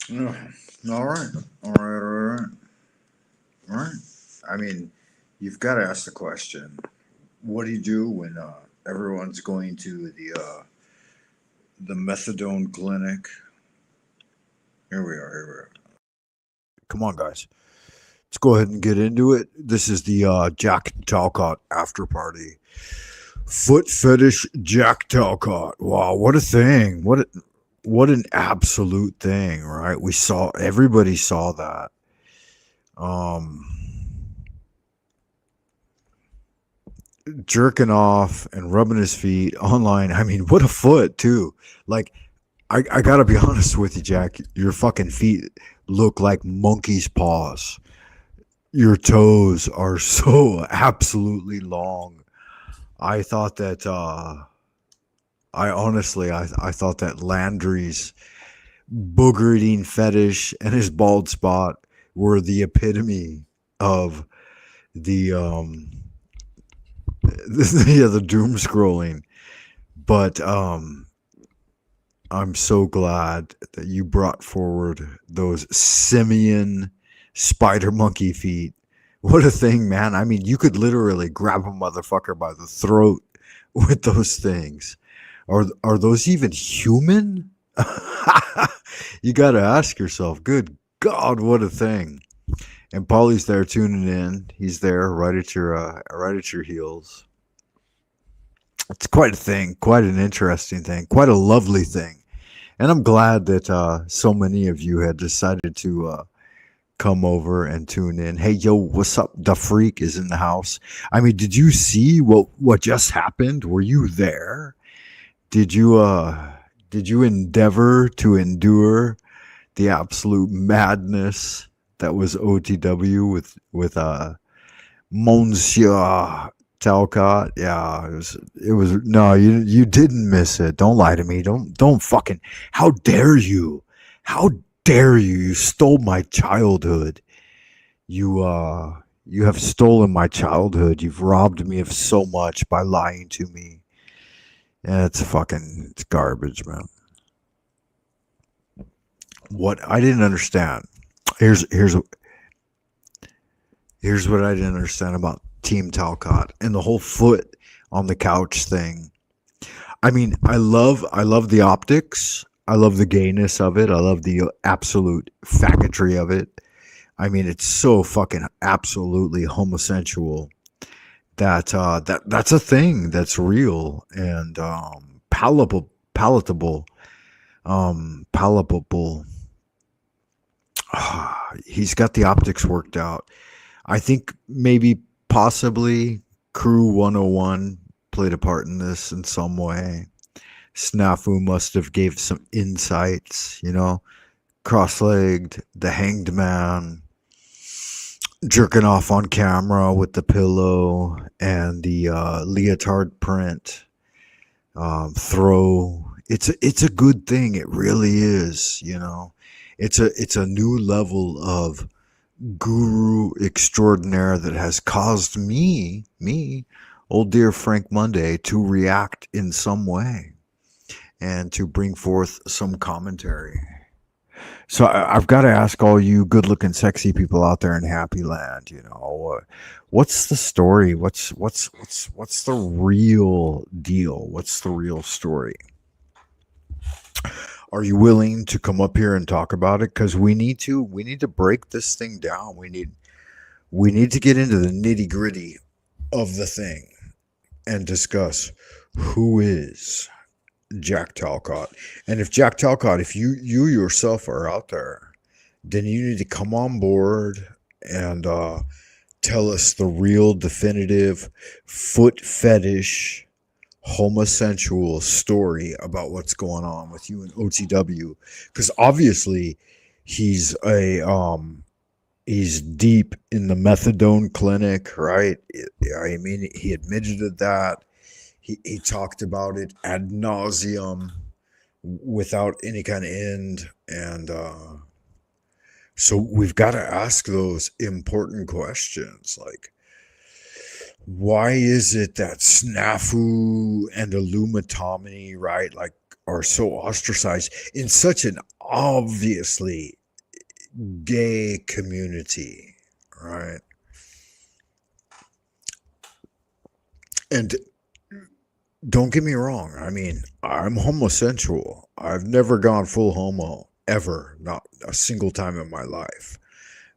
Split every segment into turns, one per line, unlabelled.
Yeah. All right. All right. All right. All right. I mean, you've got to ask the question: what do you do when everyone's going to the methadone clinic? Here we are. Here we are. Come on, guys. Let's go ahead and get into it. This is the Jack Talcott after party. Foot fetish Jack Talcott. Wow, what a thing! What an absolute thing, right? We saw everybody saw that. Um, Jerking off and rubbing his feet online. I mean, what a foot too. Like, I gotta be honest with you, Jack. Your fucking feet look like monkey's paws. Your toes are so absolutely long. I thought that I thought that Landry's booger eating fetish and his bald spot were the epitome of the the doom scrolling. But I'm so glad that you brought forward those simian spider monkey feet. What a thing, man. I mean, you could literally grab a motherfucker by the throat with those things. Are those even human? You got to ask yourself, good God, what a thing. And Paulie's there tuning in. He's there right at your heels. It's quite a thing, quite an interesting thing, quite a lovely thing. And I'm glad that so many of you had decided to come over and tune in. Hey, yo, what's up? The freak is in the house. I mean, did you see what just happened? Were you there? Did you did you endeavor to endure the absolute madness that was OTW with Monsieur Talcott? Yeah, it was no, you didn't miss it. Don't lie to me. Don't fucking how dare you? How dare you? You stole my childhood. You have stolen my childhood. You've robbed me of so much by lying to me. Yeah, it's garbage, man. What I didn't understand. Here's here's here's what I didn't understand about Team Talcott and the whole foot on the couch thing. I mean, I love the optics. I love the gayness of it. I love the absolute faggotry of it. I mean, it's so fucking absolutely homosexual that that's a thing that's real and palatable, palatable. He's got the optics worked out. I think maybe possibly Crew 101 played a part in this in some way. Snafu must have gave some insights, cross-legged, the hanged man, jerking off on camera with the pillow and the leotard print throw. It's a good thing. It really is. It's a new level of guru extraordinaire that has caused me, old dear Frank Monday, to react in some way and to bring forth some commentary. So I've got to ask all you good-looking, sexy people out there in Happy Land, what's the story? What's the real deal? What's the real story? Are you willing to come up here and talk about it? Because we need to break this thing down. We need to get into the nitty gritty of the thing and discuss who is Jack Talcott. And if Jack Talcott, if you yourself are out there, then you need to come on board and tell us the real definitive foot fetish homosexual story about what's going on with you and OTW, because obviously he's a he's deep in the methadone clinic, right? I mean, he admitted that. He talked about it ad nauseum without any kind of end. And so we've got to ask those important questions like, why is it that snafu and illumatomany, right, like, are so ostracized in such an obviously gay community, right? And don't get me wrong. I mean, I'm homosexual. I've never gone full homo ever, not a single time in my life.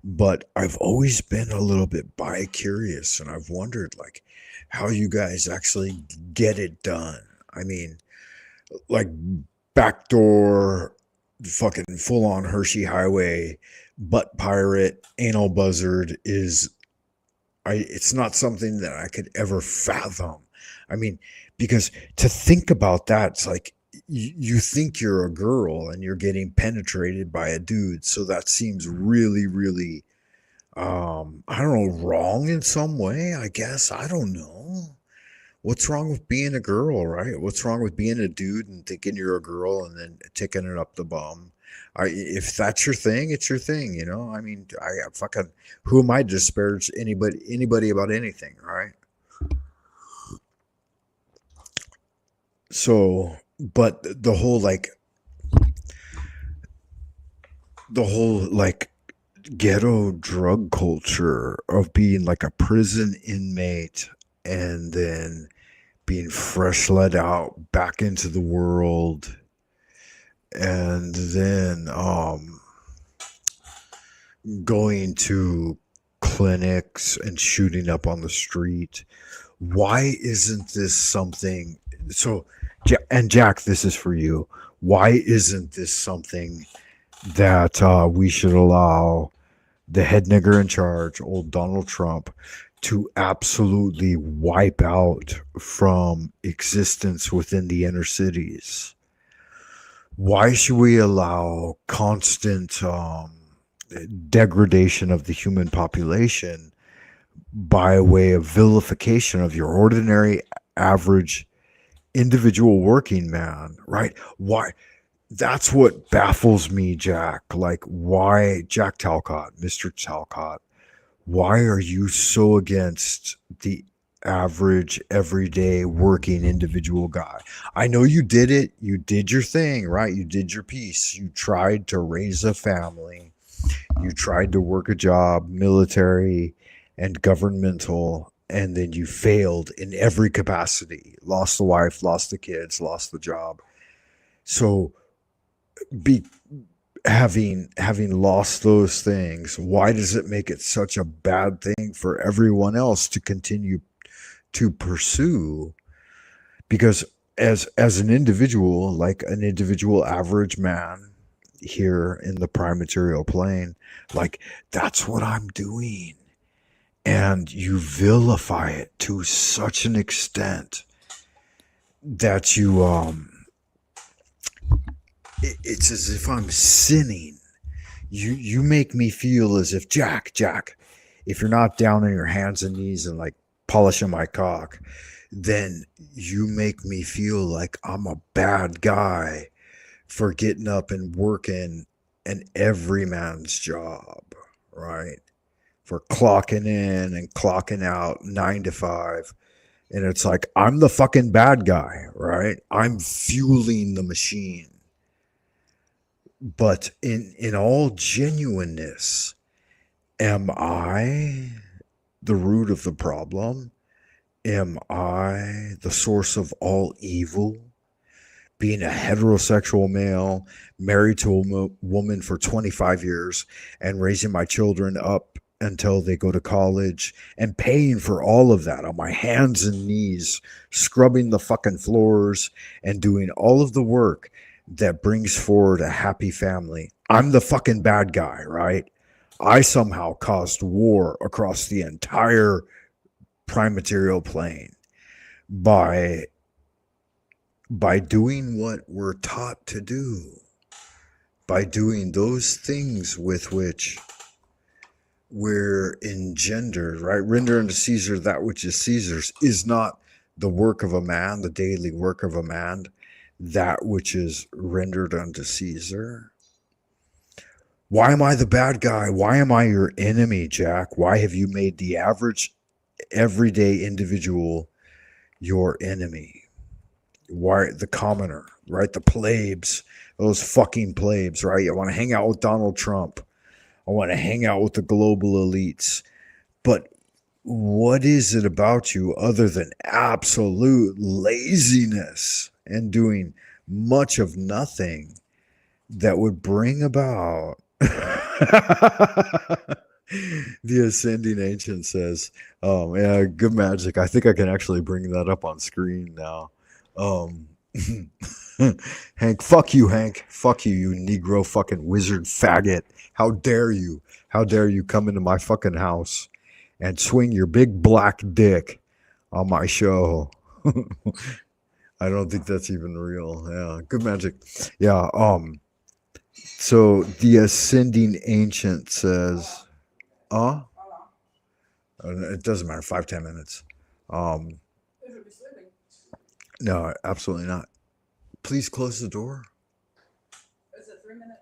But I've always been a little bit bi-curious, and I've wondered, like, how you guys actually get it done. I mean, like, backdoor, fucking full-on Hershey Highway, butt pirate, anal buzzard is it's not something that I could ever fathom. I mean, because to think about that, it's like you think you're a girl and you're getting penetrated by a dude, so that seems really, really, I don't know, wrong in some way. I guess I don't know. What's wrong with being a girl, right? What's wrong with being a dude and thinking you're a girl and then ticking it up the bum? If that's your thing, it's your thing, you know. I mean, I fucking who am I to disparage anybody about anything, right? So, but the whole like ghetto drug culture of being like a prison inmate and then being fresh let out back into the world and then going to clinics and shooting up on the street. Why isn't this something? So, and Jack, this is for you. Why isn't this something that we should allow the head nigger in charge, old Donald Trump, to absolutely wipe out from existence within the inner cities? Why should we allow constant degradation of the human population by way of vilification of your ordinary, average, individual working man, right? Why? That's what baffles me, Jack. Like, why, Jack Talcott, Mr. Talcott, why are you so against the average, everyday, working individual guy? I know you did it. You did your thing, right? You did your piece. You tried to raise a family. You tried to work a job, military and governmental, and then you failed in every capacity. Lost the wife, lost the kids, lost the job. So, be having lost those things, why does it make it such a bad thing for everyone else to continue to pursue? Because as an individual, like an individual average man here in the prime material plane, like that's what I'm doing. And you vilify it to such an extent that you it's as if I'm sinning. You make me feel as if Jack, if you're not down on your hands and knees and like polishing my cock, then you make me feel like I'm a bad guy for getting up and working an everyman's job, right? For clocking in and clocking out 9 to 5. And it's like, I'm the fucking bad guy, right? I'm fueling the machine. But in all genuineness, am I the root of the problem? Am I the source of all evil? Being a heterosexual male, married to a woman for 25 years, and raising my children up until they go to college, and paying for all of that on my hands and knees, scrubbing the fucking floors and doing all of the work that brings forward a happy family. I'm the fucking bad guy, right? I somehow caused war across the entire prime material plane by doing what we're taught to do, by doing those things with which we're engendered, right? Render unto Caesar that which is Caesar's. Is not the work of a man, the daily work of a man, that which is rendered unto Caesar? Why am I the bad guy? Why am I your enemy, Jack? Why have you made the average, everyday individual your enemy? Why the commoner, right? The plebes, those fucking plebes, right? You want to hang out with Donald Trump. I want to hang out with the global elites. But what is it about you other than absolute laziness and doing much of nothing that would bring about the ascending ancient says, yeah, good magic. I think I can actually bring that up on screen now. Um, Hank, fuck you, Hank. Fuck you, you Negro fucking wizard faggot. How dare you? How dare you come into my fucking house and swing your big black dick on my show? I don't think that's even real. Yeah, good magic. Yeah, so the ascending ancient says, uh, it doesn't matter, 5-10 minutes. Um, no, absolutely not. Please close the door.
Is it 3 minutes?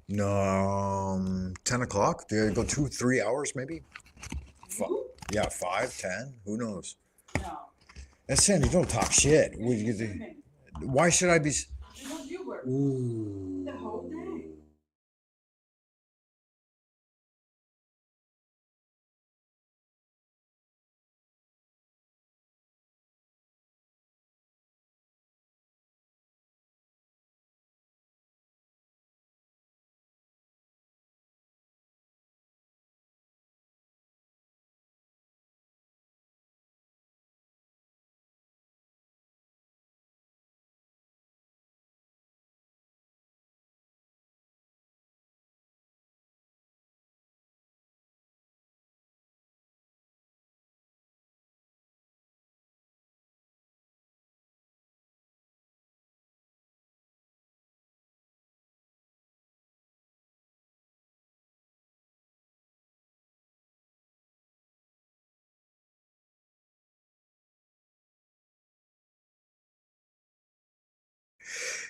No, 10 o'clock. Do I go 2-3 hours maybe? Yeah, 5-10. Who knows?
No.
That's Sandy. Don't talk shit. Why should I be?
Because you were.
Ooh.
The whole day.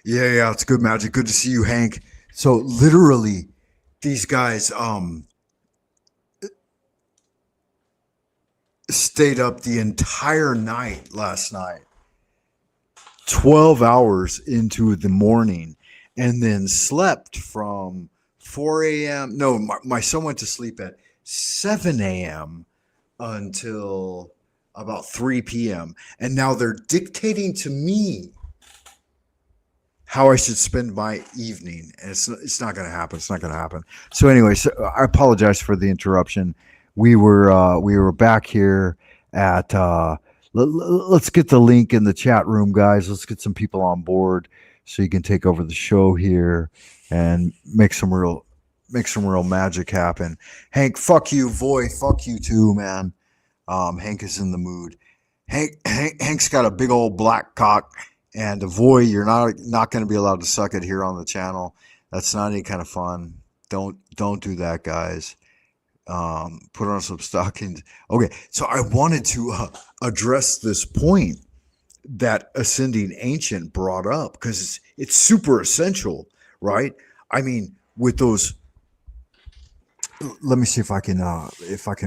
Yeah, it's good magic. Good to see you, Hank. So literally, these guys stayed up the entire night last night, 12 hours into the morning, and then slept from 4 a.m. No, my son went to sleep at 7 a.m. until about 3 p.m. And now they're dictating to me how I should spend my evening. And it's not going to happen. It's not going to happen. So anyway, so I apologize for the interruption. We were back here at let's get the link in the chat room, guys. Let's get some people on board so you can take over the show here and make some real magic happen. Hank, fuck you, Voy, fuck you too, man. Hank is in the mood. Hank's got a big old black cock, and Voy, you're not going to be allowed to suck it here on the channel. That's not any kind of fun. Don't do that, guys. Put on some stockings. Okay, so I wanted to address this point that Ascending Ancient brought up because it's super essential, right? I mean, with those. Let me see if I can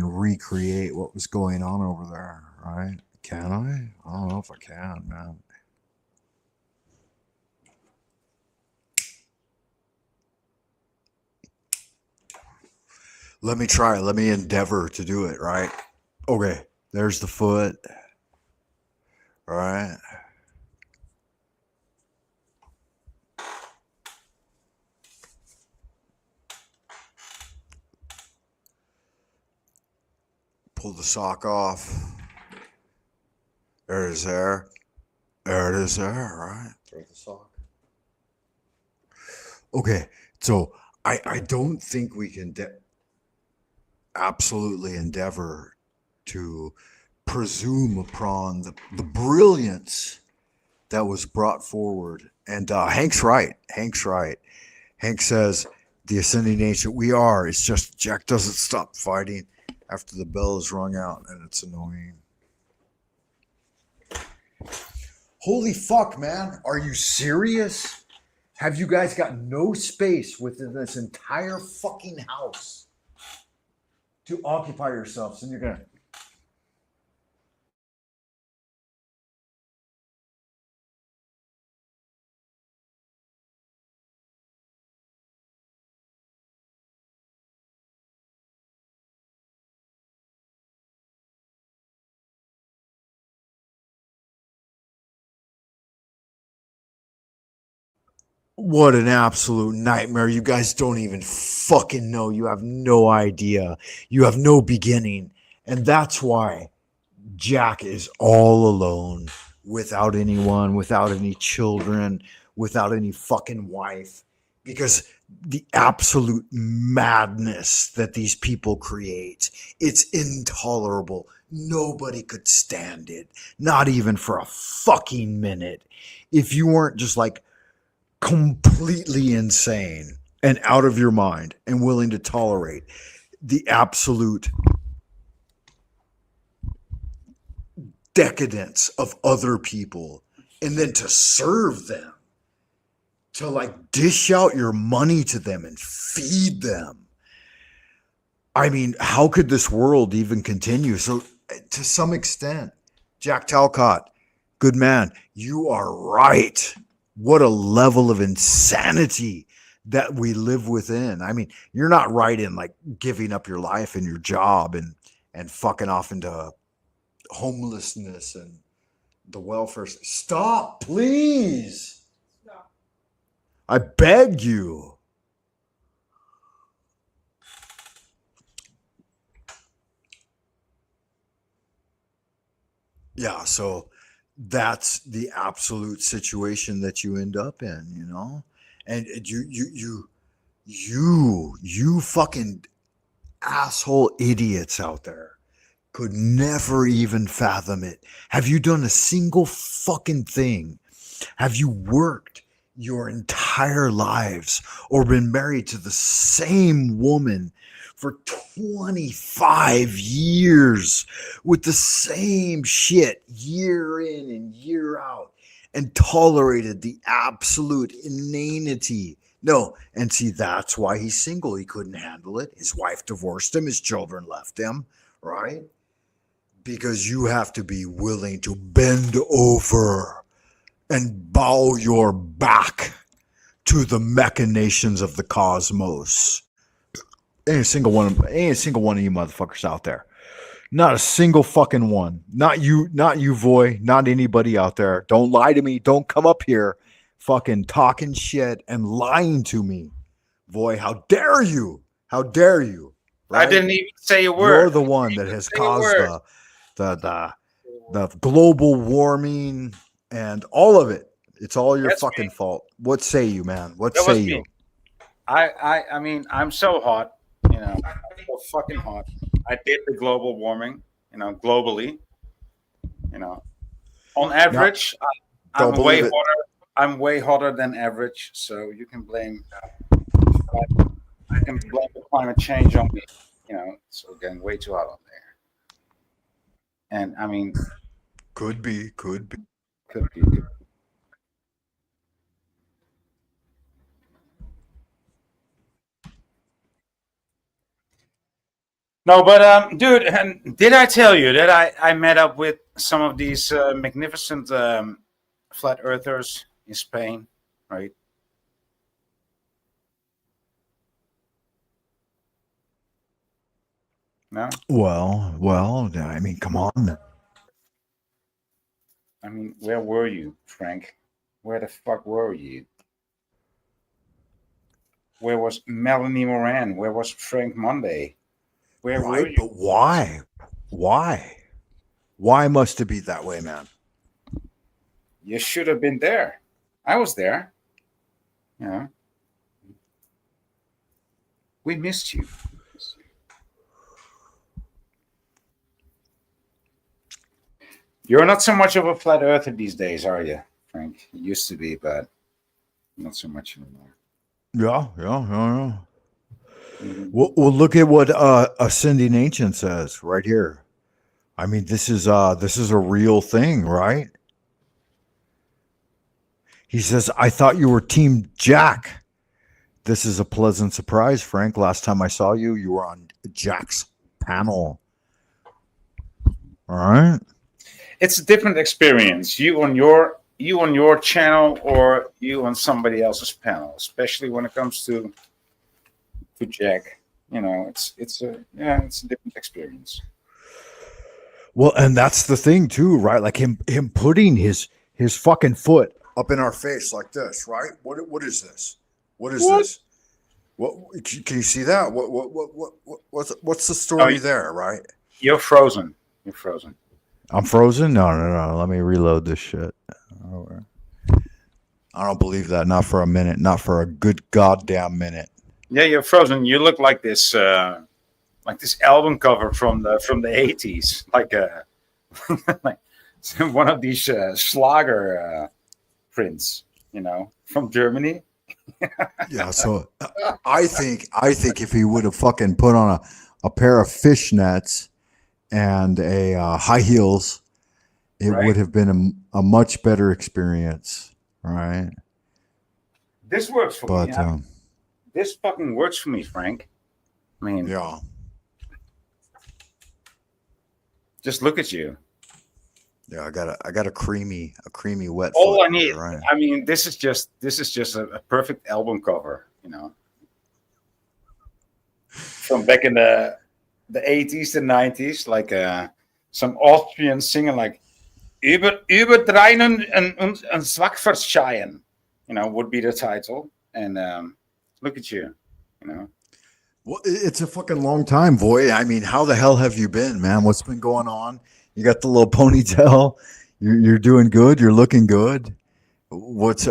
recreate what was going on over there. Right? Can I? I don't know if I can, man. Let me try. Let me endeavor to do it. Right? Okay. There's the foot. All right. Pull the sock off. There it is. There. There it is. There. All right. Throw the sock. Okay. So I don't think we can absolutely endeavor to presume upon the brilliance that was brought forward. And Hank's right. Hank's right. Hank says, the ascending ancient we are. It's just Jack doesn't stop fighting after the bell is rung out, and it's annoying. Holy fuck, man. Are you serious? Have you guys got no space within this entire fucking house to occupy yourselves? And you're going to What an absolute nightmare. You guys don't even fucking know. You have no idea. You have no beginning. And that's why Jack is all alone, without anyone, without any children, without any fucking wife, because the absolute madness that these people create, it's intolerable. Nobody could stand it, not even for a fucking minute. If you weren't just like completely insane and out of your mind and willing to tolerate the absolute decadence of other people, and then to serve them, to like dish out your money to them and feed them. I mean, how could this world even continue? So to some extent, Jack Talcott, good man, you are right. What a level of insanity that we live within. I mean, you're not right in like giving up your life and your job and fucking off into homelessness and the welfare. Stop, please.
Stop.
I beg you. Yeah, so that's the absolute situation that you end up in, you know? And you fucking asshole idiots out there could never even fathom it. Have you done a single fucking thing? Have you worked your entire lives or been married to the same woman for 25 years with the same shit year in and year out and tolerated the absolute inanity? No, and see, that's why he's single. He couldn't handle it. His wife divorced him, his children left him, right? Because you have to be willing to bend over and bow your back to the machinations of the cosmos. Ain't a single one of you motherfuckers out there. Not a single fucking one. Not you, Voy, not anybody out there. Don't lie to me. Don't come up here fucking talking shit and lying to me. Voy, how dare you? How dare you?
Right? I didn't even say a word.
You're the one that has caused the global warming and all of it. It's all your fucking fault. What say you, man? What say you?
I mean, I'm so hot, you know, so fucking hot. I did the global warming, you know, globally, you know, on average, I'm way hotter. I'm way hotter than average. So you can blame, I can blame the climate change on me, you know, so getting way too hot on there. And I mean,
could be.
No, but dude, and did I tell you that I met up with some of these magnificent flat earthers in Spain, right? No?
Well, I mean, come on.
I mean, where were you, Frank? Where the fuck were you? Where was Melanie Moran? Where was Frank Monday? Where were you?
But why? Why must it be that way, man?
You should have been there. I was there. You know. We missed you. You're not so much of a flat earther these days, are you, Frank? You used to be, but not so much anymore.
Yeah. Mm-hmm. Well, look at what Ascending Ancient says right here. I mean, this is a real thing, right? He says, I thought you were Team Jack. This is a pleasant surprise, Frank. Last time I saw you, you were on Jack's panel. All right.
It's a different experience. You on your channel or you on somebody else's panel, especially when it comes to Jack. You know, it's a different experience.
Well, and that's the thing too, right? Like him putting his fucking foot up in our face like this, right? What is this? What is
What?
this? What can you see that? What's the story there, right?
You're frozen. You're frozen.
I'm frozen? No. Let me reload this shit. I don't believe that. Not for a minute. Not for a good goddamn minute.
Yeah, you're frozen. You look like this album cover from the 80s, like like one of these Schlager prints, from Germany.
Yeah, so I think if he would have fucking put on a pair of fishnets and a high heels, it
Right.
would have been a much better experience, right?
This works for
But
me. This fucking works for me, Frank. I mean,
yeah,
just look at you.
I got a creamy wet.
All
foot
I need.
there, right?
I mean, this is just a perfect album cover, from back in the 80s and 90s, like some Austrian singing like Überdreinen und zwak verschreien, would be the title. And look at you,
Well, it's a fucking long time, boy. I mean, how the hell have you been, man? What's been going on? You got the little ponytail. You're doing good. You're looking good. What's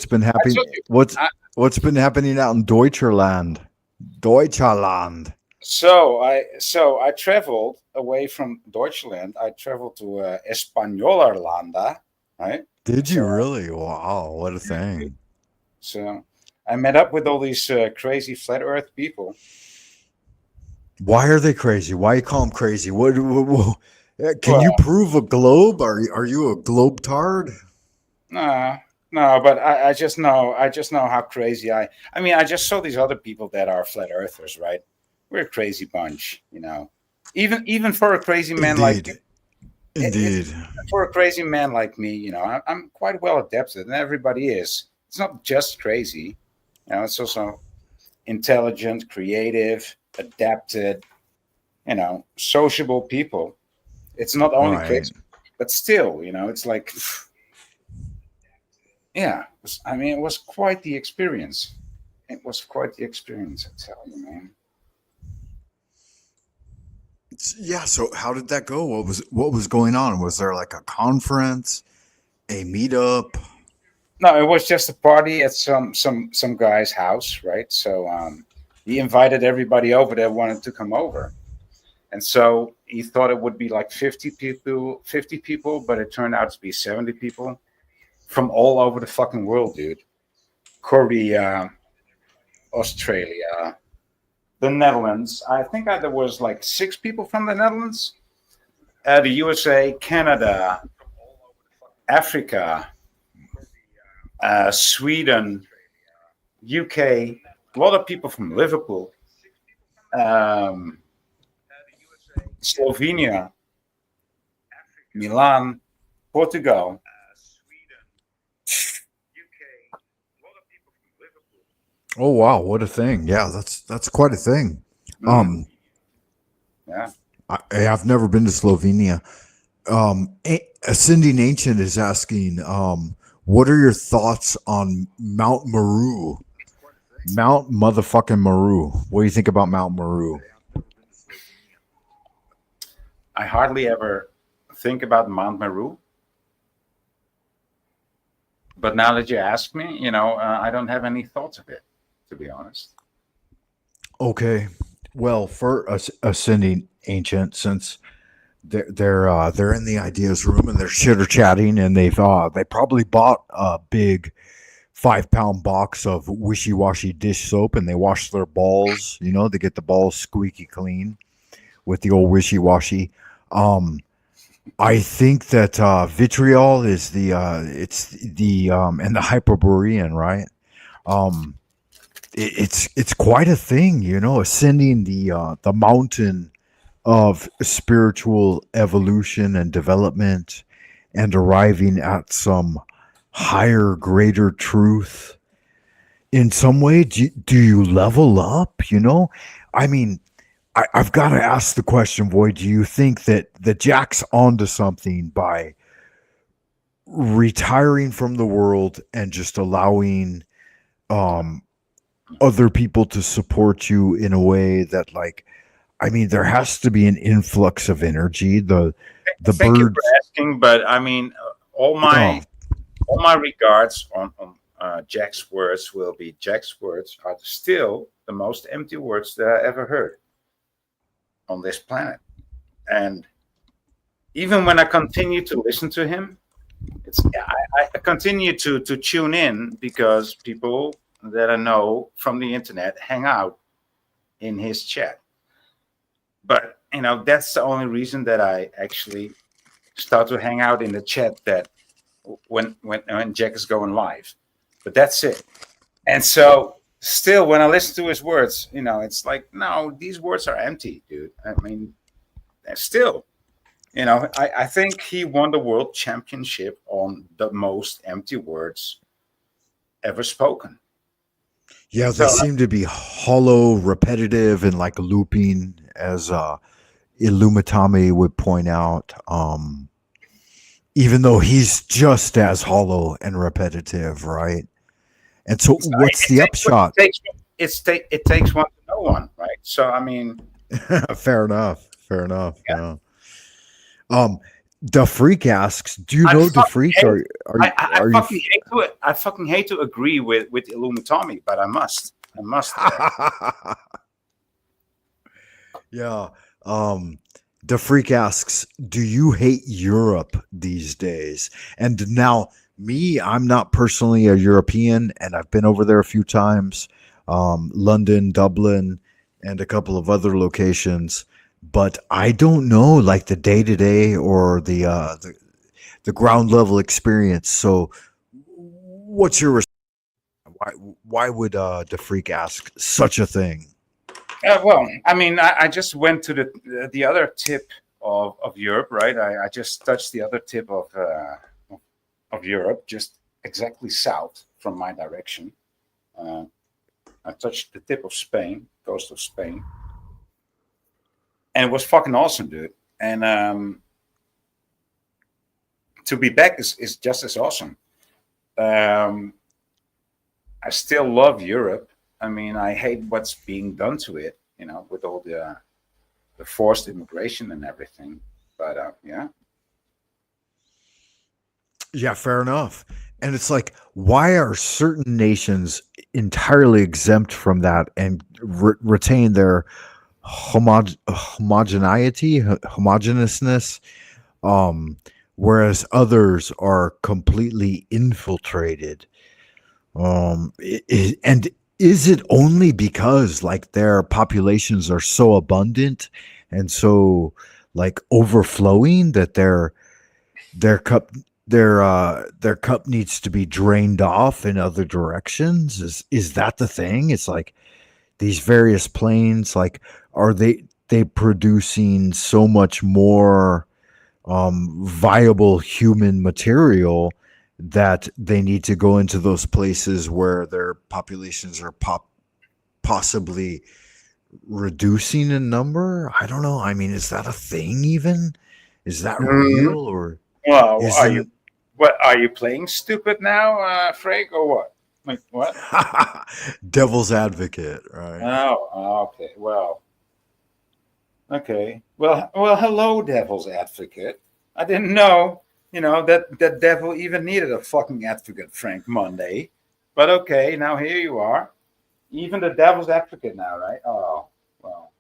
been happening? What's been happening out in Deutschland? Deutschland.
So I traveled away from Deutschland. I traveled to Españolerlanda, right?
Did you
So,
really? Wow, what a thing.
So I met up with all these crazy flat Earth people.
Why are they crazy? Why you call them crazy? Can you prove a globe? Are you a globe tard?
No, but I just know how crazy I mean, I just saw these other people that are flat earthers, right? We're a crazy bunch, Even for a crazy man
Indeed.
for a crazy man like me, I'm quite well adapted, and everybody is. It's not just crazy, it's also intelligent, creative, adapted, sociable people. It's not only
Right.
crazy, but still, it's like, yeah. It was quite the experience. It was quite the experience, I tell you, man.
Yeah. So how did that go? What was going on? Was there like a conference, a meetup?
No, it was just a party at some guy's house, right? So he invited everybody over that wanted to come over. And so he thought it would be like 50 people, but it turned out to be 70 people from all over the fucking world, dude. Korea, Australia, the Netherlands. I think there was like 6 people from the Netherlands, the USA, Canada, Africa, Sweden, UK, a lot of people from Liverpool. Slovenia, Milan, Portugal.
Oh wow, what a thing! Yeah, that's quite a thing.
Yeah,
I've never been to Slovenia. Ascending Ancient is asking, what are your thoughts on Mount Meru? Mount motherfucking Meru. What do you think about Mount Meru?
I hardly ever think about Mount Meru. But now that you ask me, I don't have any thoughts of it, to be honest.
Okay, well, for Ascending Ancient, since they're in the ideas room and they're chitter chatting, and they probably bought a big 5-pound box of wishy-washy dish soap, and they wash their balls. They get the balls squeaky clean with the old wishy-washy. I think that vitriol is the and the Hyperborean, right? It's quite a thing, ascending the mountain of spiritual evolution and development, and arriving at some higher, greater truth. In some way, do you level up? I mean, I've got to ask the question, boy. Do you think that Jack's onto something by retiring from the world and just allowing um other people to support you in a way that, like, I mean, there has to be an influx of energy. The
Thank you for
birds.
asking, but I mean, all
Oh,
my regards on Jack's words will be Jack's words are still the most empty words that I ever heard on this planet. And even when I continue to listen to him, I continue to tune in because people that I know from the internet hang out in his chat. But that's the only reason that I actually start to hang out in the chat that when Jack is going live. But that's it. And so still when I listen to his words, it's like, no, these words are empty, dude. I mean, still, I think he won the world championship on the most empty words ever spoken.
yeah, they
So
seem to be hollow, repetitive, and like looping, as Illumitami would point out. Even though he's just as hollow and repetitive, right? And so, what's the upshot?
it takes one to know one, right? So I mean,
Fair enough. Fair enough.
yeah,
Yeah. Da Freak asks, "Do you
I
know Da
fucking
Freak?
hate, I
Are you?"
fucking hate to it. I fucking hate to agree with Illumitami, but I must. I must.
Yeah. The Freak asks, "Do you hate Europe these days?" And now, me, I'm not personally a European, and I've been over there a few times, London, Dublin, and a couple of other locations. But I don't know, like, the day to day or the ground level experience. So, what's your why? Why would the Freak ask such a thing?
Well, I mean, I just went to the other tip of Europe, right? I just touched the other tip of Europe, just exactly south from my direction. Uh, I touched the tip of Spain, coast of Spain, and it was fucking awesome, dude. And to be back is just as awesome. Um, I still love Europe. I mean, I hate what's being done to it, with all the forced immigration and everything. But yeah,
Yeah, fair enough. And it's like, why are certain nations entirely exempt from that and retain their homogeneousness, um, whereas others are completely infiltrated? And is it only because, like, their populations are so abundant and so, like, overflowing that their cup their cup needs to be drained off in other directions? Is that the thing? It's like these various planes, like, are they producing so much more viable human material that they need to go into those places where their populations are possibly reducing in number? I don't know. I mean, is that a thing even? Is that
Mhm.
real, or
Well,
isn't
what are you playing stupid now, Frank, or what? Like what?
devil's advocate, right?
Oh, okay. Well, okay. Well. Hello, Devil's Advocate. I didn't know, that devil even needed a fucking advocate, Frank Monday. But okay, now here you are. Even the Devil's Advocate now, right? Oh, well.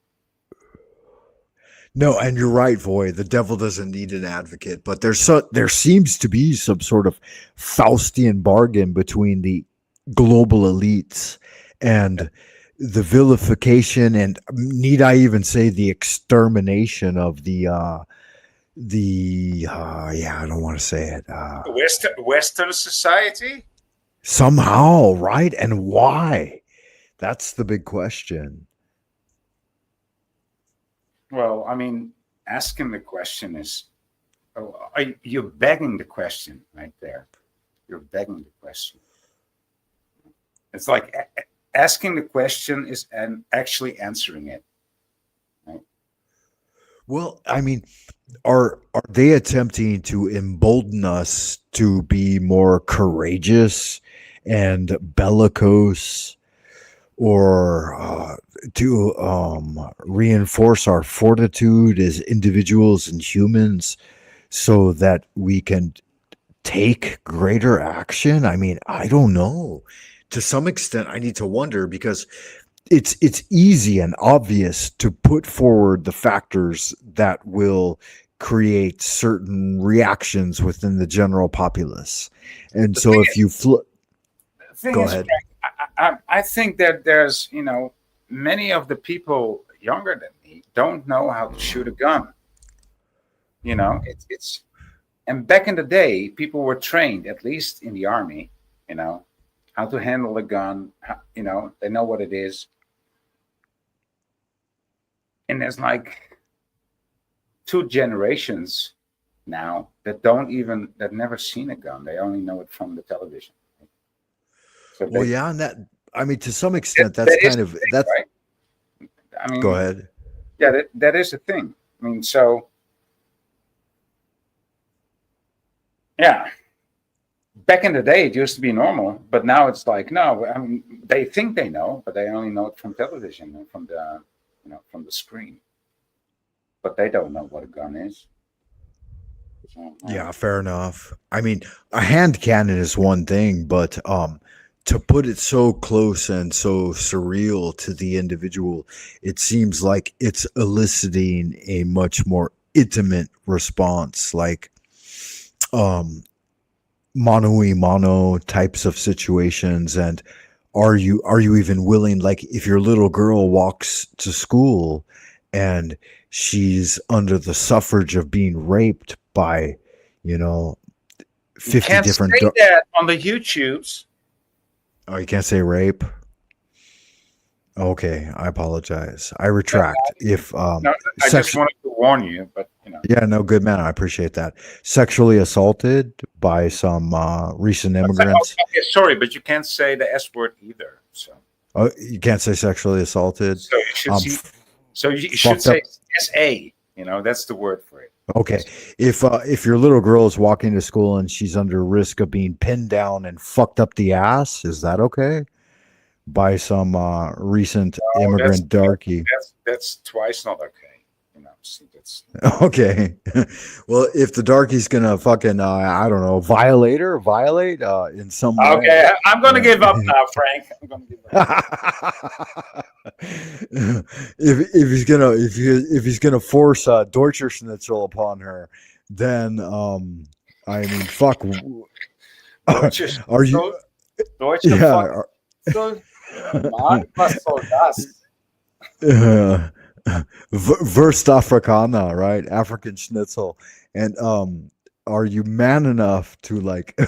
No, and you're right, Voy. The devil doesn't need an advocate, but there seems to be some sort of Faustian bargain between the global elites and the vilification, and need I even say the extermination of yeah, I don't want to say it,
Western society.
somehow, right? And why? That's the big question.
Well, I mean, asking the question is, you're begging the question right there. You're begging the question. It's like asking the question is and actually answering it. Right?
Well, I mean, are they attempting to embolden us to be more courageous and bellicose, or to reinforce our fortitude as individuals and humans so that we can take greater action? I mean, I don't know. To some extent, I need to wonder, because it's easy and obvious to put forward the factors that will create certain reactions within the general populace. And
The
so
thing
if you flip,
the thing
go
is,
ahead.
Frank, I think that there's, many of the people younger than me don't know how to shoot a gun. It's and back in the day, people were trained, at least in the army, you know, how to handle a gun. They know what it is. And there's like two generations now that never seen a gun. They only know it from the television. So
Well,
they
yeah, and that, I mean, to some
that,
extent, that's
that is
kind
the
of
thing,
that's.
right? I
Go
mean,
ahead.
yeah, that is the thing. I mean, so yeah, back in the day it used to be normal, but now it's like no. I mean, they think they know, but they only know it from television and from the screen. But they don't know what a gun is. So,
Yeah, fair enough. I mean, a hand cannon is one thing, but to put it so close and so surreal to the individual, it seems like it's eliciting a much more intimate response, like um mano y mano types of situations. And are you even willing, like if your little girl walks to school and she's under the suffrage of being raped by, you know,
you
50
can't
different
say that on the YouTubes.
oh, you can't say rape. Okay, I apologize, I
No,
retract. If
no, I just
sex
wanted to warn you, but
Yeah, no, good man, I appreciate that. Sexually assaulted by some recent immigrants.
okay, sorry, but you can't say the S word either. So,
Oh, you can't say sexually assaulted.
so you should see.
F-
So you should
fucked
say
up.
SA. That's the word for it.
Okay, if your little girl is walking to school and she's under risk of being pinned down and fucked up the ass, is that okay? By some recent
Oh,
immigrant darky.
that's twice not okay. See, that's
Okay. Well, if the darky's gonna fucking I don't know, violate in some way.
okay. I'm gonna
Yeah.
give up now, Frank. I'm gonna give up.
if he's gonna force Deutscher Schnitzel upon her, then I mean, fuck.
Deutsche
Are you?
Schnitzel, Deutsche
Yeah.
fuck. So, Mann, was soll das?
Wurst Africana, right? African Schnitzel, and are you man enough to like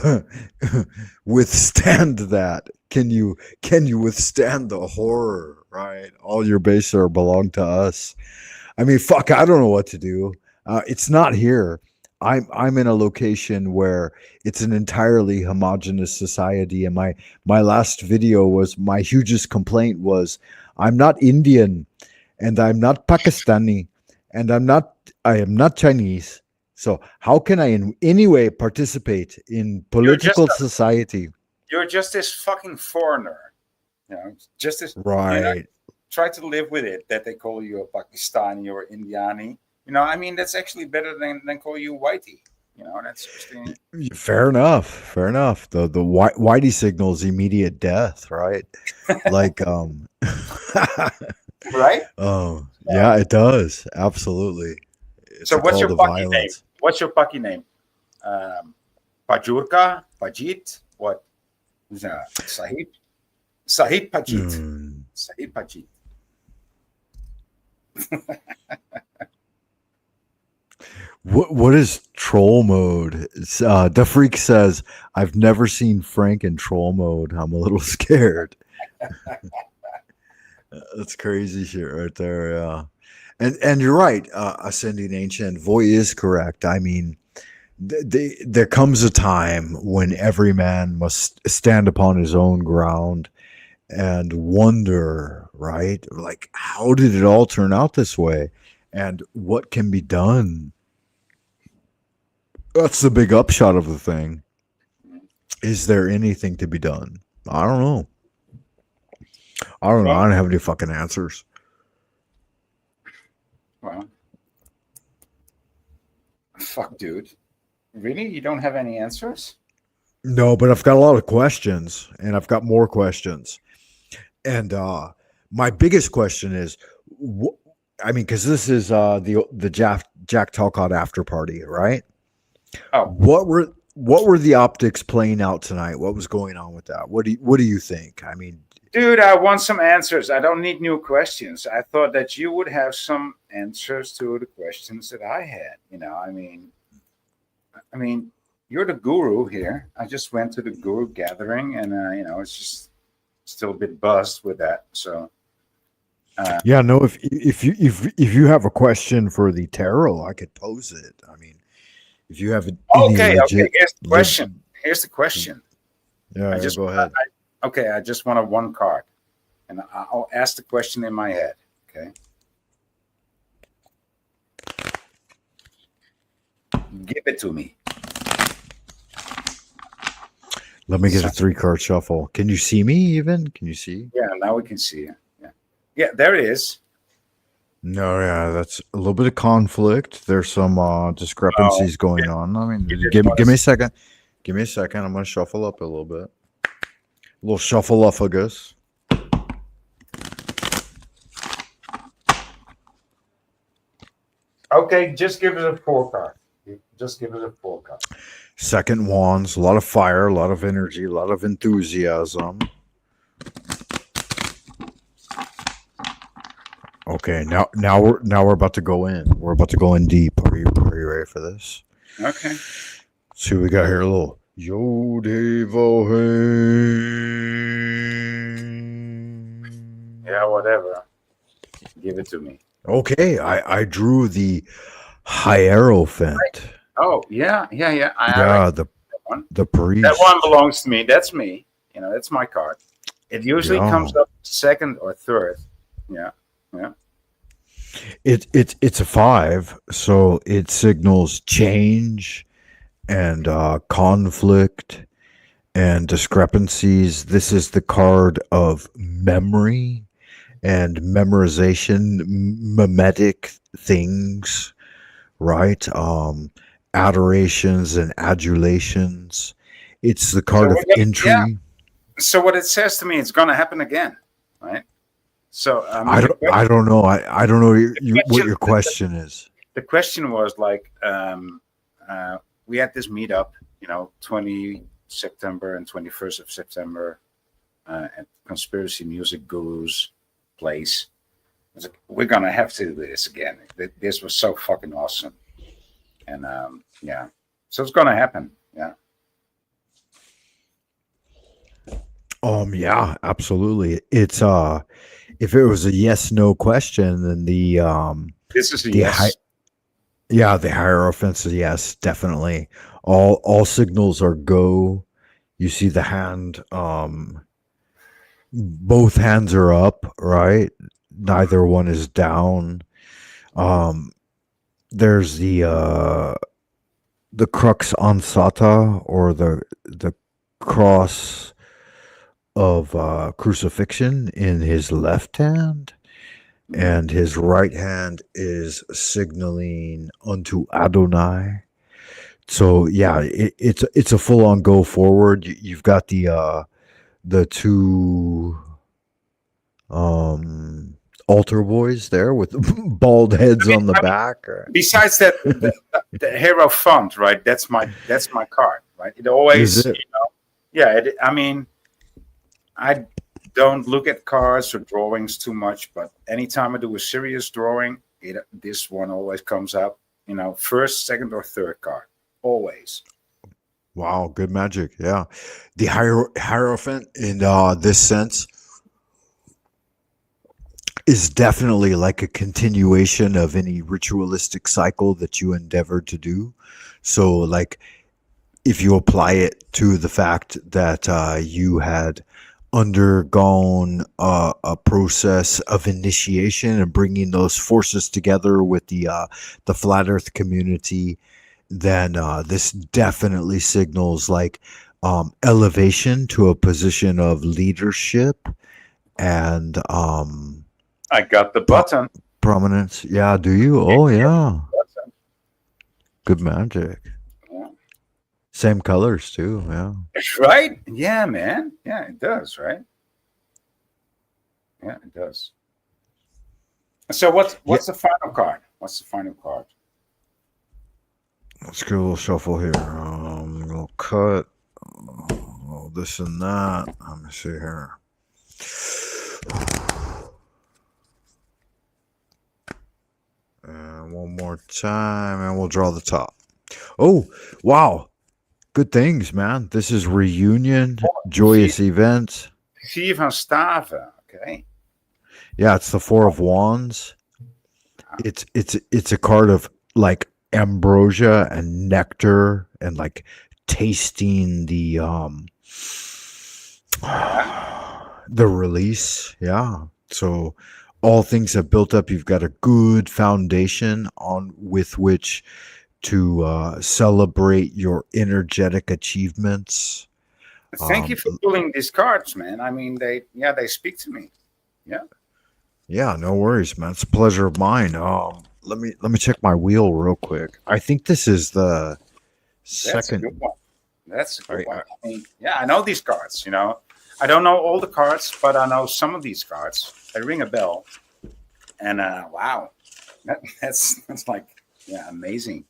withstand that? Can you withstand the horror? Right, all your base are belong to us. I mean, fuck, I don't know what to do. It's not here. I'm in a location where it's an entirely homogenous society, and my last video was, my hugest complaint was, I'm not Indian, and I'm not Pakistani, and I am not Chinese. So how can I in any way participate in political society?
You're just this fucking foreigner. Just this.
Right.
Try to live with it that they call you a Pakistani or Indiani. I mean, that's actually better than call you whitey. That's just
Fair enough. Fair enough. The Whitey signals immediate death, right? Like
right.
Oh, yeah, it does. Absolutely. It's
So
a
what's
call
your
to
Paki name?
violence.
What's your Paki name? Pajurka? Pajit? What? Sahib? Sahib Pajit.
Mm.
Sahib Pajit.
What is troll mode? The freak says, I've never seen Frank in troll mode. I'm a little scared. That's crazy shit right there. Yeah. And you're right. Ascending Ancient Voy is correct. I mean, there comes a time when every man must stand upon his own ground and wonder, right? Like, how did it all turn out this way? and what can be done. That's the big upshot of the thing. Is there anything to be done? I don't know. I don't know. I
Well,
don't have any fucking answers.
well, fuck, dude. Really? You don't have any answers?
No, but I've got a lot of questions, and I've got more questions. And my biggest question is, I mean, because this is the Jack Talcott after party, right?
Oh,
What were the optics playing out tonight? What was going on with that? What do you think? I mean,
dude, I want some answers. I don't need new questions. I thought that you would have some answers to the questions that I had. I mean, you're the guru here. I just went to the guru gathering, and it's just still a bit buzzed with that. So,
yeah, no. If you have a question for the tarot, I could pose it. I mean, if you have any
okay.
legit,
Here's the question. Here's the question.
yeah,
I just
go ahead.
I just want a one card, and I'll ask the question in my head. Okay. Give it to me.
Let me get a 3-card shuffle. Can you see me? Even can you see?
Yeah, now we can see it. Yeah, there it is.
No, yeah, that's a little bit of conflict. There's some discrepancies going on. I mean, give me a second. Give me a second. I'm gonna shuffle up a little bit. A little shuffle-uphagus.
Okay, just give it a 4 card. Just give it a 4 card.
Second wands, a lot of fire, a lot of energy, a lot of enthusiasm. Okay, now we're about to go in. We're about to go in deep. Are you ready for this?
Okay.
See what we got here. A little Yo Devo.
Yeah, whatever. Give it to me.
Okay, I drew the Hierophant.
Oh, yeah. I
Yeah,
like that one.
the priest.
That one belongs to me. That's me. That's my card. It usually
Yeah.
comes up second or third. Yeah.
It's a 5, so it signals change and conflict and discrepancies. This is the card of memory and memorization, mimetic things, right? Adorations and adulations. It's the card of entry.
Yeah. So what it says to me, it's going to happen again, right? So
I don't know. I don't know what your question is.
The question was like, we had this meetup, 20 September and 21st of September at Conspiracy Music Guru's place. I was like, we're going to have to do this again. This was so fucking awesome. And yeah, so it's going to happen. Yeah.
Yeah, absolutely. It's if it was a yes no question, then
This is a
the
yes.
the Hierophant is yes, definitely. All signals are go. You see the hand, both hands are up, right? Neither one is down. There's the crux ansata, or the cross of crucifixion in his left hand, and his right hand is signaling unto Adonai. So yeah, it's a full on go forward. You've got the two altar boys there with bald heads on the back.
Besides that, the hero font, right? That's my card, right? It always,
Is it?
yeah. I mean, I don't look at cards or drawings too much, but anytime I do a serious drawing, this one always comes up. First, second, or third card, always.
Wow, good magic. Yeah, the Hierophant in this sense is definitely like a continuation of any ritualistic cycle that you endeavored to do. So, like, if you apply it to the fact that you had undergone a process of initiation and bringing those forces together with the flat Earth community, then this definitely signals like elevation to a position of leadership and
I got the button.
prominence. Yeah, do you? Oh, yeah.
Button.
Good magic.
Yeah.
Same colors, too. Yeah.
Right? Yeah, man. Yeah, it does, right? Yeah, it does. So what's the final card? What's the final card?
Let's get a little shuffle here. We'll cut this and that. Let me see here. And one more time, and we'll draw the top. Oh, wow. Good things, man. This is reunion, joyous events.
Vier van Staven. Okay.
Yeah, it's the Four of Wands. It's a card of like ambrosia and nectar and like tasting the release. Yeah. So all things have built up. You've got a good foundation on with which to celebrate your energetic achievements.
Thank you for pulling these cards, man. I mean, they speak to me. Yeah.
Yeah, no worries, man. It's a pleasure of mine. Let me check my wheel real quick. I think this is the
That's a
second.
good one. That's a good
Right.
one. I mean, yeah, I know these cards. You know, I don't know all the cards, but I know some of these cards. They ring a bell. And wow, that's like amazing.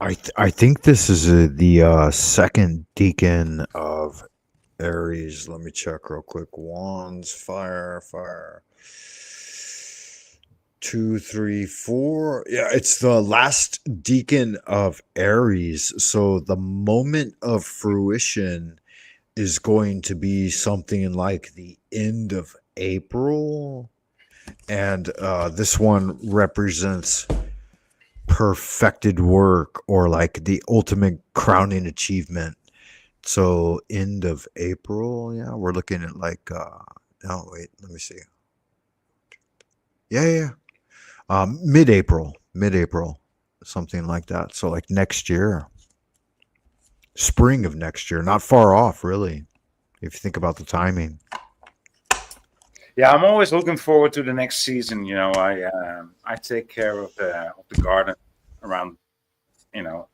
I think this is the second deacon of Aries. Let me check real quick. Wands, fire. 2, 3, 4. Yeah, it's the last deacon of Aries. So the moment of fruition is going to be something like the end of April. And this one represents perfected work or like the ultimate crowning achievement. So end of April, yeah, we're looking at like no wait, let me see. Yeah. Mid-April, something like that. So like next year, spring of next year, not far off really, if you think about the timing.
Yeah, I'm always looking forward to the next season. You know, I take care of the garden around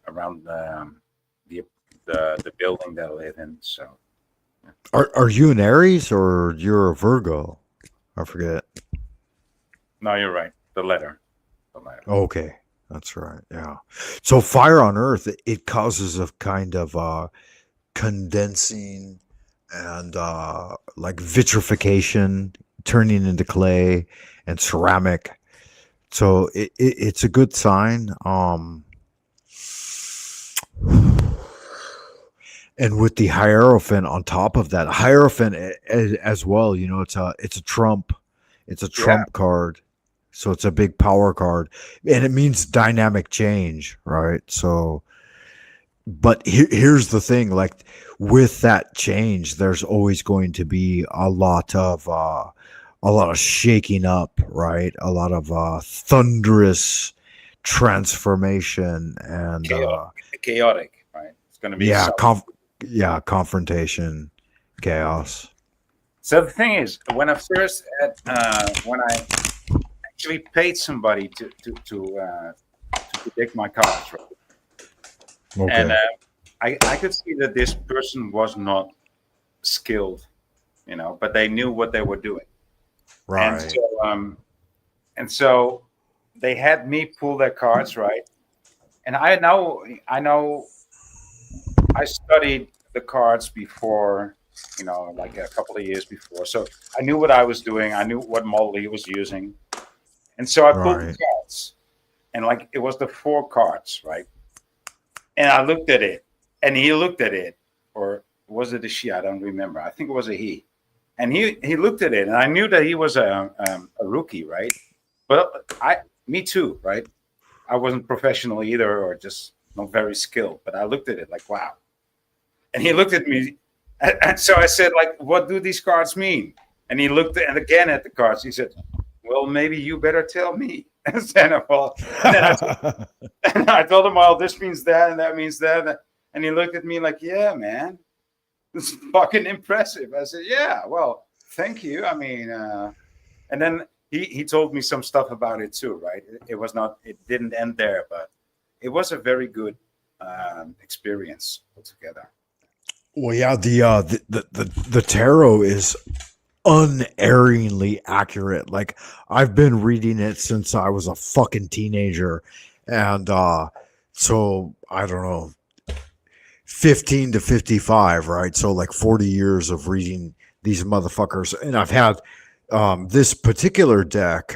around the building that I live in. So
Are you an Aries or you're a Virgo? I forget.
no, you're right. The letter.
Okay, that's right. Yeah. So fire on Earth, it causes a kind of condensing and like vitrification, turning into clay and ceramic. So it's a good sign. And with the Hierophant on top of that, Hierophant as well, you know, it's a trump. It's a trump card. So it's a big power card. And it means dynamic change, right? So but here's the thing, like with that change, there's always going to be a lot of shaking up, right? A lot of thunderous transformation and
chaotic, right? It's going to be
confrontation, chaos.
So the thing is, when I first when I actually paid somebody to predict my cards, right?
Okay.
And I could see that this person was not skilled, you know, but they knew what they were doing.
Right.
And so they had me pull their cards, right? And I studied the cards before, you know, like a couple of years before. So I knew what I was doing. I knew what model he was using. And so I pulled the cards. And like it was the 4 cards, right? And I looked at it, and he looked at it, or was it a she? I don't remember. I think it was a he. And he looked at it, and I knew that he was a rookie, right? But me too, right? I wasn't professional either, or just not very skilled. But I looked at it like, wow. And he looked at me, And so I said, like, what do these cards mean? And he looked again at the cards. He said, well, maybe you better tell me. And then I told him, well, this means that, and that means that. And he looked at me like, yeah, man, this is fucking impressive. I said, yeah, well, thank you. I mean, and then he told me some stuff about it too, right? It didn't end there, but it was a very good experience altogether.
Well, yeah, the tarot is unerringly accurate. Like, I've been reading it since I was a fucking teenager, and so I don't know, 15 to 55, right? So like 40 years of reading these motherfuckers, and I've had this particular deck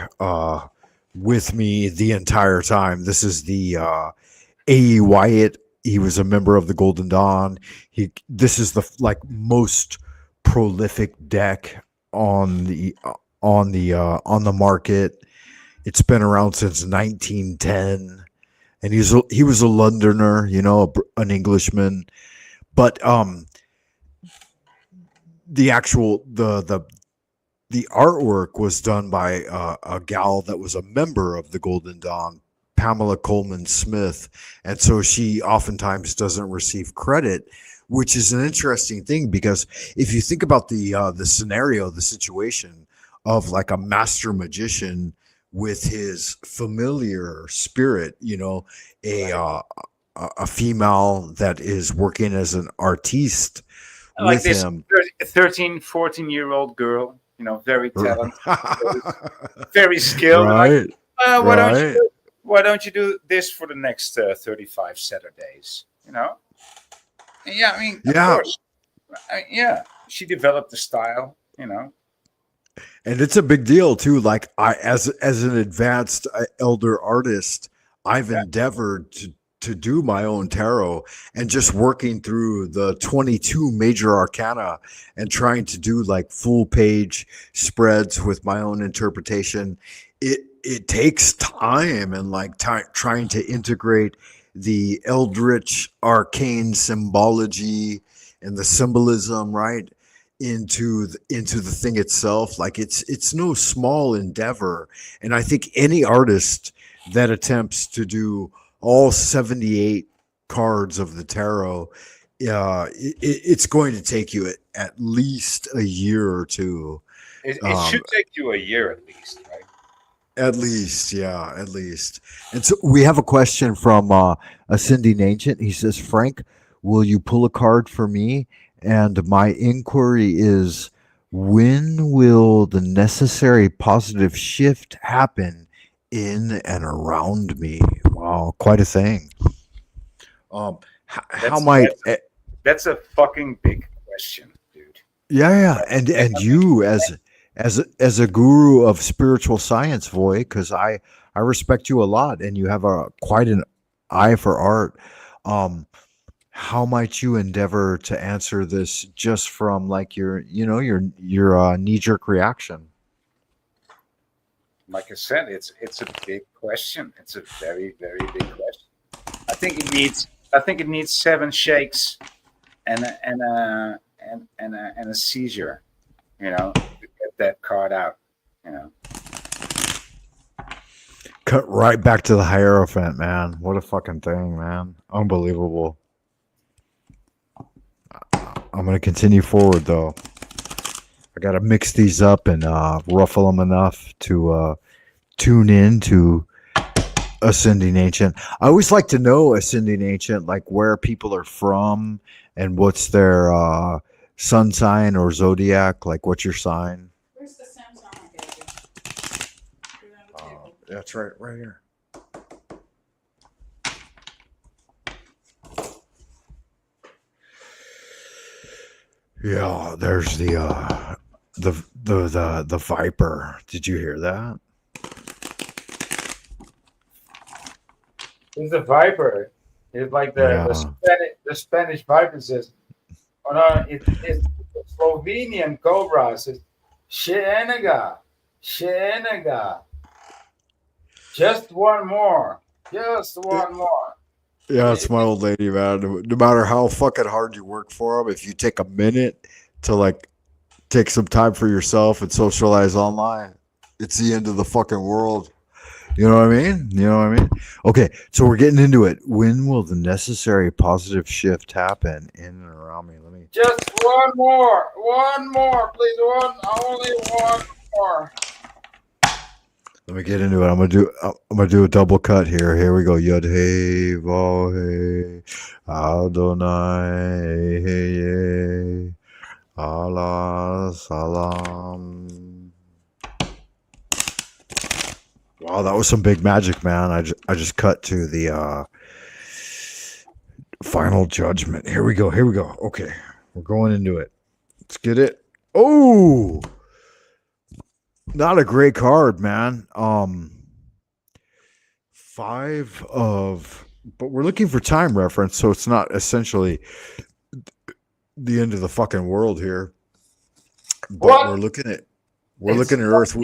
with me the entire time. This is the A.E. Wyatt. He was a member of the Golden Dawn. This is the like most prolific deck on the market. It's been around since 1910, and he was a Londoner, you know, an Englishman. But the actual the artwork was done by a gal that was a member of the Golden Dawn, Pamela Coleman Smith, and so she oftentimes doesn't receive credit, which is an interesting thing, because if you think about the scenario, the situation of like a master magician with his familiar spirit, you know, a female that is working as an artiste
Like
with
this
him.
13, 14-year-old girl, you know, very talented, very skilled.
Right,
And like, why don't you
right.
do, why don't you do this for the next 35 Saturdays? You know? And yeah, I mean, of
Yeah.
course. Yeah, she developed the style, you know.
And it's a big deal too. Like, I, as an advanced elder artist, I've
Yeah.
endeavored to do my own tarot, and just working through the 22 major arcana and trying to do like full page spreads with my own interpretation. It takes time, and like trying to integrate the eldritch arcane symbology and the symbolism, right, into the thing itself. Like, it's no small endeavor, and I think any artist that attempts to do all 78 cards of the tarot, it's going to take you at least a year or two.
It should take you a year at least, right?
At least, yeah, at least. And so we have a question from Ascending Ancient. He says, Frank, will you pull a card for me? And my inquiry is, when will the necessary positive shift happen in and around me? Wow, quite a thing. How might
That's a fucking big question, dude.
yeah, and you as a guru of spiritual science, Voy, because I respect you a lot, and you have quite an eye for art. How might you endeavor to answer this just from like your knee jerk reaction?
Like I said, it's a big question. It's a very, very big question. I think it needs 7 shakes and a seizure, you know, to get that card out, you know.
Cut right back to the Hierophant, man. What a fucking thing, man. Unbelievable. I'm going to continue forward, though. I got to mix these up and ruffle them enough to tune in to Ascending Ancient. I always like to know, Ascending Ancient, like where people are from and what's their sun sign or zodiac. Like, what's your sign?
Where's the Samsung I gave you? Put it on the table.
That's right here. Yeah, there's the Viper. Did you hear that?
It's the Viper. It's like the Spanish Viper says. Oh no, it's the Slovenian Cobra says, Shenega. Just one more.
Yeah, it's my old lady, man. No matter how fucking hard you work for them, if you take a minute to like take some time for yourself and socialize online, it's the end of the fucking world. You know what I mean? You know what I mean? Okay, so we're getting into it. When will the necessary positive shift happen in and around me?
Just one more, please. Only one more.
Let me get into it. I'm gonna do a double cut here. Here we go. Yud hey vo hey Adonai hey Allah salam. Wow, that was some big magic, man. I just cut to the final judgment. Here we go. Here we go. Okay, we're going into it. Let's get it. Oh, not a great card, man. Five of, but we're looking for time reference, so it's not essentially the end of the fucking world here. But
What?
we're looking at Earth.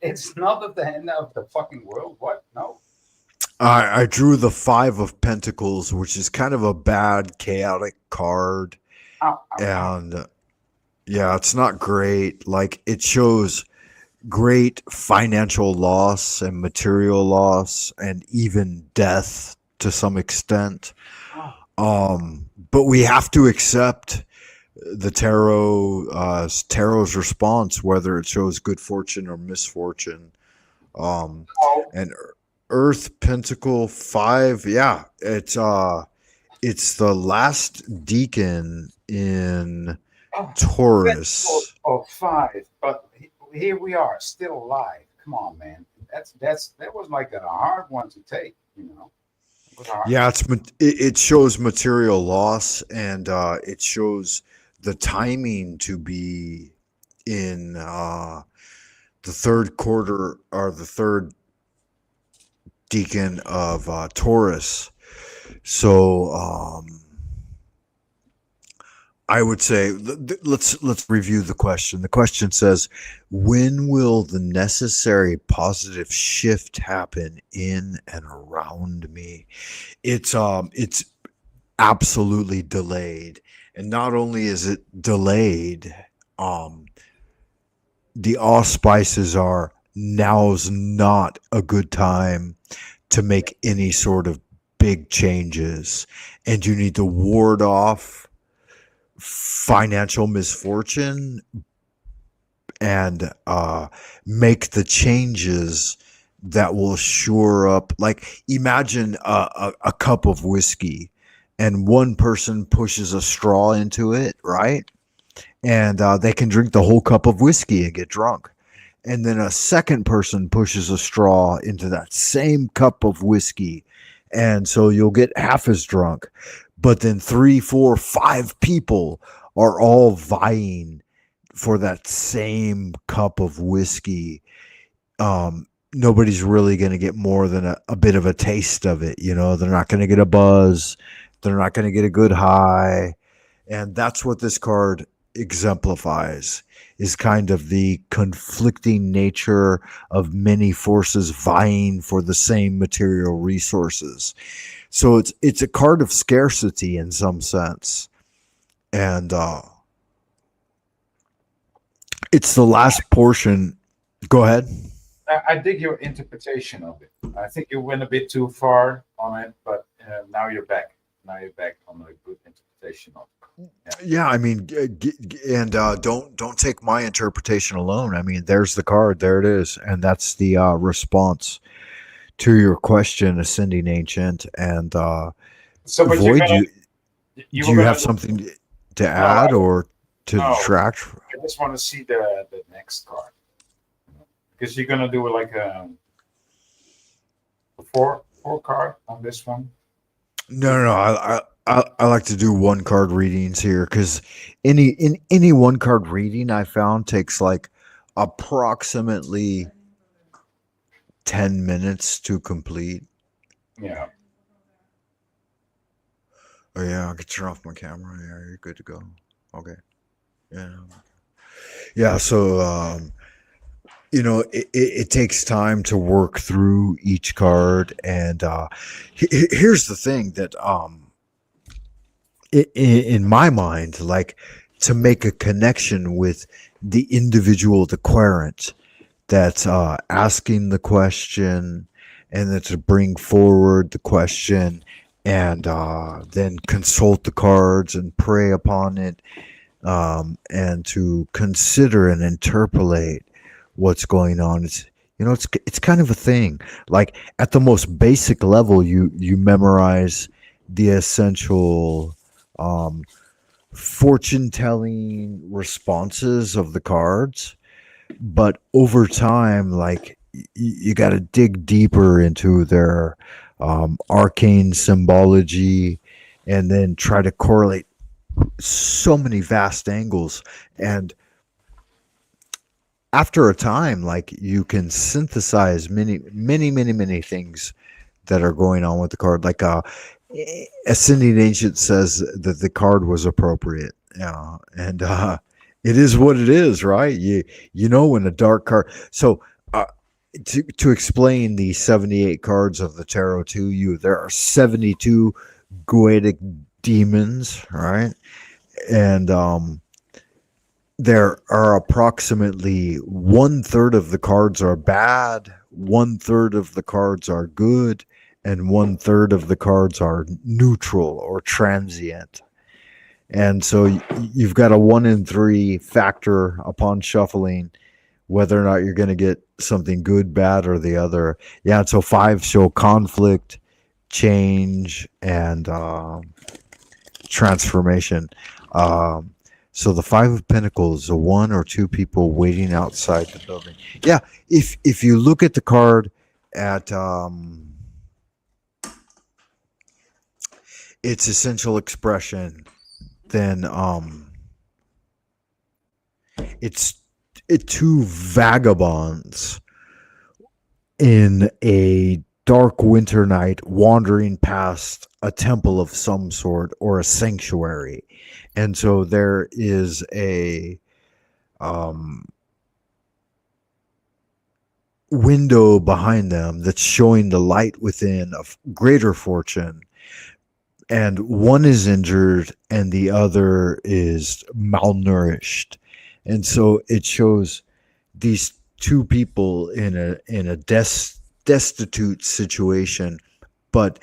It's not at the end of the fucking world. What? No.
I drew the Five of Pentacles, which is kind of a bad, chaotic card. And yeah, it's not great. Like, it shows great financial loss and material loss and even death to some extent. But we have to accept the tarot's response, whether it shows good fortune or misfortune. And Earth Pentacle 5, yeah, it's the last deacon in Taurus.
Oh, 5, but here we are, still alive. Come on, man. That was like a hard one to take, you know.
Yeah, it shows material loss, and it shows the timing to be in the third quarter, or the third deacon of Taurus. So I would say let's review the question. The question says, when will the necessary positive shift happen in and around me? It's absolutely delayed. And not only is it delayed, the auspices are now's not a good time to make any sort of big changes, and you need to ward off financial misfortune and make the changes that will shore up. Like, imagine a cup of whiskey, and one person pushes a straw into it, right? And they can drink the whole cup of whiskey and get drunk. And then a second person pushes a straw into that same cup of whiskey, and so you'll get half as drunk. But then 3, 4, 5 people are all vying for that same cup of whiskey. Nobody's really going to get more than a bit of a taste of it. You know, they're not going to get a buzz. They're not going to get a good high. And that's what this card exemplifies, is kind of the conflicting nature of many forces vying for the same material resources. So it's a card of scarcity in some sense. And it's the last portion. Go ahead.
I dig your interpretation of it. I think you went a bit too far on it, but now you're back. Now you're back on a good interpretation of it.
Yeah, I mean, and don't take my interpretation alone. I mean, there's the card, there it is, and that's the response to your question, Ascending Ancient. And
so, but
Void, do you have something to add or to detract?
I just want to see the next card, because you're gonna do like a four card on this one.
No. I like to do one card readings here, because any one card reading I found takes like approximately 10 minutes to complete.
Yeah.
Oh yeah, I can turn off my camera. Yeah, you're good to go. Okay. Yeah. So it takes time to work through each card, and here's the thing that in my mind, like, to make a connection with the individual declarant that's asking the question, and then to bring forward the question, and then consult the cards and pray upon it, and to consider and interpolate what's going on. It's kind of a thing. Like, at the most basic level, you memorize the essential um, fortune telling responses of the cards, but over time, like, you got to dig deeper into their arcane symbology, and then try to correlate so many vast angles. And after a time, like, you can synthesize many things that are going on with the card. Like, Ascending Ancient says that the card was appropriate. And it is what it is, right? When a dark card. So to explain the 78 cards of the tarot to you, there are 72 goetic demons, right? And there are approximately 1/3 of the cards are bad, 1/3 of the cards are good, and 1/3 of the cards are neutral or transient. And so you've got a 1 in 3 factor upon shuffling, whether or not you're going to get something good, bad, or the other. Yeah, and so 5 show conflict, change, and transformation. So the 5 of Pentacles, the 1 or 2 people waiting outside the building. Yeah, if you look at the card at its essential expression, then it's 2 vagabonds in a dark winter night wandering past a temple of some sort or a sanctuary. And so there is a window behind them that's showing the light within of greater fortune. And one is injured and the other is malnourished. And so it shows these 2 people in a destitute situation, but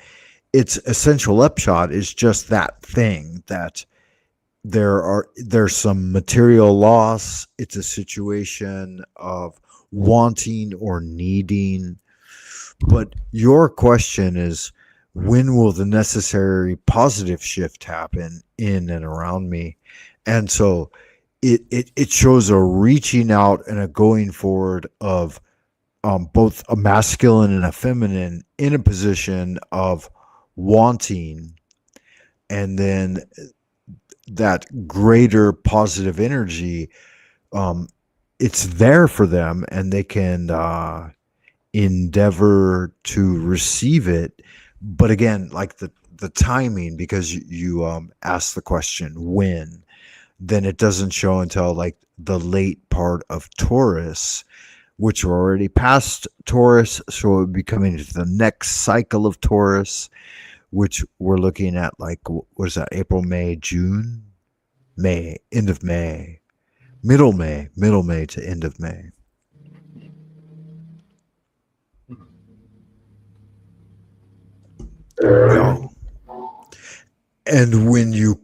its essential upshot is just that thing, that there's some material loss. It's a situation of wanting or needing. But your question is, when will the necessary positive shift happen in and around me? And so it shows a reaching out and a going forward of both a masculine and a feminine in a position of wanting, and then that greater positive energy, it's there for them, and they can endeavor to receive it. But again, like the timing, because you asked the question when, then it doesn't show until like the late part of Taurus, which we're already past Taurus, so it would be coming into the next cycle of Taurus, which we're looking at, like, what is that, April, May, June, May, end of May, middle May to end of May. Yeah. And when you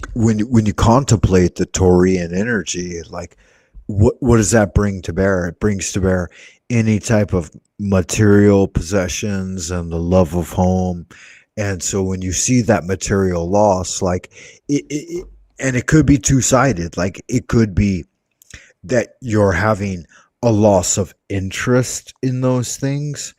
contemplate the Taurian energy, like, what does that bring to bear? It brings to bear any type of material possessions and the love of home. And so when you see that material loss, like, and it could be two-sided. Like, it could be that you're having a loss of interest in those things,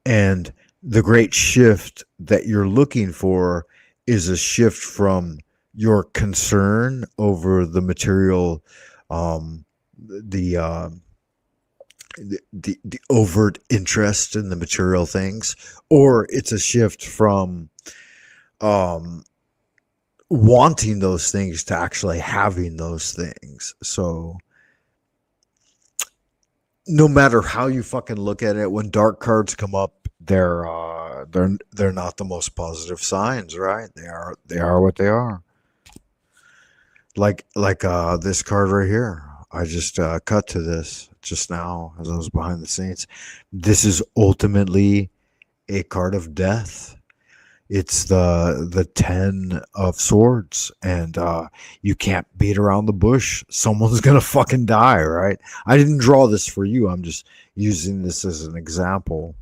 and the great shift that you're looking for is a shift from your concern over the material, the overt interest in the material things, or it's a shift from wanting those things to actually having those things. So no matter how you fucking look at it, when dark cards come up, they're not the most positive signs, right? They are what they are. Like this card right here. I just cut to this just now as I was behind the scenes. This is ultimately a card of death. It's the 10 of swords, and you can't beat around the bush. Someone's gonna fucking die, right? I didn't draw this for you. I'm just using this as an example.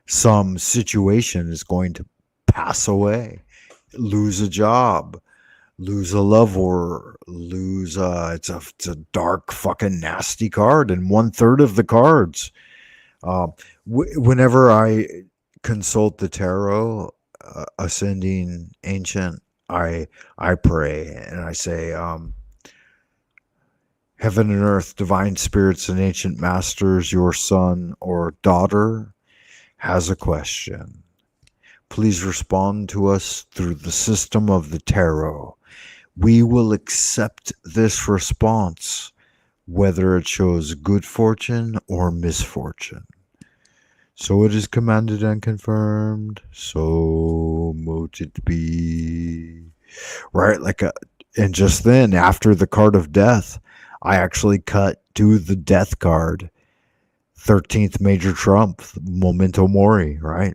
Some situation is going to pass away, lose a job, lose a lover, lose it's a dark fucking nasty card, and 1/3 of the cards. Whenever I consult the tarot, ascending ancient, I pray and I say, heaven and earth, divine spirits and ancient masters, your son or daughter has a question. Please respond to us through the system of the tarot. We will accept this response, whether it shows good fortune or misfortune. So it is commanded and confirmed. So mote it be. Right? And just then, after the card of death, I actually cut to the death card. 13th major trump, memento mori, right?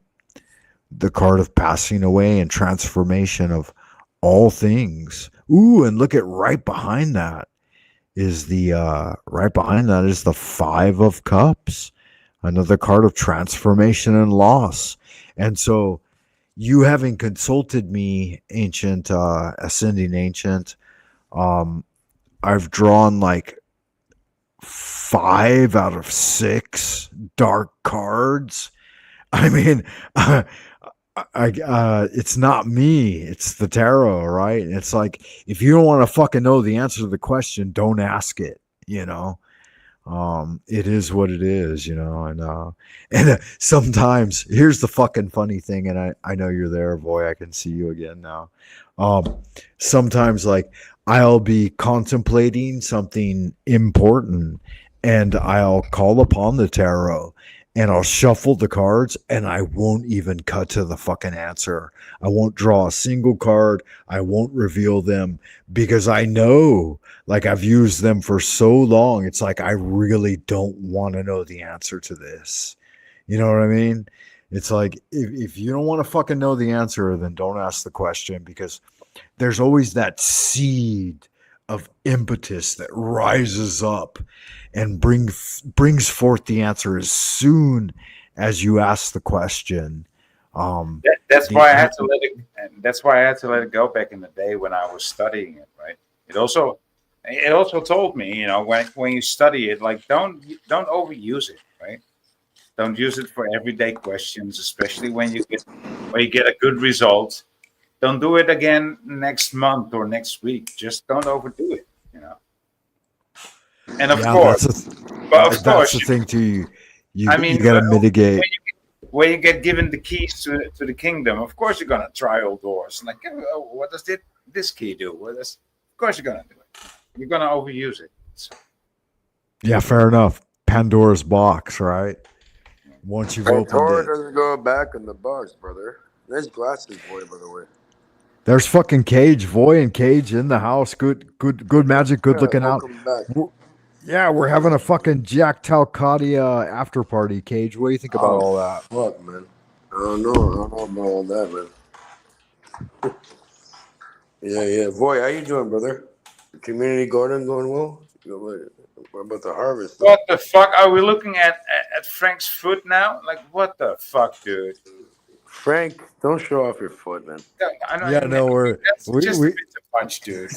The card of passing away and transformation of all things. Ooh, and look at right behind that is the 5 of cups. Another card of transformation and loss. And so you having consulted me, ancient, ascending ancient, I've drawn like 5 out of 6 dark cards. I mean, it's not me, it's the tarot, right? And it's like, if you don't want to fucking know the answer to the question, don't ask it, you know? It is what it is, you know, and sometimes here's the fucking funny thing, and I know you're there, boy. I can see you again now. Sometimes like I'll be contemplating something important, and I'll call upon the tarot, and I'll shuffle the cards, and I won't even cut to the fucking answer. I won't draw a single card. I won't reveal them because I know, like, I've used them for so long. It's like, I really don't want to know the answer to this. You know what I mean? It's like, if you don't want to fucking know the answer, then don't ask the question, because there's always that seed of impetus that rises up and brings forth the answer as soon as you ask the question.
That's why I had to let it. That's why I had to let it go back in the day when I was studying it. Right. It also told me, you know, when you study it, like don't overuse it. Right. Don't use it for everyday questions, especially when you get a good result. Don't do it again next month or next week. Just don't overdo it. You know. And of course,
that's the thing too. You got to mitigate.
When you get given the keys to the kingdom, of course you're gonna try all doors. Like, oh, what does this key do? Of course you're gonna do it. You're gonna overuse it. So.
Yeah, fair enough. Pandora's box, right? Once you've opened
Pandora
it,
doesn't go back in the box, brother. Nice glasses, boy, by the way.
there's fucking Cage, Voy, and Cage in the house. Good magic, good looking out.
Back.
Yeah, we're having a fucking Jack Talcott after party, Cage. What do you think about all that?
Fuck, man. I don't know about all that, man. Yeah. Boy, how you doing, brother? The community garden going well? What about the harvest?
What the fuck? Are we looking at Frank's foot now? Like, what the fuck, dude?
Frank, don't show off your foot, man.
That's just a bit of punch, dude.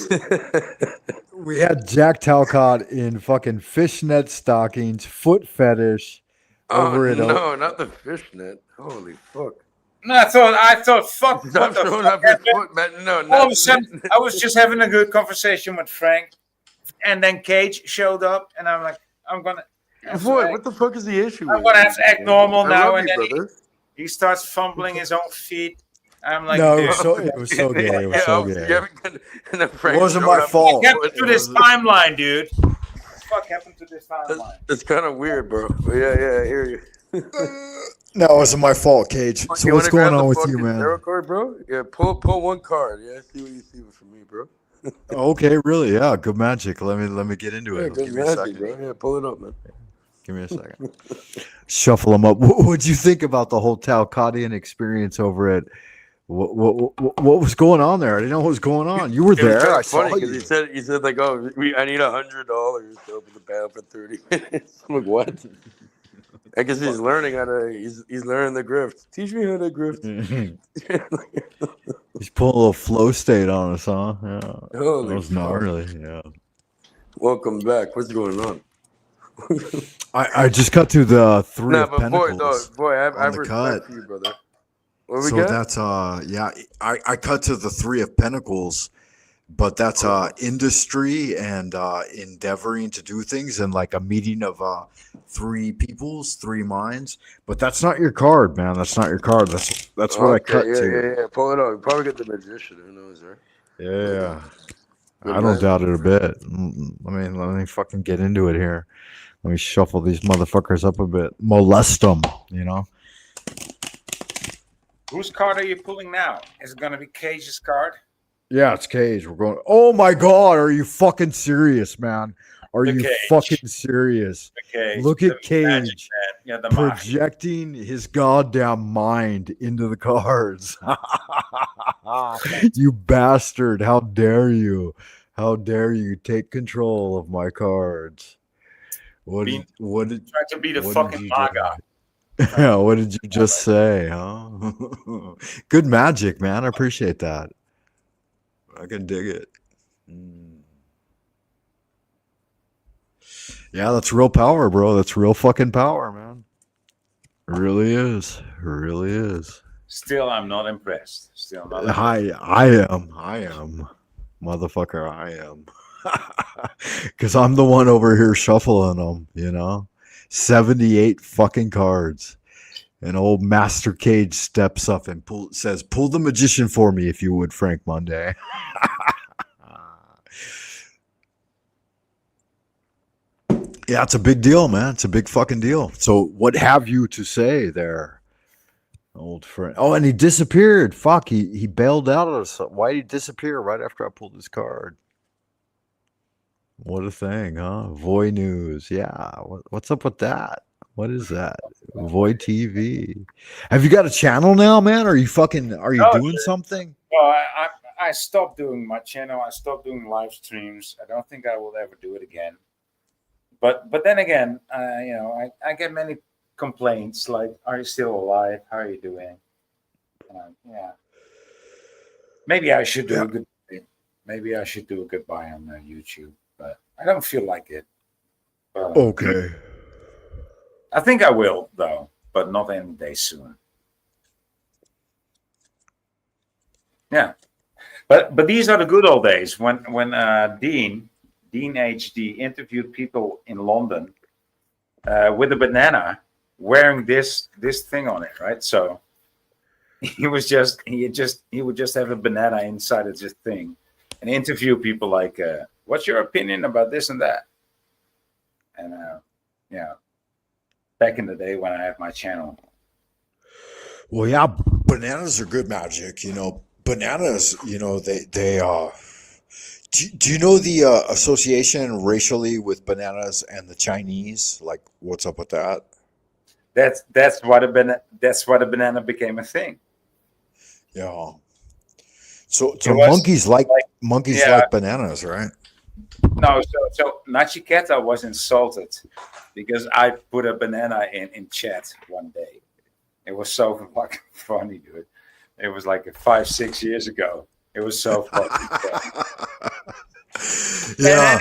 We had Jack Talcott in fucking fishnet stockings, foot fetish.
No, not the fishnet. Holy fuck.
No, I thought, fuck.
Stop showing off your foot, man. No,
all of a sudden, I was just having a good conversation with Frank, and then Cage showed up, and I'm like,
Boy, what the fuck is the issue?
I'm gonna have to act normal now, and then
brother.
He starts fumbling his own feet. I'm like,
no,
dude.
it was so gay. It wasn't my
fault.
Get to this timeline, dude. fuck happened to this timeline?
It's kind of weird, bro. Yeah, I hear you.
No, it wasn't my fault, Cage. So
You
what's
wanna grab
going on
the
with you,
fucking
man?
tarot card, bro? Yeah, pull one card. Yeah, see what you see from me, bro.
Okay, really? Yeah, good magic. Let me get into
Yeah,
it.
good
Give me a
magic,
second.
bro. Yeah, pull it up, man.
Give me a second. Shuffle them up. What'd you think about the whole Talcottian experience over at? What was going on there? I didn't know what was going on. You were
It was
there.
kind
I
of funny
saw
because
you.
he said like, oh, I need $100 to open the panel for 30 minutes. I'm like, what? I guess he's learning how to. He's learning the grift. Teach me how to grift.
He's pulling a little flow state on us, huh? Yeah.
Holy
That was
fuck.
gnarly. Yeah.
Welcome back. What's going on?
I just cut to the three
Nah,
of
but
pentacles
boy, I
on
have
the
respect
cut.
for you, brother. What we
So
got?
that's yeah, I cut to the three of pentacles, but that's industry and endeavoring to do things and like a meeting of three peoples, three minds. But that's not your card, man. That's not your card. That's what I cut to.
Yeah. Pull it up. You probably get the magician. Who knows, right?
Yeah.
Good
I don't
man.
doubt it a bit. Let me fucking get into it here. Let me shuffle these motherfuckers up a bit. Molest them, you know?
Whose card are you pulling now? Is it going to be Cage's card?
Yeah, it's Cage. We're going. Oh my God. Are you fucking serious, man? Are
The
you
Cage.
fucking serious?
The Cage.
Look
the
at Cage
magic man. Yeah, the Magi.
projecting his goddamn mind into the cards. You bastard. How dare you? How dare you take control of my cards? What did
Try to be the
what
fucking
did you
Maga.
Yeah, what did you just say, huh? Good magic, man. I appreciate that. I can dig it. Yeah, that's real power, bro. That's real fucking power, man. It really is. It really is.
Still, I'm not impressed. Still not impressed.
I am. Motherfucker, I am. Because I'm the one over here shuffling them, you know? 78 fucking cards. And old Master Cage steps up and says, pull the magician for me if you would, Frank Monday. Yeah, it's a big deal, man. It's a big fucking deal. So what have you to say there, old friend? Oh, and he disappeared. Fuck, he bailed out of something. Why did he disappear right after I pulled his card? What a thing, huh? Voy News. Yeah. What's up with that? What is that? Voy TV. Have you got a channel now, man? Are you doing something?
Well, I stopped doing my channel. I stopped doing live streams. I don't think I will ever do it again. But then again, I get many complaints like, "Are you still alive? How are you doing?" Yeah. Maybe I should do a good. Maybe I should do a goodbye on YouTube, but I don't feel like it. But,
Okay.
I think I will though, but not any day soon. Yeah, but these are the good old days when Dean HD interviewed people in London with a banana wearing this thing on it, right? So he would just have a banana inside of this thing and interview people like, "What's your opinion about this and that?" And back in the day when I had my channel.
Well, yeah, bananas are good magic. You know, bananas. You know, they Do you know the association racially with bananas and the Chinese? Like, what's up with that?
That's why the banana became a thing.
Yeah. So
was
monkeys
yeah.
like bananas, right?
No, so Nachiketa was insulted because I put a banana in chat one day. It was so fucking funny, dude. It was like 5-6 years ago. It was so fucking funny.
Yeah.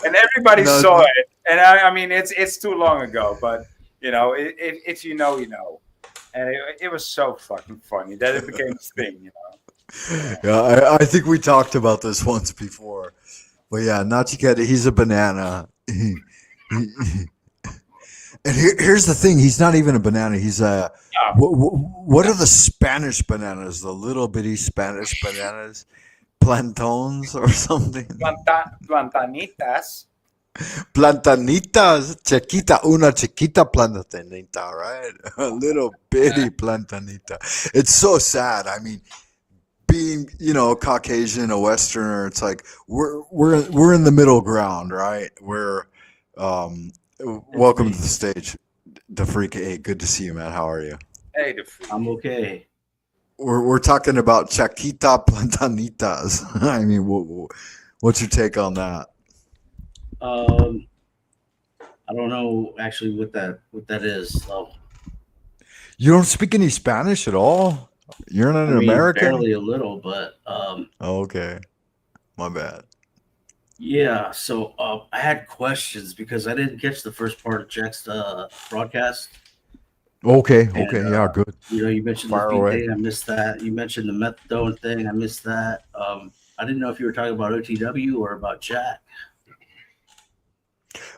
And everybody saw it. And I mean, it's too long ago, but you know, if you know, you know. And it was so fucking funny that it became a thing, you know.
Yeah, I think we talked about this once before. But yeah, Nachiketa, he's a banana. And here's the thing: he's not even a banana. He's a what are the Spanish bananas? The little bitty Spanish bananas, plantones or something.
Plantanitas.
Plantanitas, chiquita, una chiquita plantanita, right? A little bitty plantanita. It's so sad. I mean, being a Caucasian, a Westerner, it's like we're in the middle ground, right? Um, welcome to the stage, the freak. Hey, good to see you, man. How are you?
Hey, the freak.
I'm okay.
We're talking about Chaquita Plantanitas. I mean, what's your take on that?
I don't know actually what that is. So
You don't speak any Spanish at all? You're not an American?
barely a little, but
Oh, okay. My bad.
yeah. So I had questions because I didn't catch the first part of Jack's broadcast.
Okay,
And,
yeah, good.
You mentioned
Fire
the feet
away.
thing. I missed that. You mentioned the methadone thing. I missed that. I didn't know if you were talking about OTW or about Jack.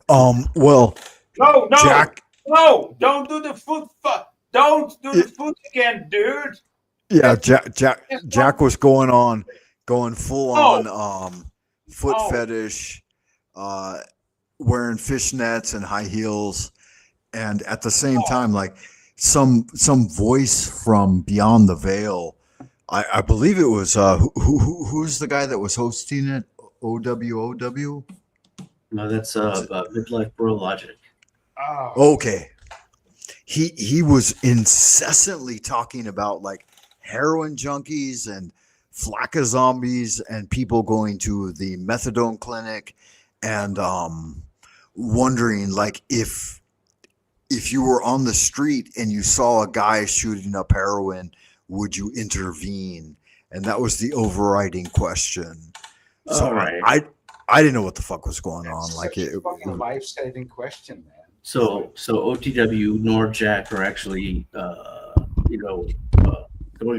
Well,
No,
Jack.
no, don't do the foot. Don't do the foot again, dude.
Yeah, Jack was going full on foot
Oh.
fetish, wearing fishnets and high heels, and at the same time, like some voice from beyond the veil. I believe it was who's the guy that was hosting it? OWOW.
No, that's midlife bro logic.
Oh.
Okay. He was incessantly talking about like heroin junkies and flakka zombies and people going to the methadone clinic and wondering like if you were on the street and you saw a guy shooting up heroin, would you intervene? And that was the overriding question. So
All right.
I didn't know what the fuck was going on. Like it
fucking life-saving question, man.
So OTW nor Jack are actually going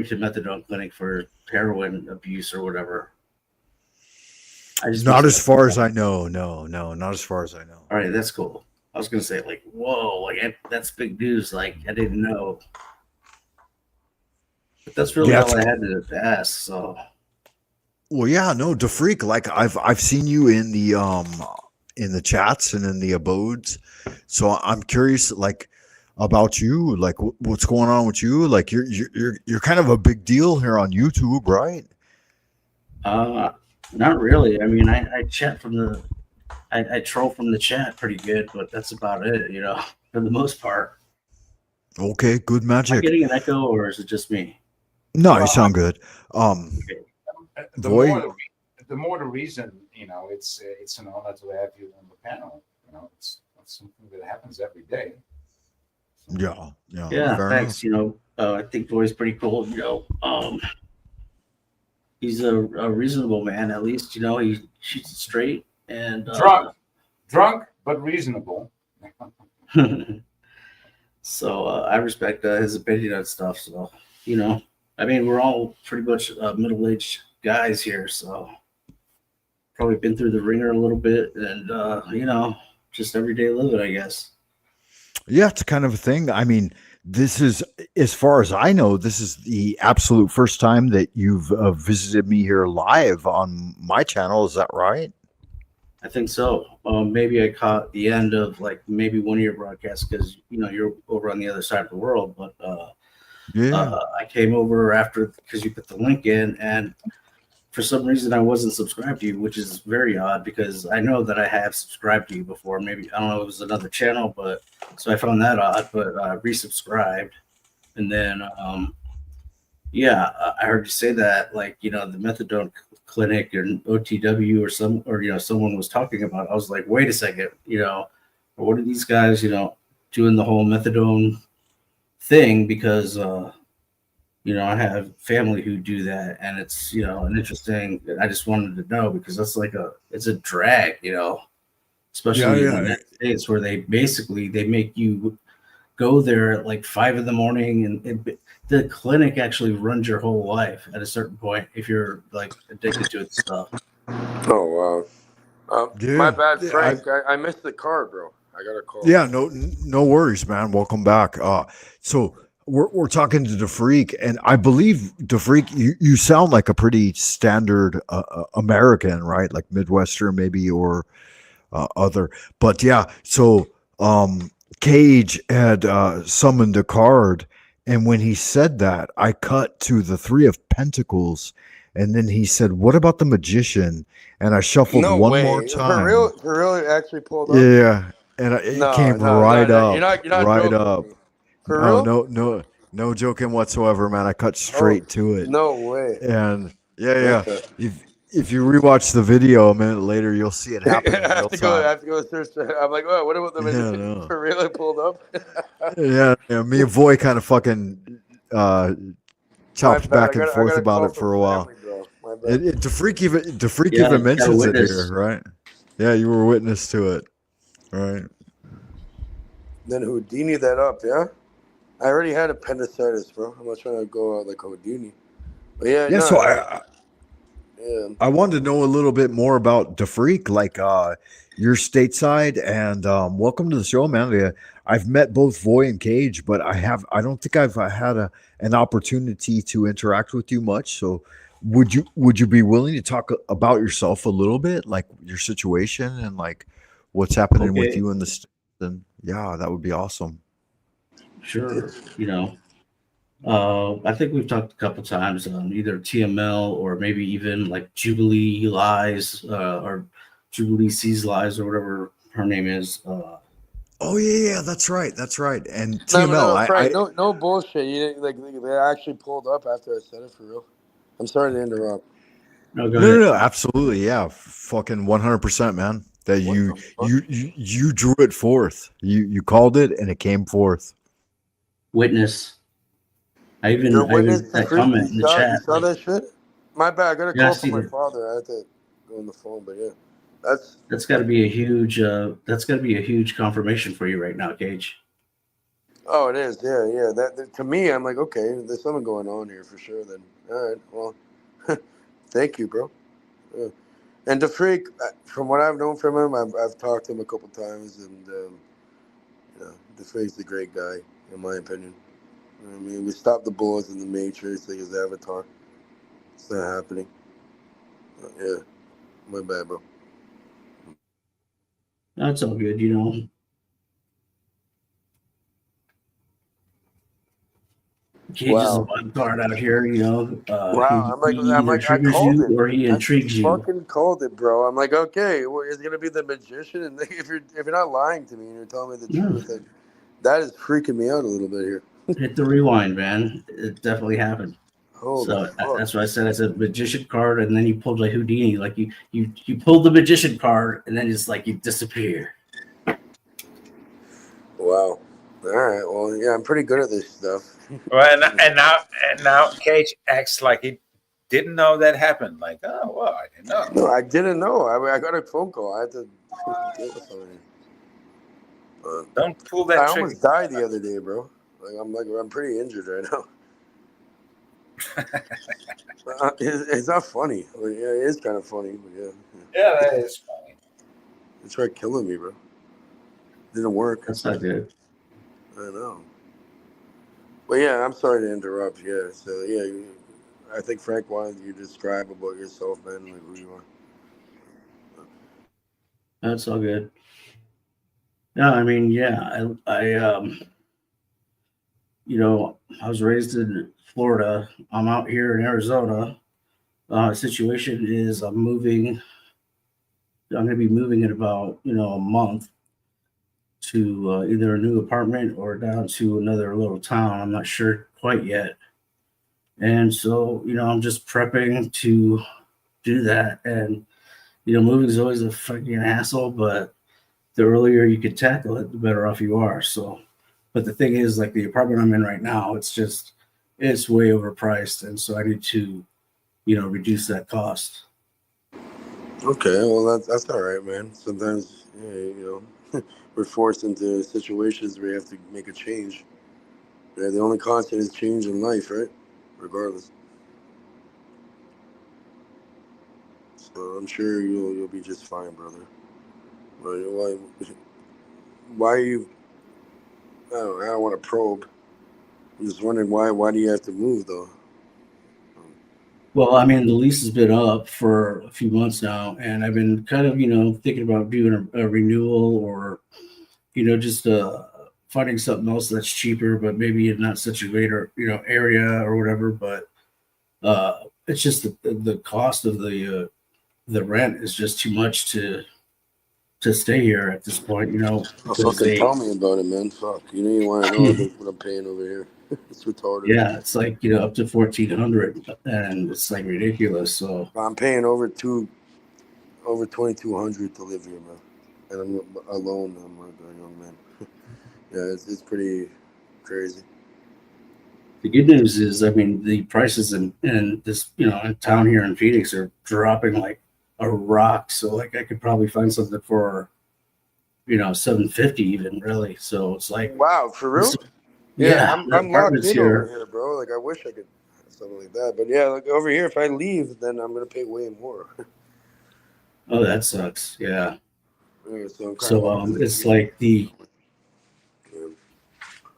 to methadone clinic for heroin abuse or whatever.
not as far as I know. No, not as far as I know.
All right, that's cool. I was gonna say like, whoa, like that's big news. Like I didn't know, but that's really all I had to ask. So,
well, yeah, no, DeFreak. Like I've seen you in the chats and in the abodes, so I'm curious, like about you, like what's going on with you. Like you're kind of a big deal here on YouTube, right?
not really. I mean, I chat from the. I troll from the chat pretty good, but that's about it, for the most part.
Okay, good
Am I
magic.
getting an echo, or is it just me?
No, you sound good.
The more the reason, it's an honor to have you on the panel. It's something that happens every day.
Yeah.
Yeah,
fair
thanks.
enough.
I think Boy's pretty cool. He's a reasonable man, at least. He shoots it straight and
drunk but reasonable.
So I respect his opinion on stuff. So I mean, we're all pretty much middle-aged guys here, so probably been through the ringer a little bit, and just everyday living, I guess.
Yeah, it's kind of a thing. I mean, this is, as far as I know, this is the absolute first time that you've visited me here live on my channel. Is that right?
I think so. Maybe I caught the end of like maybe one of your broadcasts because you're over on the other side of the world. But I came over after because you put the link in, and for some reason I wasn't subscribed to you, which is very odd because I know that I have subscribed to you before. Maybe I don't know, it was another channel, but so I found that odd. But resubscribed, and then I heard you say that like the methadone clinic or OTW or someone was talking about it. I was like, wait a second, what are these guys doing the whole methadone thing? Because I have family who do that, and it's an interesting. I just wanted to know because that's like it's a drag, especially in the United States where they make you go there at like 5 a.m. and the clinic actually runs your whole life at a certain point if you're like addicted to it stuff.
Oh wow. My bad, Frank. I missed the car, bro. I got a call.
Yeah, no worries, man. Welcome back. So we're talking to DeFreak, and I believe DeFreak, you sound like a pretty standard American, right? Like Midwestern, maybe, or other. But yeah, so Cage had summoned a card, and when he said that, I cut to the Three of Pentacles, and then he said, "What about the Magician?" And I shuffled
No
one more
way.
time.
For real, it actually pulled up.
Yeah, and it
No,
came
no, no,
right
no.
up,
You're not
right
joking
up.
with me. For
No,
real?
no, no, no joking whatsoever, man. I cut
Oh,
straight to it,
no way.
and yeah,
What
yeah.
the?
If you rewatch the video a minute later, you'll see it happen in
I
real
have to go. I
time.
have to go search. I'm like, oh, what about the
Yeah,
Magician?
no.
For real, it pulled up.
Yeah, yeah. Me and Voy kind of fucking uh,
My
chopped
bad.
back and
I
forth
got a
about
call
it
from
for a while.
family, bro. My bad.
The freak
Yeah,
even
you got a
mentions it here,
witness.
right? Yeah, you were witness to it, right?
Then Houdini that up, yeah. I already had appendicitis, bro. I'm not trying to go out like Houdini. But yeah,
Yeah,
no,
so
yeah.
I wanted to know a little bit more about DeFreak, like your stateside, and welcome to the show, man. Yeah, I've met both Voy and Cage, but I don't think I've had an opportunity to interact with you much. So would you be willing to talk about yourself a little bit, like your situation and like what's happening with
Okay,
you in the and yeah, that would be awesome.
sure. I think we've talked a couple times on either TML or maybe even like Jubilee Lies or Jubilee Sees Lies or whatever her name is.
Oh yeah, that's right. And
No,
TML,
Frank. No bullshit. You didn't, like they actually pulled up after I said it for real. I'm sorry to interrupt.
No, go
No,
ahead.
no, no, absolutely, yeah, fucking 100%, man. That
What the fuck?
you drew it forth. You called it, and it came forth.
Witness.
You're
I
witness
even
to
that
freak.
comment in the
You
chat.
saw that shit? My bad. I got a
Yeah, I
call
see
from my
that.
father. I had to go on the phone, but yeah, that's
That's got to be a huge. That's got to be a huge confirmation for you right now, Gage.
oh, it is. Yeah, yeah. That to me, I'm like, okay, there's something going on here for sure. Then, all right, well, thank you, bro. Yeah. And the freak, from what I've known from him, I've talked to him a couple times, and the freak's a great guy, in my opinion. I mean, we stopped the bullets in the Matrix, like his avatar. It's not happening. Yeah, my bad, bro.
That's all good. Gage is a
Wow.
wild card out here.
Wow,
He either
I
triggers
called
you
it.
or he
I
intrigues you.
fucking called it, bro. I'm like, okay, well, is it gonna be the magician? And if you're not lying to me and you're telling me the
No,
truth, then that is freaking me out a little bit here.
hit the rewind, man. It definitely happened.
Holy
So
fuck!
that's what I said. I said magician card, and then you pulled like Houdini, like you pulled the magician card, and then it's like you disappear.
Wow. All right. Well, yeah, I'm pretty good at this stuff.
Well, and now Cage acts like he didn't know that happened. Like, oh well, I didn't know.
No, I didn't know. I got a phone call. I had to deal with something.
Don't pull that
I
trick.
almost died the other day, bro. I'm pretty injured right now. It's not funny. Well, yeah, it is kind of funny, but yeah.
Yeah, that is funny.
They tried killing me, bro. Didn't work.
That's not good.
I know. But yeah, I'm sorry to interrupt. Yeah, so yeah, I think Frank wanted you to describe about yourself, man, like who you are.
That's all good. No, I mean, yeah, I was raised in Florida. I'm out here in Arizona. Situation is I'm moving. I'm going to be moving in about a month to either a new apartment or down to another little town. I'm not sure quite yet. And so, I'm just prepping to do that. And, moving is always a fucking hassle, but the earlier you could tackle it, the better off you are. So, but the thing is, like the apartment I'm in right now, it's way overpriced. And so I need to, reduce that cost.
Okay, well that's all right, man. Sometimes we're forced into situations where you have to make a change. Yeah, the only constant is change in life, right? Regardless. So I'm sure you'll be just fine, brother. Why are you? I don't want to probe. I'm just wondering why do you have to move though?
Well, I mean, the lease has been up for a few months now, and I've been kind of, thinking about doing a renewal or, just finding something else that's cheaper, but maybe in not such a great or area or whatever. But it's just the cost of the rent is just too much to stay here at this point,
Oh,
because
fucking tell me about it, man. Fuck. You want to know what I'm paying over here. It's retarded.
yeah, it's like up to 1,400, and it's like ridiculous. So
I'm paying over 2,200 to live here, man. And I'm alone. I'm like a young man. Yeah, it's pretty crazy.
the good news is, I mean, the prices in this, in town here in Phoenix are dropping like a rock. So like I could probably find something for, 750 even really. So it's like,
Wow, for real? Yeah,
yeah, the
I'm locked
apartments
in over
here.
here, bro. Like I wish I could have something like that. But yeah, like over here, if I leave, then I'm gonna pay way more.
Oh, that sucks. Yeah.
Yeah, so I'm kind of
So
locked in.
it's like
Yeah.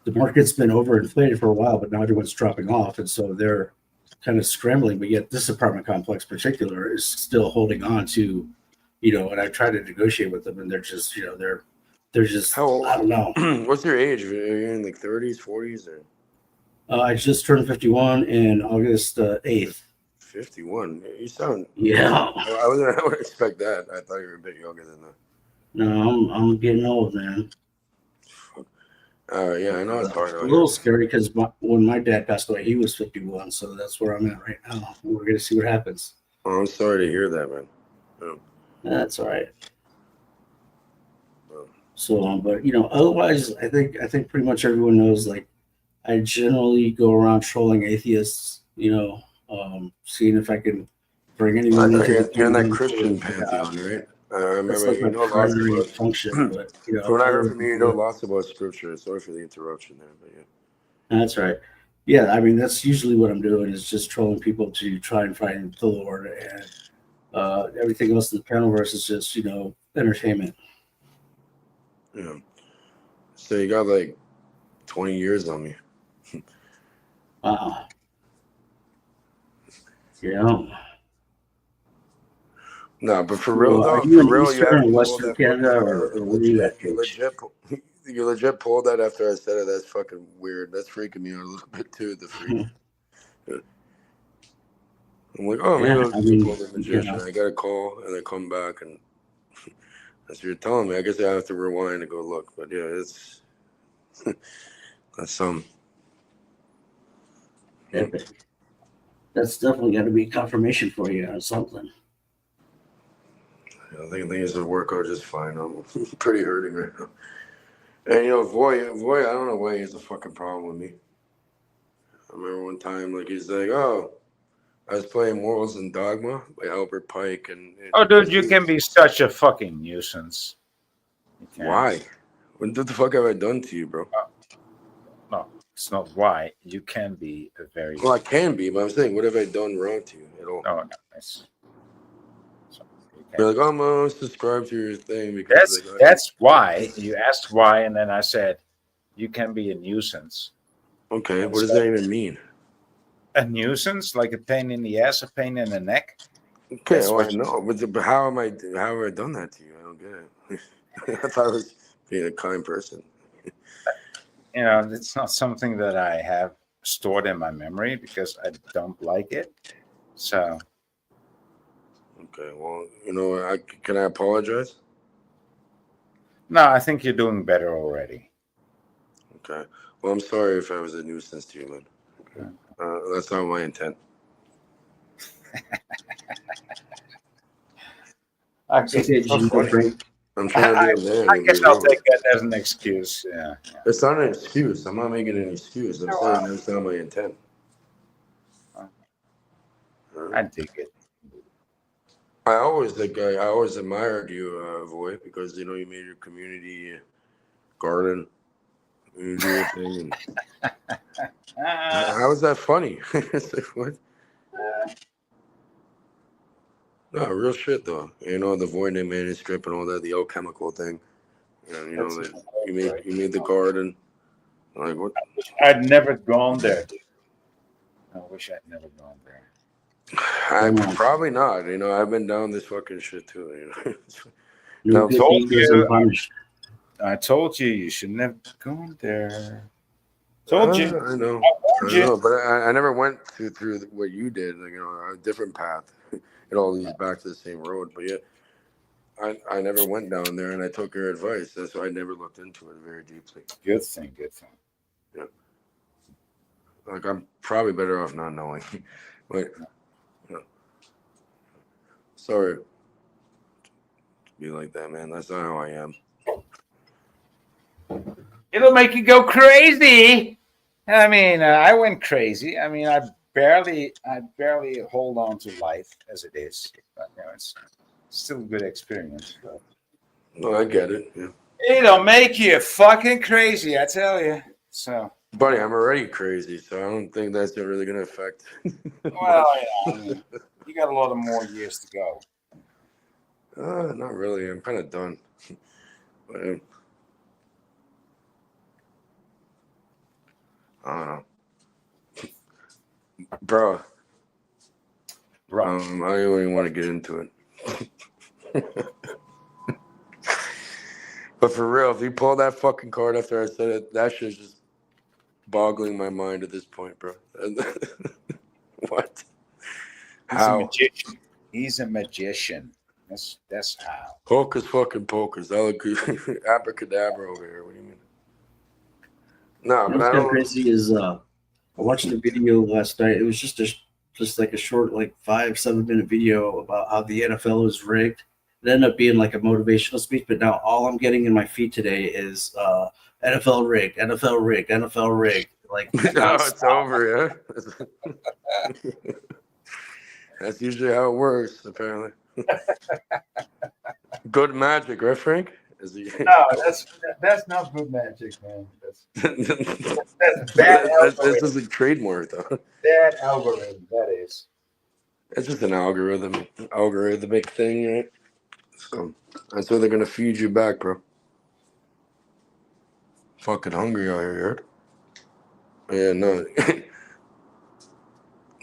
the market's been overinflated for a while, but now everyone's dropping off, and so they're kind of scrambling. But yet, this apartment complex, in particular, is still holding on to, And I try to negotiate with them, and they're just, they're just,
How
I don't know.
old? What's your age? Are you in like 30s, 40s, or
I just turned 51 in August 8th.
51? You sound.
Yeah,
I would expect that. I thought you were a bit younger than that.
no, I'm getting old, man.
Yeah, I know it's hard
A
out
little
here.
scary because when my dad passed away, he was 51, so that's where I'm at right now. We're gonna see what happens.
Oh, I'm sorry to hear that, man. Yeah.
That's all right.
Well,
So, but otherwise, I think pretty much everyone knows. Like, I generally go around trolling atheists. Seeing if I can bring
I
anyone
know
into the
you're in that
kingdom.
Christian pantheon, right? I
That's
remember
like
you
my
know lots
primary
about.
function.
From
But
what I heard
other
from you, you know
people,
lots about scripture. Sorry for the interruption there, but yeah.
that's right. Yeah, I mean that's usually what I'm doing is just trolling people to try and find the Lord, and everything else in the panelverse is just entertainment.
Yeah. So you got like 20 years on me.
Wow. Yeah.
No, but for real
So, are
though,
you
for
in
real, you
Eastern or
actually pulled
Western
that fucking.
Canada, or where are you at, Coach?
You legit pulled that after I said it. That's fucking weird. That's freaking me out a little bit too. The freak. I'm like, oh, maybe
Yeah,
I'll
I
just pull
mean,
the magician. I got a call and I come back and that's what you're telling me. I guess I have to rewind and go look. But yeah, it's that's some.
epic. That's definitely got to be confirmation for you or something.
I think things will work out just fine. I'm pretty hurting right now. And Voy, I don't know why he has a fucking problem with me. I remember one time, like he's like, oh, I was playing Morals and Dogma by Albert Pike, and
Oh, dude, you can be such a fucking nuisance. You can.
why? What the fuck have I done to you, bro?
No, it's not why. You can be a very.
Well, I can be, but I'm saying, what have I done wrong to you at all?
No, it's. So you
You're
can.
like, oh, I'm gonna subscribe to your thing because
That's why you asked why, and then I said you can be a nuisance.
okay,
And
what does
so
that even mean?
a nuisance, like a pain in the ass, a pain in the neck.
Okay,
That's
well, I
what you.
know, but how have I done that to you? I don't get it. I thought I was being a kind person.
It's not something that I have stored in my memory because I don't like it. So
Okay, well, can I apologize?
no, I think you're doing better already.
Okay, well, I'm sorry if I was a nuisance to you, man. Okay. That's not my intent. It's
Okay.
just
Okay,
it's not
Ginger
funny.
Frank.
I'm trying to be a man
I
and be
guess I'll
real.
take that as an excuse. Yeah.
It's not an excuse. I'm not making an excuse. I'm saying that's not my intent.
I dig it.
I always admired you, Voy, because you made your community garden. You do your thing. How is that funny? It's like, what? No, real shit though. The Voynich manuscript and all that, the alchemical thing. And that you made the garden. Like what?
I'd never gone there. I wish I'd never gone there.
I'm probably not. You know, I've been down this fucking shit too. You know,
No
No,
good
told
deed goes
you.
unpunished.
I told you you shouldn't have gone there. Told you.
I know,
I warned you.
but I never went through what you did. Like, you know, a different path. It all leads back to the same road. But yeah, I never went down there, and I took your advice. That's why I never looked into it very deeply.
Good thing. Good thing.
Yeah, like I'm probably better off not knowing. But you know, sorry to be like that, man. That's not how I am.
It'll make you go crazy. I mean, I went crazy. I mean, I barely hold on to life as it is. But, you know, it's still a good experience. But
No, I get it. Yeah.
it'll make you fucking crazy, I tell you. So,
Buddy, I'm already crazy, so I don't think that's really gonna affect.
well, yeah, I mean, you got a lot of more years to go.
Not really. I'm kind of done. But I don't know, bro.
Right.
I don't even want to get into it. But for real, if you pull that fucking card after I said it, that shit's just boggling my mind at this point, bro. What?
He's
How?
a magician. He's a magician. That's how.
Hocus fucking pocus. Abracadabra over here. What do you mean? No, but
What's
I
kind of
don't.
crazy is I watched a video last night. It was just like a short, like 5-7 minute video about how the NFL is rigged. It ended up being like a motivational speech, but now all I'm getting in my feed today is NFL rigged, NFL rigged, NFL rigged. Like
No, it's over, yeah. That's usually how it works, apparently. Good magic, right, Frank?
No, that's not good magic, man. That's bad
This
algorithm.
is a trademark, though.
Bad algorithm. That is.
It's just an algorithmic thing, right? So that's what they're gonna feed you back, bro. Fucking hungry out here, you heard? Yeah, no.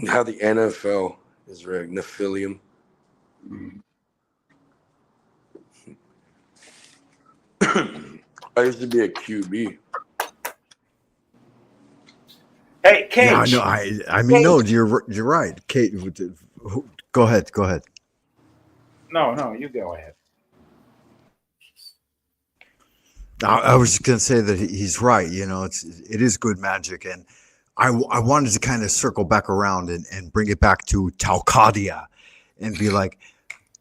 How the NFL is rigged, Nephilium. I used to be a QB.
Hey, Cage.
Yeah, no, I mean, no, you're right. Kate, go ahead.
No, you go ahead.
I was just gonna say that he's right. You know, it is good magic, and I wanted to kind of circle back around and bring it back to Talcott and be like,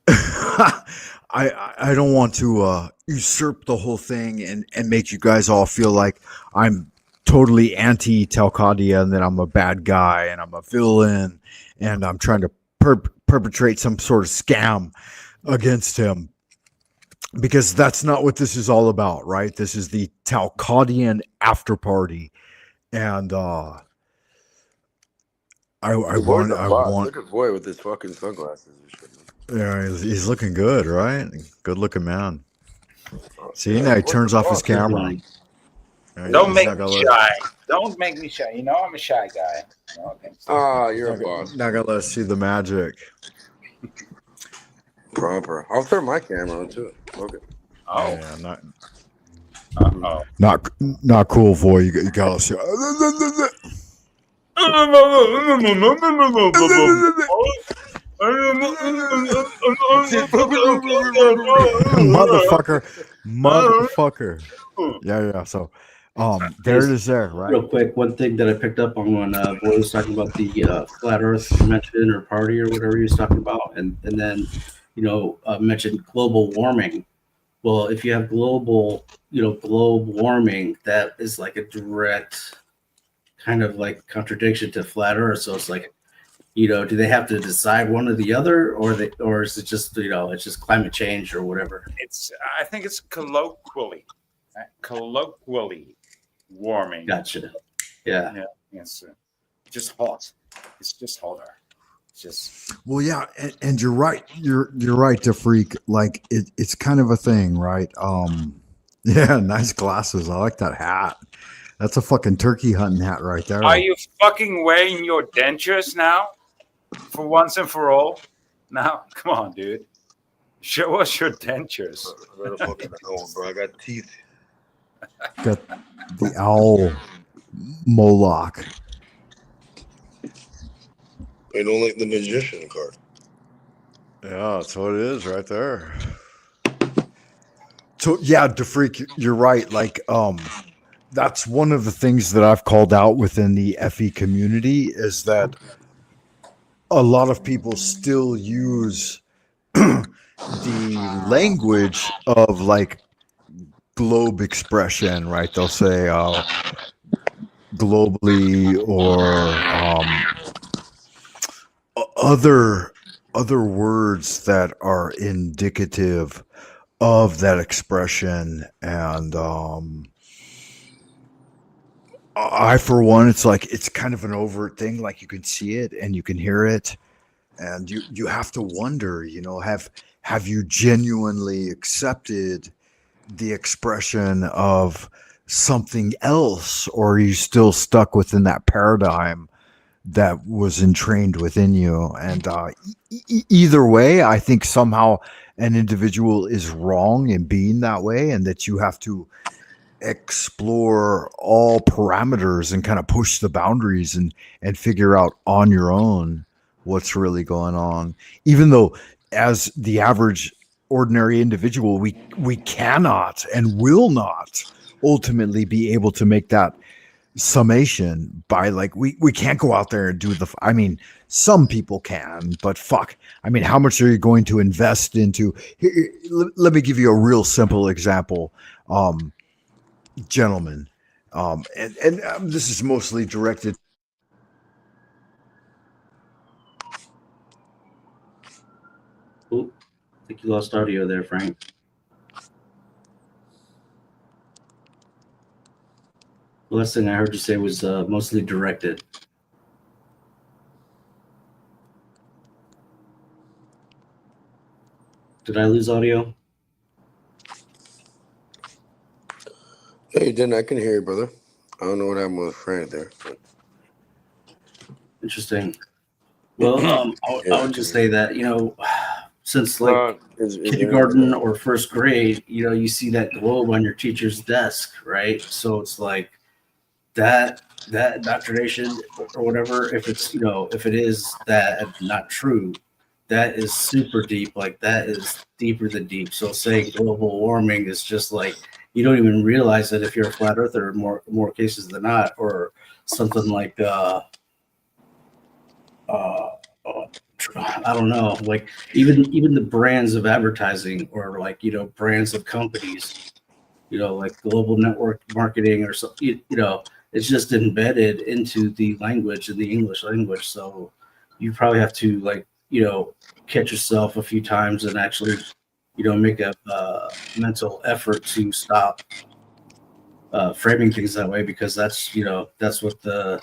I don't want to usurp the whole thing and make you guys all feel like I'm totally anti Talcott and that I'm a bad guy and I'm a villain and I'm trying to perpetrate some sort of scam against him. Because that's not what this is all about, right? This is the Talcottian after party, and I want.
Look at boy with his fucking sunglasses and shit.
Yeah, he's looking good, right? Good looking man. See, now he turns off his camera.
Don't make me shy. Don't make me shy. You know I'm a shy guy.
Ah, you're a boss.
Not gonna let us see the magic.
Proper. I'll turn my camera on too. Okay.
Oh.
Yeah, not cool, boy. You gotta see. Motherfucker. Yeah. So, there it is. There, right?
Real quick, one thing that I picked up on when Boy was talking about the flat Earth convention or party or whatever he was talking about, and then mentioned global warming. Well, if you have globe warming, that is like a direct kind of like contradiction to flat Earth. So it's like, do they have to decide one or the other, or is it just it's just climate change or whatever?
I think it's colloquially warming.
Gotcha. Yeah.
It's just hot. It's just hotter.
Well, yeah, and you're right. You're right to freak. Like it's kind of a thing, right? Yeah, nice glasses. I like that hat. That's a fucking turkey hunting hat right there.
Are you fucking wearing your dentures now? for once and for all. Now, come on, dude. Show us your dentures.
I got a fucking owl, bro. I got teeth.
Got the owl Moloch.
I don't like the magician card.
Yeah, that's what it is right there. So yeah, DeFreak, you're right. Like, that's one of the things that I've called out within the FE community is that a lot of people still use the language of like globe expression, right? They'll say globally or other words that are indicative of that expression. And I, for one, it's like it's kind of an overt thing. Like you can see it and you can hear it, and you have to wonder, have you genuinely accepted the expression of something else, or are you still stuck within that paradigm that was entrained within you? And either way, I think somehow an individual is wrong in being that way, and that you have to explore all parameters and kind of push the boundaries and figure out on your own what's really going on, even though as the average ordinary individual we cannot and will not ultimately be able to make that summation by like we can't go out there and do the I mean some people can, but fuck, I mean how much are you going to invest into here, let me give you a real simple example, gentlemen, and this is mostly directed.
Oop, I think you lost audio there, Frank. The last thing I heard you say was mostly directed. Did I lose audio?
Hey, you didn't. I can hear you, brother. I don't know what happened with Frank there. But
Interesting. Well, I would just say that, since like kindergarten or first grade, you see that globe on your teacher's desk, right? So it's like that indoctrination or whatever, if it's, if it is that not true, that is super deep. Like that is deeper than deep. So saying global warming is just like, you don't even realize that if you're a flat earther, more cases than not, or something like, I don't know, like even the brands of advertising or like, brands of companies, like global network marketing or something, it's just embedded into the language, in the English language. So you probably have to like, catch yourself a few times and actually, make a mental effort to stop framing things that way, because that's what the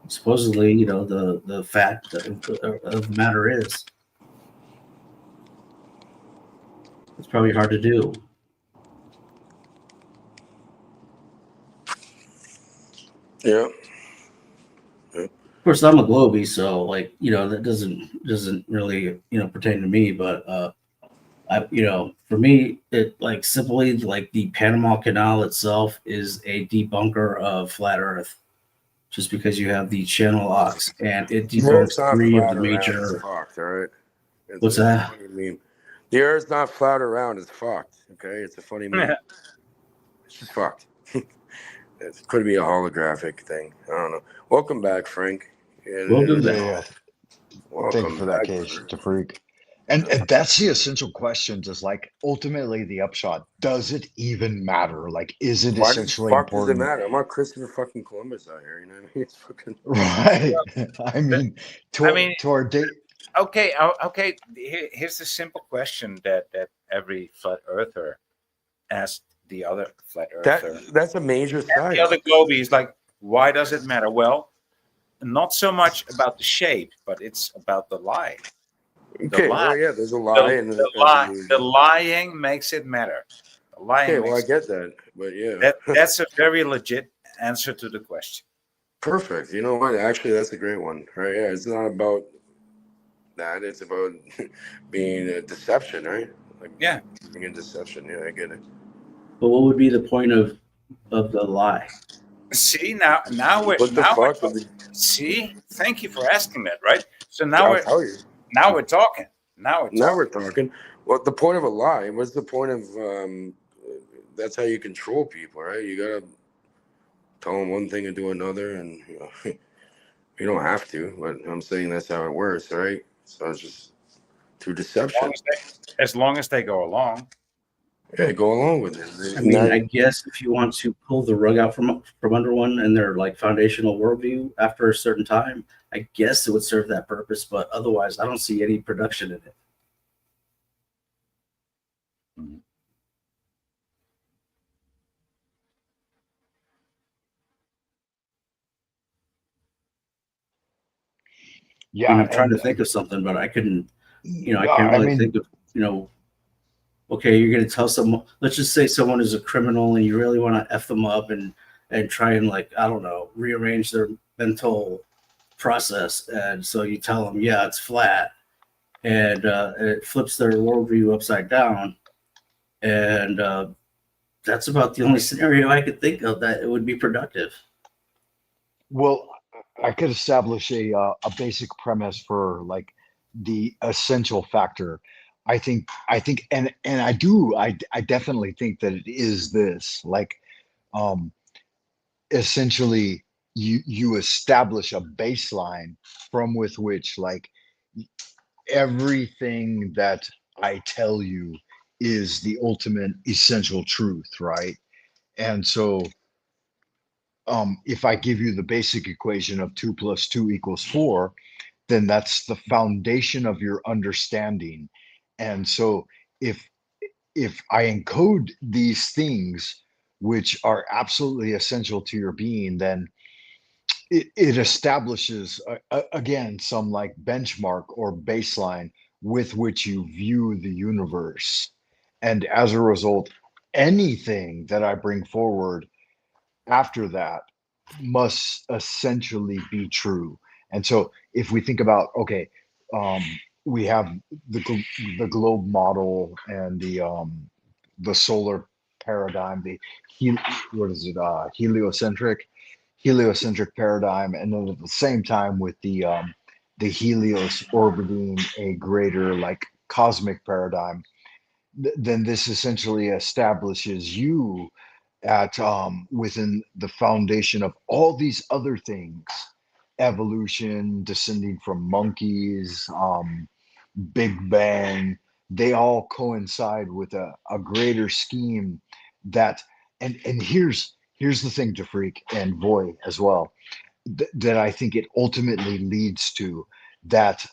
supposedly, the fact of the matter is. It's probably hard to do.
Yeah.
Of course, I'm a Globie, so like, that doesn't really, pertain to me. But for me, it like simply like the Panama Canal itself is a debunker of flat Earth. Just because you have the channel locks and it debunks 3 of the major.
Fucked, all right.
What's that?
Funny meme. The Earth's not flat around; it's fucked. Okay, it's a funny meme. It's just fucked. It could be a holographic thing. I don't know. Welcome back, Frank.
Welcome back.
Thank you for that case, DeFreak. And that's the essential question. Is like ultimately the upshot. Does it even matter? Like, is it essentially important?
Does it matter? I'm not Christopher fucking Columbus out here. You know what I mean? It's fucking
right. I mean, to our date.
Okay. Here's the simple question that every flat earther asked the other flat earther.
That's a major side.
The other Globie is like, why does it matter? Well, not so much about the shape, but it's about the lie.
Okay, well, yeah, there's a lie.
The lying makes it matter. The lying.
Okay, well, I get that, but yeah,
that's a very legit answer to the question.
Perfect. You know what? Actually, that's a great one, right? Yeah, it's not about that. It's about being a deception, right? Like
Yeah.
being a deception. Yeah, I get it.
But what would be the point of the lie?
See, now we're
What the
now we're
fuck?
see. Thank you for asking that. Right. So
I'll tell you.
now we're talking. Now we're
Now we're
talking.
talking. Well, the point of a lie. What's the point of? That's how you control people, right? You gotta tell them one thing and do another, and you don't have to. But I'm saying that's how it works, right? So it's just through deception.
As long as they go along.
Yeah, go along with
I
it.
mean,
Now,
I guess if you want to pull the rug out from under one and their like foundational worldview after a certain time, I guess it would serve that purpose. But otherwise, I don't see any production in it. I mean,
Yeah,
I'm trying to
and
think of something, but I couldn't. I
yeah,
can't
I
really
mean,
think of. Okay, you're going to tell someone. Let's just say someone is a criminal, and you really want to f them up and try and like I don't know rearrange their mental process, and so you tell them, yeah, it's flat, and it flips their worldview upside down, and that's about the only scenario I could think of that it would be productive.
well, I could establish a basic premise for like the essential factor. I definitely think that it is this like um essentially you establish a baseline from with which like everything that I tell you is the ultimate essential truth, right? And so if I give you the basic equation of 2 + 2 = 4, then that's the foundation of your understanding. And so if I encode these things which are absolutely essential to your being, then it establishes again some like benchmark or baseline with which you view the universe. And as a result, anything that I bring forward after that must essentially be true. And so if we think about, okay, um, we have the globe model and the solar paradigm, what is it, heliocentric paradigm, and then at the same time with the Helios orbiting a greater like cosmic paradigm, then this essentially establishes you at within the foundation of all these other things: evolution, descending from monkeys, Big Bang. They all coincide with a greater scheme that, and here's the thing, Jafreak and Voy as well, that I think it ultimately leads to, that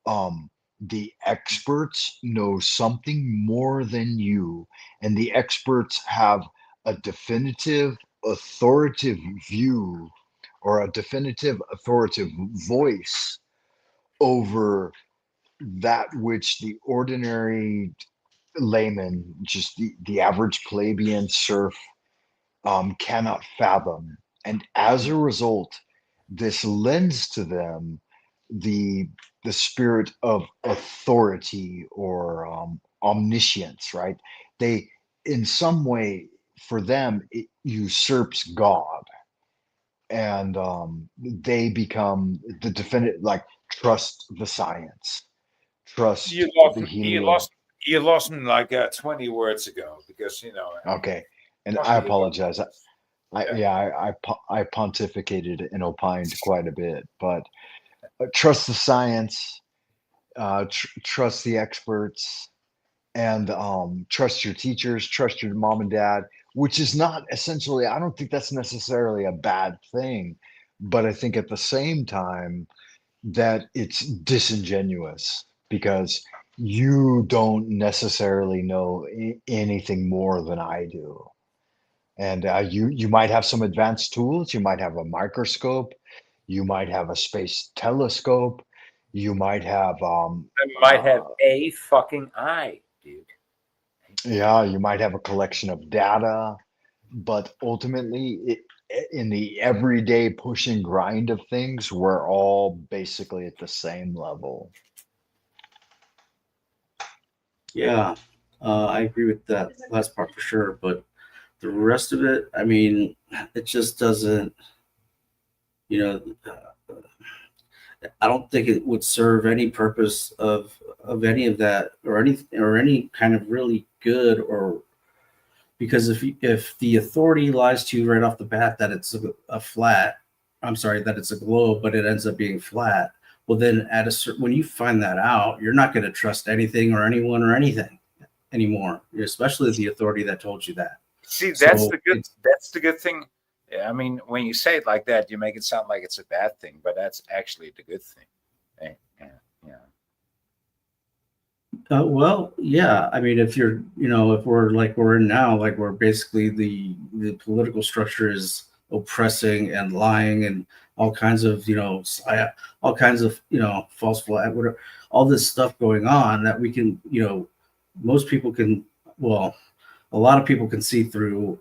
um the experts know something more than you, and the experts have a definitive authoritative view or a definitive authoritative voice over that which the ordinary layman, just the average plebeian serf, cannot fathom. And as a result, this lends to them the spirit of authority or omniscience, right? They, in some way, for them, it usurps God, and they become the definitive, like, trust the science,
You
trust
lost
the
you
helio.
lost you lost me like 20 words ago because
Okay, and I
talking about
apologize.
yeah.
I pontificated and opined quite a bit, but trust the science, trust the experts, and trust your teachers, trust your mom and dad, which is not essentially, I don't think that's necessarily a bad thing, but I think at the same time that it's disingenuous because you don't necessarily know anything more than I do. And you might have some advanced tools. You might have a microscope. You might have a space telescope. You might have
I might have a fucking eye, dude.
yeah, you might have a collection of data, but ultimately, in the everyday push and grind of things, we're all basically at the same level.
Yeah, I agree with that last part for sure. But the rest of it, I mean, it just doesn't, you know, I don't think it would serve any purpose of any of that or any kind of really good or because if the authority lies to you right off the bat that it's a flat, I'm sorry, that it's a globe, but it ends up being flat. Well, then at a certain when you find that out, you're not going to trust anything or anyone or anything anymore, especially the authority that told you that.
See,
So it's
that's the good thing. Yeah, I mean, when you say it like that, you make it sound like it's a bad thing, but that's actually the good thing. Yeah, yeah.
well, yeah. I mean, if you're, if we're like we're in now, like we're basically the political structure is oppressing and lying and all kinds of, all kinds of, false flag, whatever, all this stuff going on that we can, most people can, well, a lot of people can see through.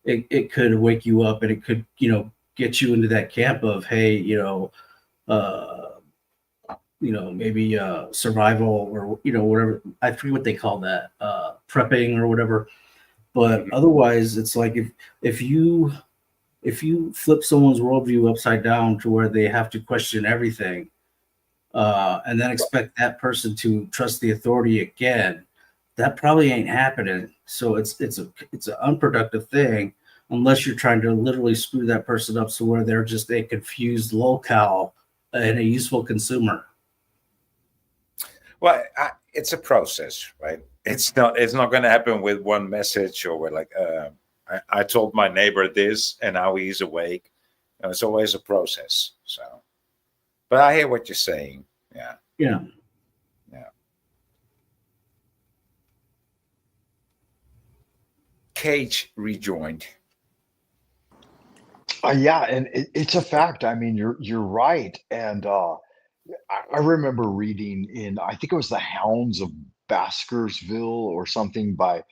It could wake you up and it could, get you into that camp of, hey, uh, maybe survival or whatever. I forget what they call that, prepping or whatever. But otherwise, it's like if you flip someone's worldview upside down to where they have to question everything, and then expect that person to trust the authority again, that probably ain't happening. So it's an unproductive thing unless you're trying to literally screw that person up so where they're just a confused locale and a useful consumer.
Well, it's a process, right? It's not going to happen with one message or with like, I told my neighbor this and now he's awake. It's always a process. So, but I hear what you're saying. Yeah,
Yeah.
yeah. Cage rejoined.
Yeah, and it's a fact. I mean, you're right. And I remember reading in, I think it was The Hounds of Baskerville or something by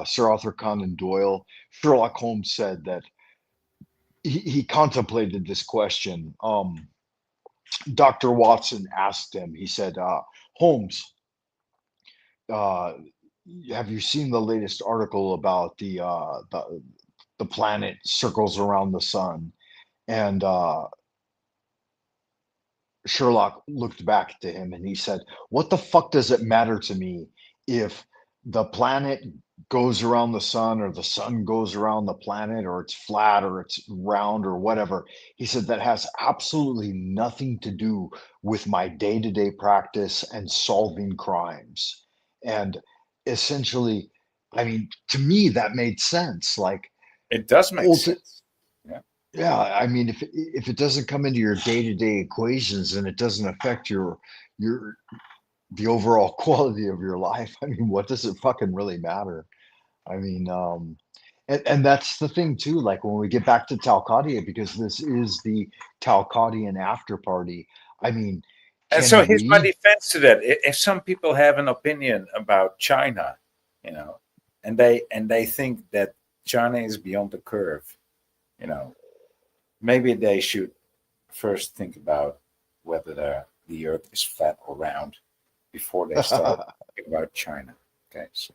Sir Arthur Conan Doyle. Sherlock Holmes said that he contemplated this question. Dr. Watson asked him, he said, Holmes, uh, have you seen the latest article about the planet circles around the sun? And Sherlock looked back to him and he said, "What the fuck does it matter to me if the planet goes around the sun or the sun goes around the planet or it's flat or it's round or whatever?" He said, "That has absolutely nothing to do with my day to day practice and solving crimes." And essentially, I mean, to me, that made sense. Like,
It does make
ulti-
sense. Yeah.
yeah, I mean, if it doesn't come into your day-to-day equations and it doesn't affect your the overall quality of your life, I mean, what does it fucking really matter? I mean, and that's the thing too. Like when we get back to Talcottia, because this is the Talcottian after party. I mean,
And so
can
here's my
we?
defense to that. If some people have an opinion about China, you know, and they think that China is beyond the curve, you know, maybe they should first think about whether the Earth is flat or round before they start thinking about China. Okay, so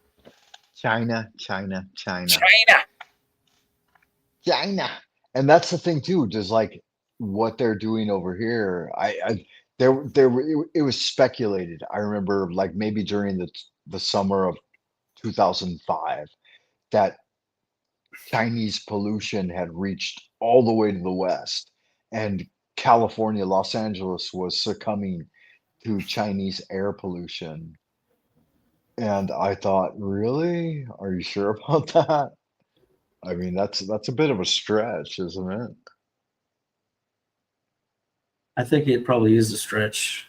China, China, China.
China.
China. And that's the thing too, just like what they're doing over here. It was speculated. I remember like maybe during the summer of 2005 that Chinese pollution had reached all the way to the west and California, Los Angeles was succumbing to Chinese air pollution. And I thought, really? Are you sure about that? I mean, that's a bit of a stretch, isn't it?
I think it probably is a stretch.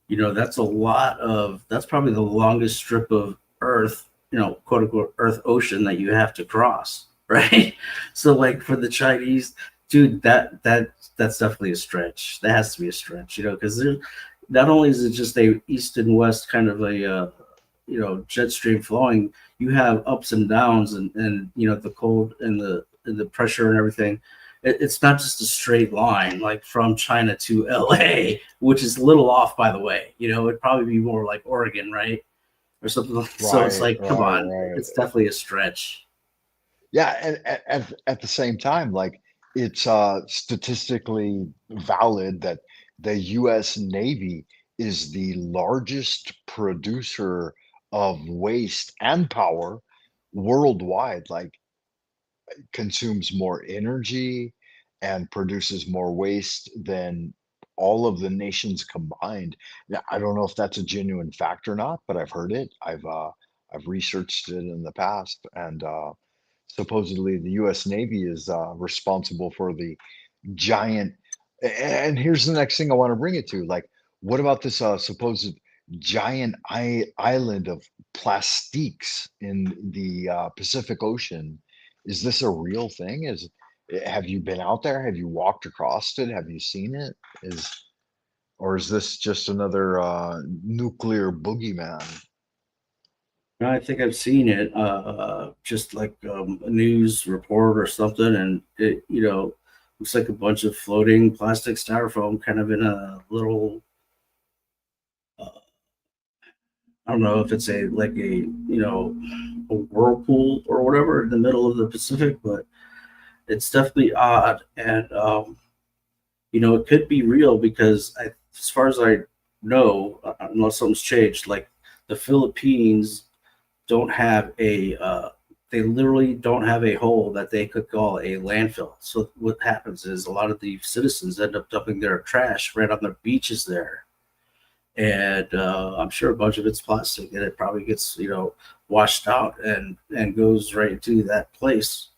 That's probably the longest strip of Earth, quote unquote, Earth ocean that you have to cross, right? So, like for the Chinese, dude, that's definitely a stretch. That has to be a stretch, because not only is it just a east and west kind of a, jet stream flowing, you have ups and downs and the cold and the pressure and everything. It's not just a straight line like from China to LA, which is a little off, by the way. It'd probably be more like Oregon, right? or something. So it's
Right,
like, come
right,
on,
right.
it's definitely a stretch.
Yeah, and at the same time, like it's statistically valid that the U.S. Navy is the largest producer of waste and power worldwide. Like consumes more energy and produces more waste than all of the nations combined. Now, I don't know if that's a genuine fact or not, but I've heard it. I've researched it in the past, and supposedly the U.S. Navy is responsible for the giant. And here's the next thing I want to bring it to. Like, what about this supposed giant island of plastiques in the Pacific Ocean? Is this a real thing? Have you been out there? Have you walked across it? Have you seen it? Is or is this just another nuclear boogeyman?
No, I think I've seen it, just like a news report or something, and it, looks like a bunch of floating plastic styrofoam, kind of in a little. I don't know if it's a whirlpool or whatever in the middle of the Pacific, but it's definitely odd, and it could be real because as far as I know, unless something's changed, like the Philippines don't have they literally don't have a hole that they could call a landfill. So what happens is a lot of the citizens end up dumping their trash right on the beaches there, and I'm sure a bunch of it's plastic, and it probably gets washed out and goes right into that place,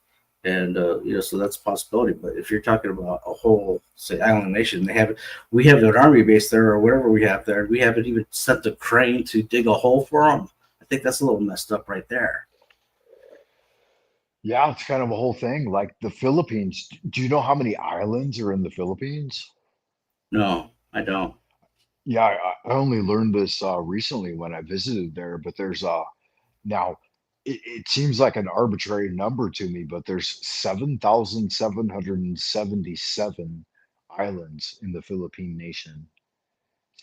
and so that's a possibility. But if you're talking about a whole, say, island nation, we have an army base there or whatever we have there, and we haven't even sent the crane to dig a hole for them. I think that's a little messed up right there.
Yeah, it's kind of a whole thing. Like the Philippines, do you know how many islands are in the Philippines?
No, I don't.
Yeah, I only learned this recently when I visited there, but there's now it seems like an arbitrary number to me, but there's 7,777 islands in the Philippine nation.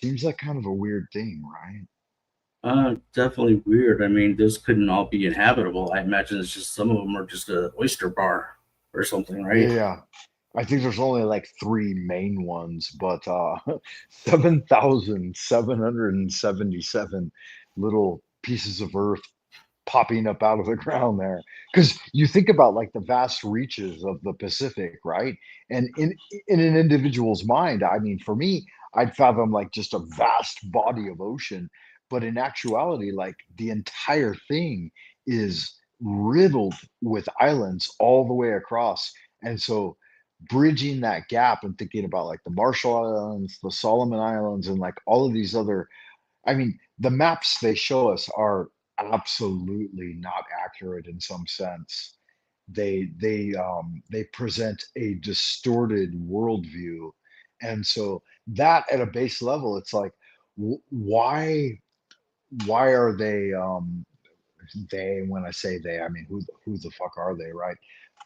Seems like kind of a weird thing, right?
Definitely weird. I mean, those couldn't all be inhabitable. I imagine it's just some of them are just a oyster bar or something, right?
Yeah. I think there's only like three main ones, but 7,777 little pieces of earth popping up out of the ground there. Because you think about like the vast reaches of the Pacific, right? And in an individual's mind, I mean, for me, I'd fathom like just a vast body of ocean, but in actuality, like the entire thing is riddled with islands all the way across. And so bridging that gap and thinking about like the Marshall Islands, the Solomon Islands, and like all of these other, I mean, the maps they show us are absolutely not accurate in some sense. They present a distorted worldview, and so that at a base level, it's like, why are they, when I say they, I mean who the fuck are they, right?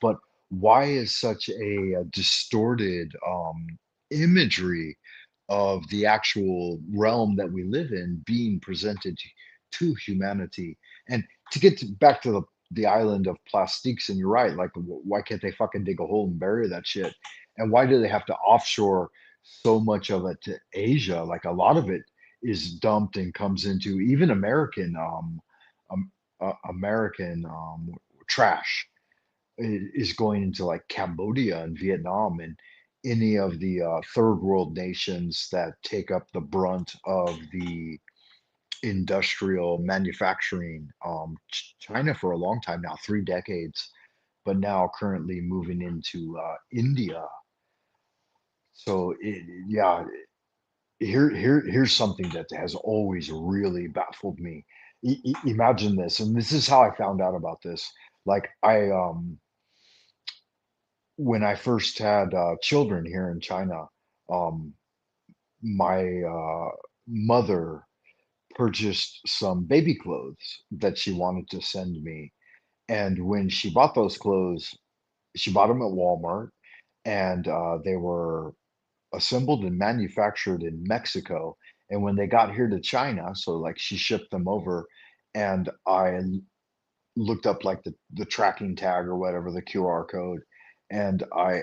But why is such a distorted imagery of the actual realm that we live in being presented to humanity? And to get back to the island of plastiques, and you're right, like why can't they fucking dig a hole and bury that shit? And why do they have to offshore so much of it to Asia? Like a lot of it is dumped and comes into even um, American trash is going into like Cambodia and Vietnam and any of the third world nations that take up the brunt of the industrial manufacturing. China for a long time now, 3 decades, but now currently moving into India. So yeah, here's something that has always really baffled me. Imagine this, and this is how I found out about this. Like when I first had children here in China, um, my mother purchased some baby clothes that she wanted to send me. And when she bought those clothes, she bought them at Walmart, and they were assembled and manufactured in Mexico. And when they got here to China, so like she shipped them over, and I looked up like the tracking tag or whatever, the QR code, and I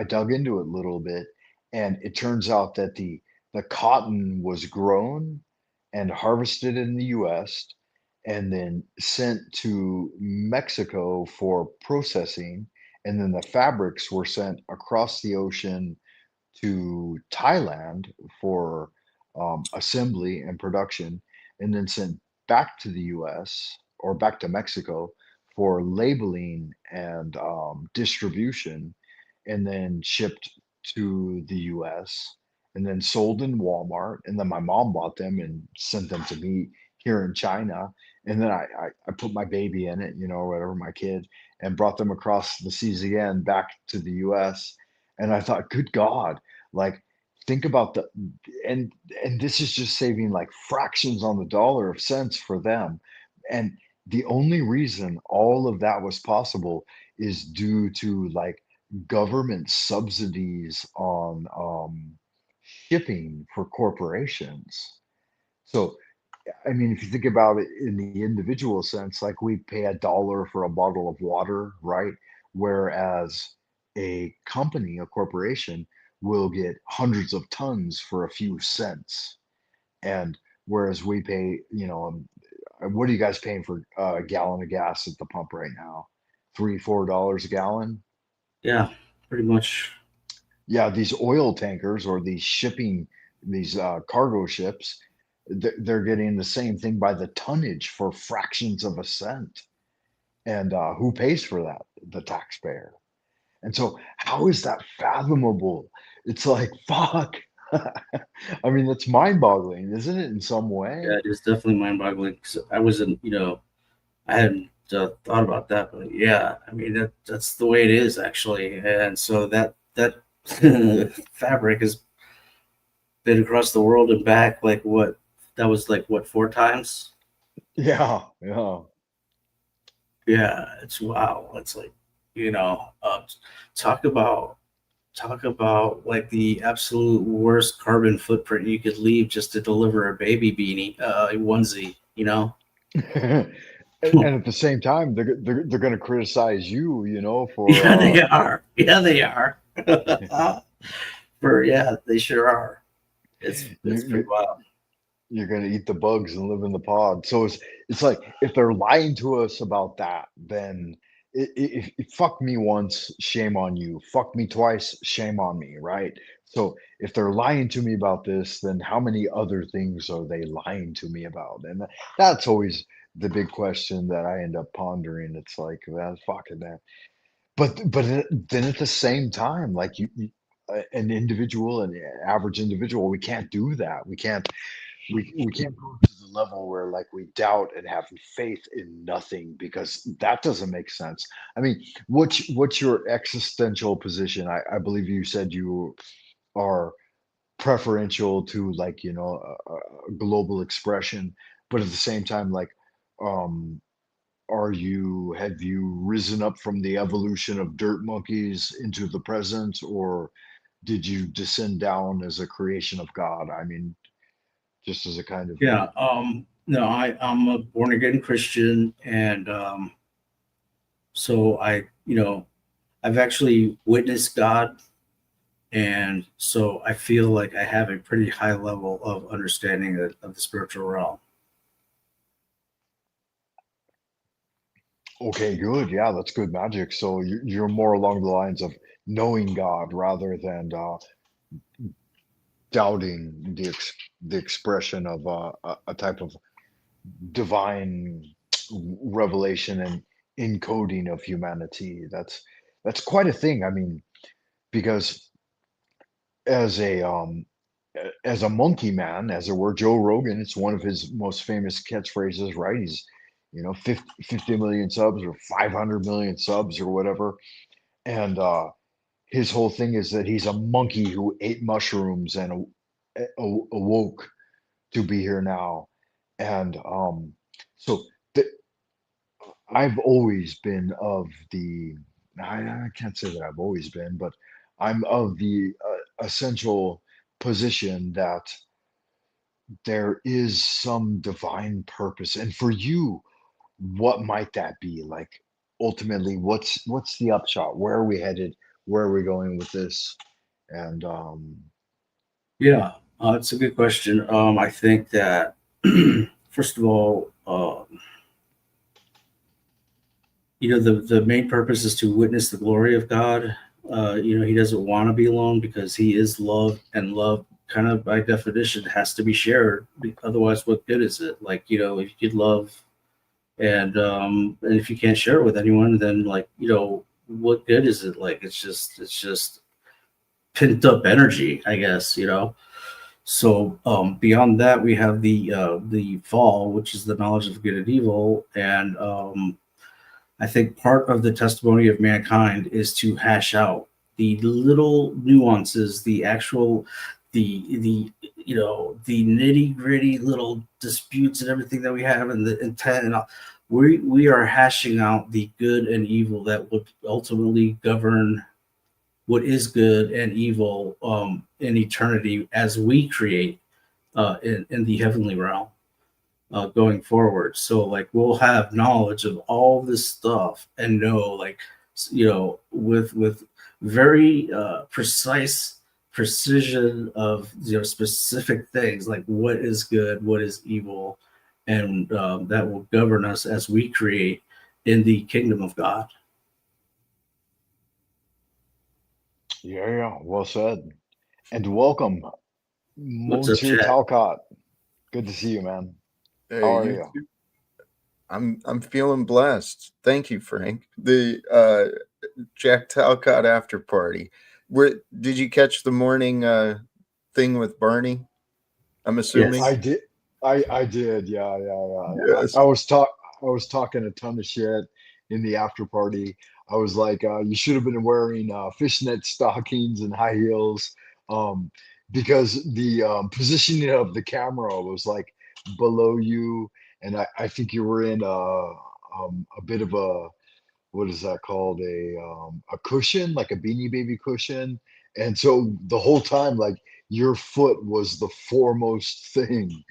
dug into it a little bit, and it turns out that the cotton was grown and harvested in the U.S. and then sent to Mexico for processing, and then the fabrics were sent across the ocean to Thailand for assembly and production, and then sent back to the US or back to Mexico for labeling and distribution, and then shipped to the US, and then sold in Walmart. And then my mom bought them and sent them to me here in China. And then I put my baby in it, or whatever, my kid, and brought them across the seas again back to the US. And I thought, good God, like, think about and and this is just saving like fractions on the dollar of cents for them. And the only reason all of that was possible is due to like government subsidies on shipping for corporations. So I mean, if you think about it in the individual sense, like we pay a dollar for a bottle of water, right? Whereas a company, a corporation, will get hundreds of tons for a few cents. And whereas we pay, what are you guys paying for a gallon of gas at the pump right now? $3, $4 a gallon?
Yeah, pretty much.
Yeah, these oil tankers or these shipping, these cargo ships, they're getting the same thing by the tonnage for fractions of a cent. And who pays for that? The taxpayer. And so, how is that fathomable? It's like, fuck. I mean, that's mind boggling, isn't it, in some
Yeah,
way?
it is definitely mind-boggling. 'Cause I wasn't, I hadn't thought about that, but yeah, I mean that's the way it is actually. And so that fabric has been across the world and back. Like what? That was like what, 4 times?
Yeah, yeah.
Yeah, it's wow. It's like, you know, uh, talk about talk about like the absolute worst carbon footprint you could leave just to deliver a baby beanie, onesie.
And at the same time, they're going to criticize you,
Yeah,
for
they are. Yeah, they are. For yeah, they sure are. It's pretty
you,
wild.
you're going to eat the bugs and live in the pod. So it's like if they're lying to us about that, then fuck me once, shame on you. Fuck me twice, shame on me, right? So if they're lying to me about this, then how many other things are they lying to me about? And that's always the big question that I end up pondering. It's like, well, fucking that. Then at the same time, like an individual, an average individual, we can't do that. We can't go to the level where like we doubt and have faith in nothing, because that doesn't make sense. I mean, what's your existential position? I believe you said you are preferential to like global expression, but at the same time, like, um have you risen up from the evolution of dirt monkeys into the present, or did you descend down as a creation of God? I mean, just as a kind of.
Yeah. No, I'm a born again Christian, and so I've actually witnessed God, and so I feel like I have a pretty high level of understanding of the spiritual realm.
Okay, good. Yeah, that's good magic. So you're more along the lines of knowing God rather than doubting the expression of a type of divine revelation and encoding of humanity. That's quite a thing. I mean, because as a monkey man, as it were, Joe Rogan, it's one of his most famous catchphrases, right? He's 50 million subs or 500 million subs or whatever. And his whole thing is that he's a monkey who ate mushrooms and awoke to be here now. And so th- I've always been of I can't say that I've always been, but I'm of the essential position that there is some divine purpose. And for you, what might that be? Like ultimately, what's the upshot? Where are we headed? Where are we going with this? And
Yeah, it's a good question. I think that first of all, the main purpose is to witness the glory of God. He doesn't want to be alone because he is love, and love, kind of by definition, has to be shared. Otherwise, what good is it? Like, if you love, and if you can't share it with anyone, then, like, what good is it? Like, it's just pent up energy, I guess. So, beyond that, we have the fall, which is the knowledge of good and evil, and I think part of the testimony of mankind is to hash out the little nuances, the actual, the nitty gritty little disputes and everything that we have, and the intent, and all. We are hashing out the good and evil that would ultimately govern what is good and evil, in eternity, as we create, in the heavenly realm, going forward. So, like, we'll have knowledge of all this stuff and know, like, with very precise precision of, specific things, like what is good, what is evil, and that will govern us as we create in the kingdom of God.
yeah, well said. And welcome,
What's up,
Monsieur
chat?
Talcott. Good to see you, man.
Hey,
How are
you
you?
too. I'm feeling blessed. Thank you, Frank. The Jack Talcott after party. Did you catch the morning thing with Barney? I'm assuming.
I
Yes.
did. I did. Yeah, yeah, yeah.
Yes.
I was talking a ton of shit in the after party. I was like, you should have been wearing fishnet stockings and high heels, um, because the positioning of the camera was like below you, and I think you were in a bit of a, what is that called, a cushion, like a Beanie Baby cushion. And so the whole time, like, your foot was the foremost thing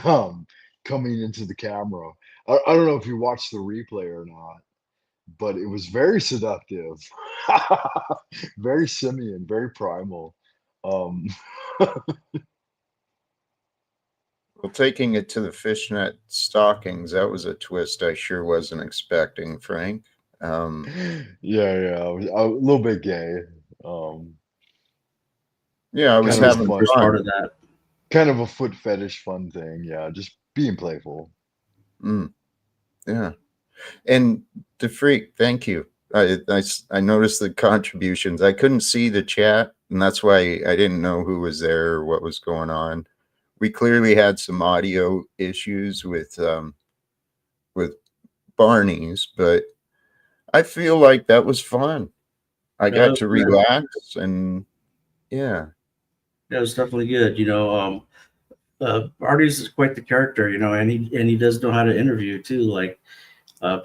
um coming into the camera. I don't know if you watched the replay or not, but it was very seductive. Very simian, very primal. um
Well, taking it to the fishnet stockings, that was a twist I sure wasn't expecting, Frank.
yeah, I was a little bit gay. um
Yeah, I was
That
Kind of
was
a
the
having
fun,
first part
fun.
of that.
kind of a foot fetish fun thing. Yeah, just being playful.
Mm, yeah. And the freak, thank you. I noticed the contributions. I couldn't see the chat, and that's why I didn't know who was there or what was going on. We clearly had some audio issues with Barney's, but I feel like that was fun. I
No,
got to relax, and yeah.
that was definitely good. Artie's is quite the character, and he does know how to interview too. Like,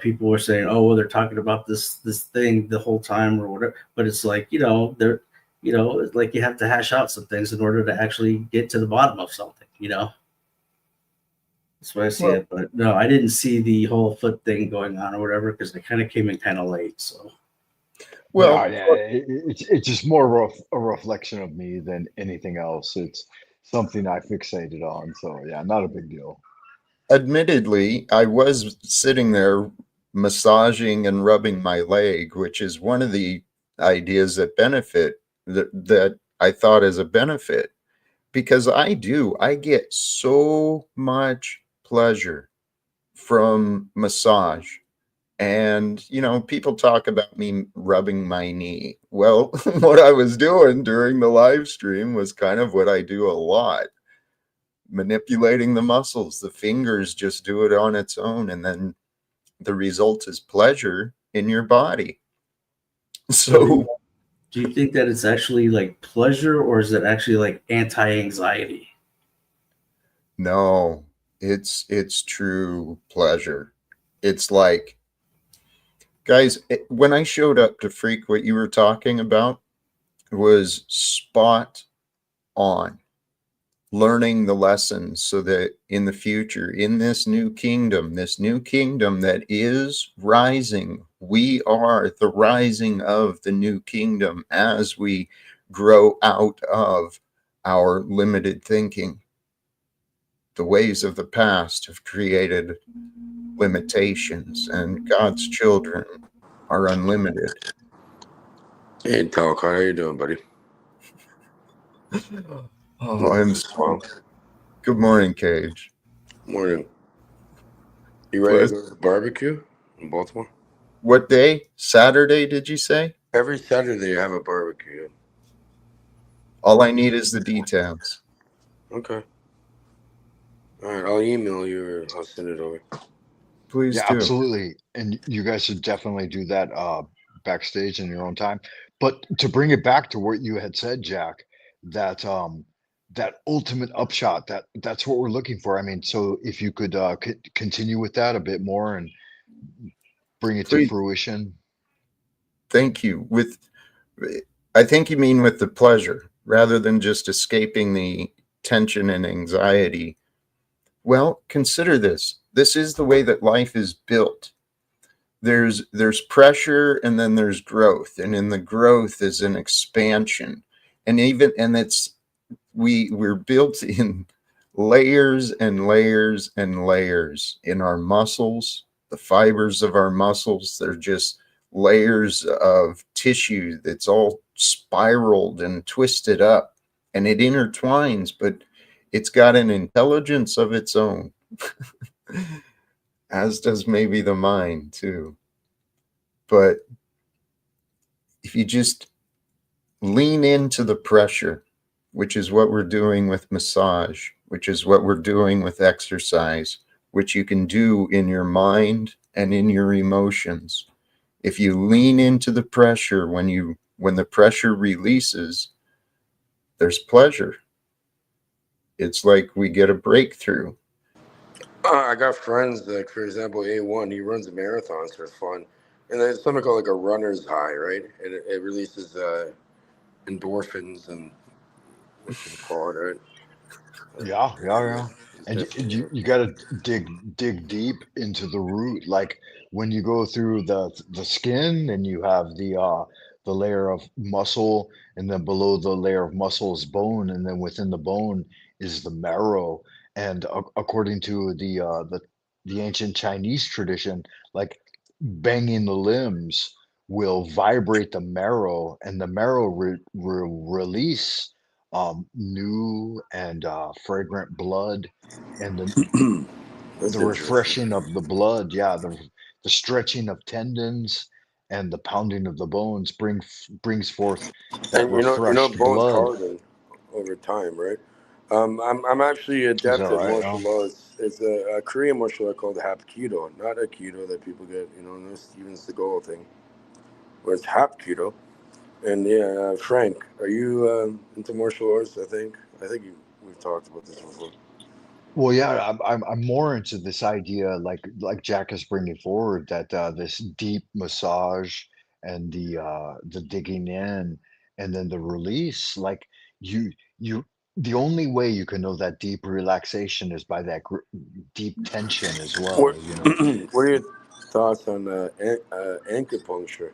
people were saying, "Oh, well, they're talking about this thing the whole time or whatever," but it's like, they're, it's like you have to hash out some things in order to actually get to the bottom of something. That's why I see
Well,
it. But no, I didn't see the whole foot thing going on or whatever because I kind of came in kind of late. So
No,
well,
yeah, it's just more of a reflection of me than anything else. It's something I fixated on. So yeah, not a big deal.
admittedly, I was sitting there massaging and rubbing my leg, which is one of the ideas that I thought as a benefit, because I get so much pleasure from massage. And, people talk about me rubbing my knee. Well, what I was doing during the live stream was kind of what I do a lot, manipulating the muscles. The fingers just do it on its own. And then the result is pleasure in your body. So,
do you think that it's actually like pleasure, or is it actually like anti-anxiety?
no, it's true pleasure. It's like, guys, when I showed up to Freak, what you were talking about was spot on. learning the lessons so that in the future, in this new kingdom that is rising, we are the rising of the new kingdom as we grow out of our limited thinking. The ways of the past have created limitations, and God's children are unlimited.
Hey, Talcott, how you doing, buddy?
Oh, I'm
Well,
good morning, Cage.
morning. You ready to go to the barbecue in Baltimore?
What day? Saturday, did you say?
Every Saturday you have a barbecue.
All I need is the details.
Okay. All right, I'll email you or I'll send it over.
Please
Yeah,
do.
absolutely. And you guys should definitely do that backstage in your own time. But to bring it back to what you had said, Jack, that that ultimate upshot, that's what we're looking for. I mean, so if you could continue with that a bit more and bring it to
Please.
fruition.
Thank you. I think you mean with the pleasure rather than just escaping the tension and anxiety. Well, consider this. This is the way that life is built. There's pressure and then there's growth, and in the growth is an expansion. And we're built in layers and layers and layers in our muscles, the fibers of our muscles. They're just layers of tissue that's all spiraled and twisted up, and it intertwines, but it's got an intelligence of its own, as does maybe the mind too. But if you just lean into the pressure, which is what we're doing with massage, which is what we're doing with exercise, which you can do in your mind and in your emotions. If you lean into the pressure, when the pressure releases, there's pleasure. It's like we get a breakthrough.
I got friends, like, for example, A1, he runs marathons for fun. And there's something called like a runner's high, right? And it releases endorphins and what you call it, right?
Yeah.
It's
And
definitely.
you got to dig deep into the root. Like when you go through the skin, and you have the layer of muscle, and then below the layer of muscle is bone, and then within the bone is the marrow. And according to the ancient Chinese tradition, like banging the limbs will vibrate the marrow, and the marrow release new and fragrant blood, and
That's
the
interesting.
refreshing of the blood. Yeah, the stretching of tendons and the pounding of the bones brings forth that
And you know,
refreshed
bones
blood.
harden over time, right? I'm actually
Is that
adept at
right?
martial
Oh.
laws. It's a Korean martial art called Hapkido, not Aikido that people get, no Steven Seagal thing, where it's Hapkido. And yeah, Frank, are you into martial arts? I think we've talked about this before.
Well, yeah, I'm more into this idea, like Jack is bringing forward, that this deep massage and the digging in, and then the release. Like you you the only way you can know that deep relaxation is by that deep tension as
What
well.
What are your thoughts on acupuncture?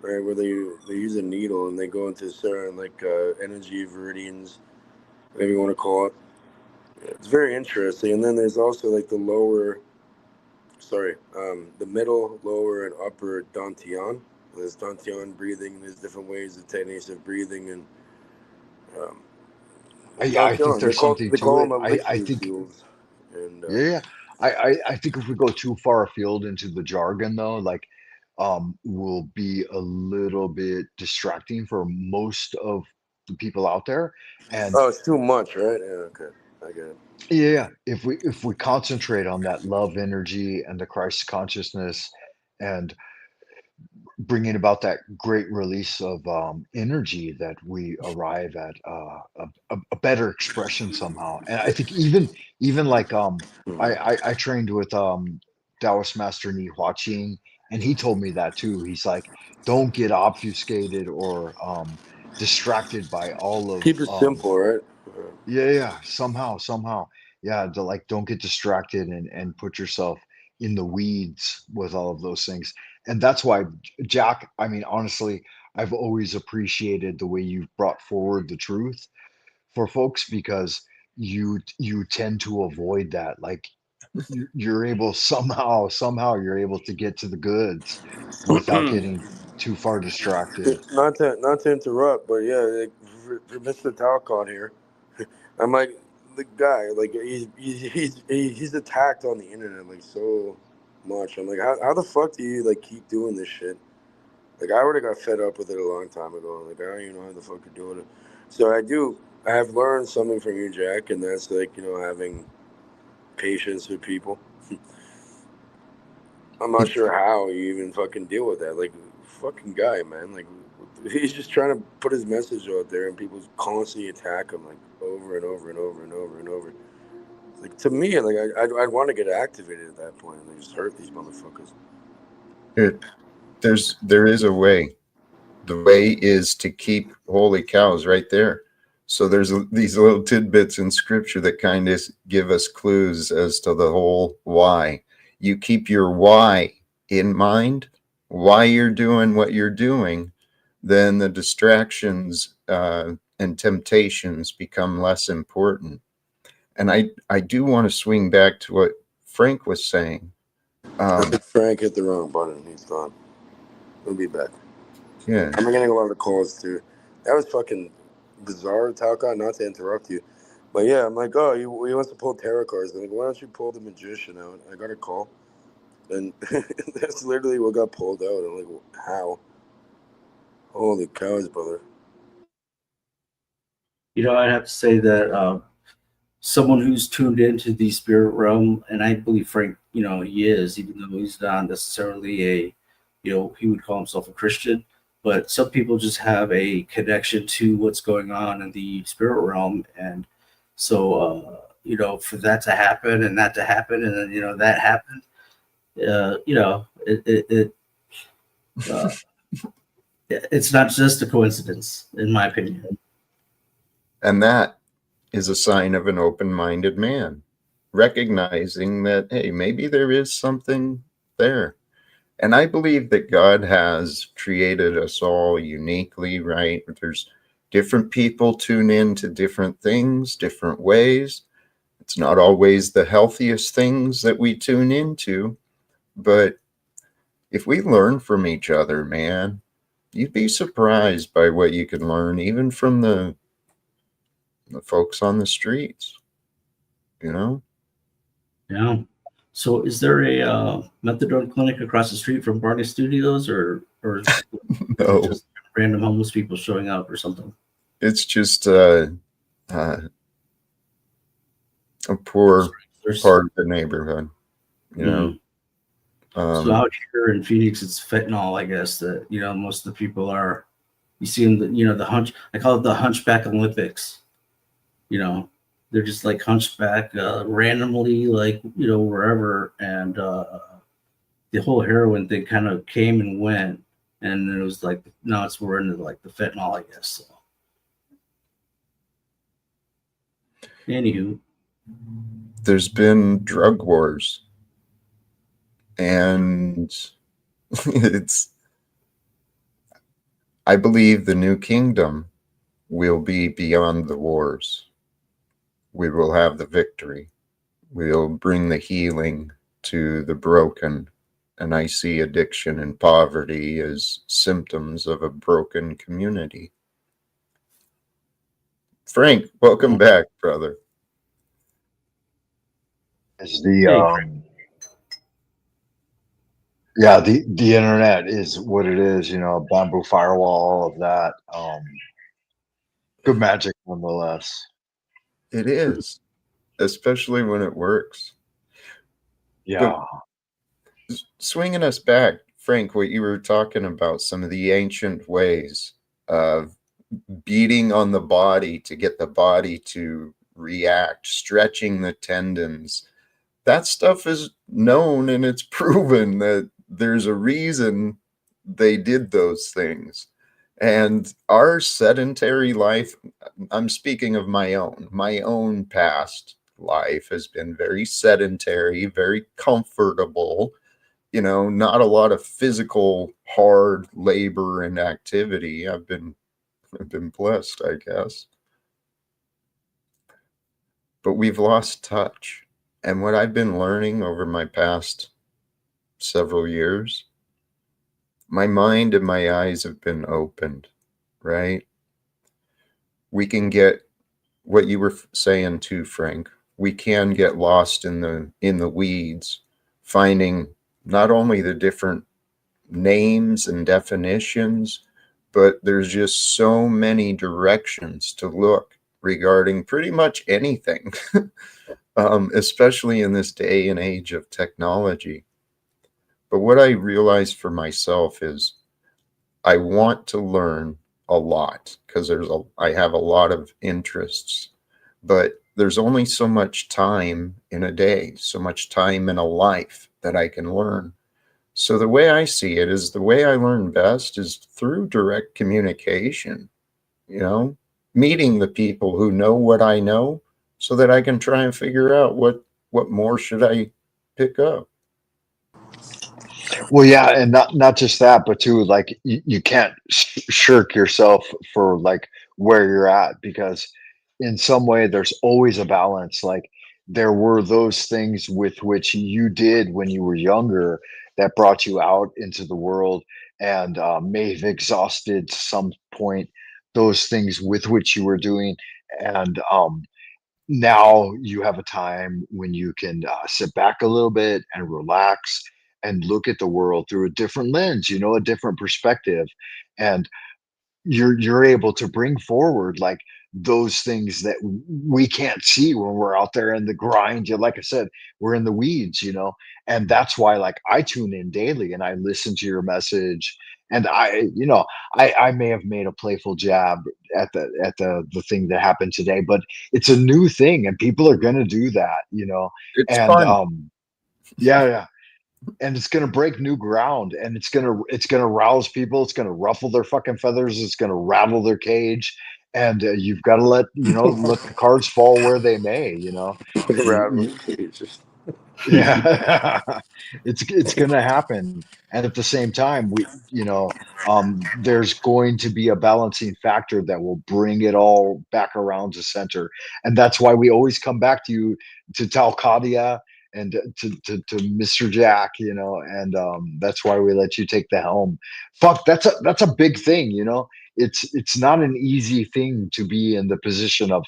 Right, where they use a needle and they go into certain like energy meridians, whatever you want to call it. It's very interesting. And then there's also like the middle, lower, and upper dantian. There's dantian breathing. There's different ways, the techniques of breathing, and um,
I think
dantian. They
there's
call
something
they
to
call
it.
them
I
elixir
think
fields. And
Yeah, I think if we go too far afield into the jargon, though, like, will be a little bit distracting for most of the people out there. And
oh, it's too much, right? Yeah, okay, I get it.
yeah, if we concentrate on that love energy and the Christ consciousness, and bringing about that great release of energy, that we arrive at a better expression somehow. And I think even like I trained with Taoist master Ni Hua Qing, and he told me that too. He's like, don't get obfuscated or distracted by all of
Keep it simple, right?
Yeah, somehow, yeah, like don't get distracted and put yourself in the weeds with all of those things. And that's why, Jack, I mean, honestly, I've always appreciated the way you've brought forward the truth for folks, because you tend to avoid that. Like you're able somehow you're able to get to the goods without getting too far distracted.
Not to interrupt, but yeah, like, for Mr. Talcott here, I'm like the guy, like he's attacked on the internet like so much. I'm like, how the fuck do you like keep doing this shit? Like I already got fed up with it a long time ago. Like I don't even know how the fuck you're doing it. So I do. I have learned something from you, Jack, and that's like having patience with people. I'm not sure how you even fucking deal with that. Like, fucking guy, man. Like, he's just trying to put his message out there, and people constantly attack him, like over and over and over and over and over. Like to me, like I'd want to get activated at that point and like, just hurt these motherfuckers.
There is a way. The way is to keep holy cows right there. So there's these little tidbits in scripture that kind of give us clues as to the whole why. You keep your why in mind, why you're doing what you're doing, then the distractions and temptations become less important. And I do want to swing back to what Frank was saying.
I think Frank hit the wrong button. He's gone. He'll be back.
Yeah.
I'm getting a lot of calls too. That was fucking bizarre, Talcott. Not to interrupt you, but yeah, I'm like, oh, he wants to pull tarot cards. I'm like, why don't you pull the magician out? I got a call, and that's literally what got pulled out. I'm like, how? Holy cows, brother!
I have to say that someone who's tuned into the spirit realm, and I believe Frank, he is, even though he's not necessarily he would call himself a Christian, but some people just have a connection to what's going on in the spirit realm. And so, for that to happen and that to happen, and then, that happened, uh, it's not just a coincidence, in my opinion.
And that is a sign of an open-minded man, recognizing that, hey, maybe there is something there. And I believe that God has created us all uniquely, right? There's different people tune in to different things, different ways. It's not always the healthiest things that we tune into, but if we learn from each other, man, you'd be surprised by what you can learn, even from the folks on the streets,
Yeah. So, is there a methadone clinic across the street from Barney Studios, or is it
No,
just random homeless people showing up or something?
it's just a poor
There's,
part of the neighborhood,
so out here in Phoenix, it's fentanyl, I guess, that most of the people are. You see them, the hunch. I call it the Hunchback Olympics. They're just like hunchback randomly, like wherever, and the whole heroin thing kind of came and went, and it was like now we're into like the fentanyl, I guess. So. Anywho,
there's been drug wars, and I believe the new kingdom will be beyond the wars. We will have the victory. We'll bring the healing to the broken. And I see addiction and poverty as symptoms of a broken community. Frank, welcome back, brother.
Is the internet is what it is, bamboo firewall, all of that. Good magic nonetheless.
It is, especially when it works.
Yeah.
But swinging us back, Frank, what you were talking about, some of the ancient ways of beating on the body to get the body to react, stretching the tendons. That stuff is known, and it's proven that there's a reason they did those things. And our sedentary life, I'm speaking of my own past life has been very sedentary, very comfortable, not a lot of physical hard labor and activity. I've been blessed, I guess. But we've lost touch. And what I've been learning over my past several years, my mind and my eyes have been opened, right? We can get what you were saying too, Frank. We can get lost in the weeds, finding not only the different names and definitions, but there's just so many directions to look regarding pretty much anything, especially in this day and age of technology. But what I realized for myself is I want to learn a lot because I have a lot of interests, but there's only so much time in a day, so much time in a life that I can learn. So the way I see it is the way I learn best is through direct communication, meeting the people who know what I know so that I can try and figure out what more should I pick up.
Well, yeah, and not just that, but too, like you can't shirk yourself for like where you're at, because in some way there's always a balance. Like there were those things with which you did when you were younger that brought you out into the world, and may have exhausted to some point those things with which you were doing, and now you have a time when you can sit back a little bit and relax and look at the world through a different lens, a different perspective, and you're able to bring forward like those things that we can't see when we're out there in the grind. Like I said, we're in the weeds, and that's why like I tune in daily and I listen to your message, and I may have made a playful jab at the thing that happened today, but it's a new thing and people are going to do that,
It's
and
fun.
yeah, yeah, and it's going to break new ground, and it's going to rouse people, it's going to ruffle their fucking feathers, it's going to rattle their cage, and you've got to let the cards fall where they may, you,
Rattle cages.
yeah, it's gonna happen, and at the same time, there's going to be a balancing factor that will bring it all back around to center, and that's why we always come back to you, to Talcott, and to Mr. Jack, and that's why we let you take the helm. Fuck, that's a big thing, It's not an easy thing to be in the position of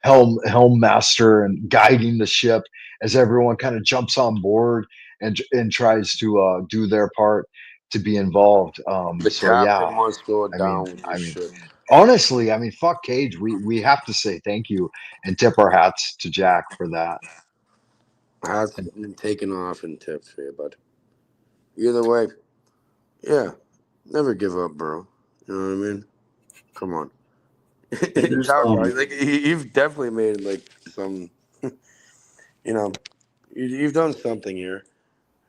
helm master and guiding the ship as everyone kind of jumps on board and tries to do their part to be involved.
The
So yeah,
captain must go
I
down
mean,
with the
I mean,
ship.
honestly, I mean, fuck Cage. We have to say thank you and tip our hats to Jack for that.
Has
And
been taken off and tipped here, but either way, yeah, never give up, bro. You know what I mean? Come on.
There's
Talcott, like you've definitely made like some, you know, you've done something here,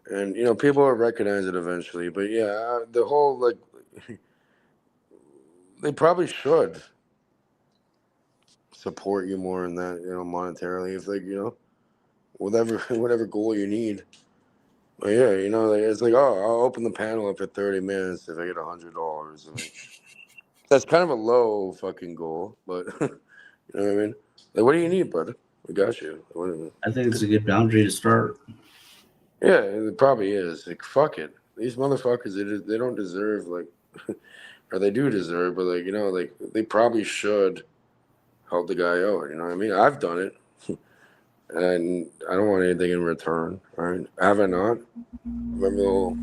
and people will recognize it eventually. But yeah, the whole like, they probably should support you more in that, monetarily, if like whatever whatever goal you need. But yeah, like, it's like, oh, I'll open the panel up for 30 minutes if I get $100. I mean, that's kind of a low fucking goal, but you know what I mean? Like, what do you need, bud? We got you.
I think it's a good boundary to start.
Yeah, it probably is. Like, fuck it. These motherfuckers, they don't deserve, like, or they do deserve, but, like, like, they probably should help the guy out. You know what I mean? I've done it, and I don't want anything in return, right? Have I not? Remember the whole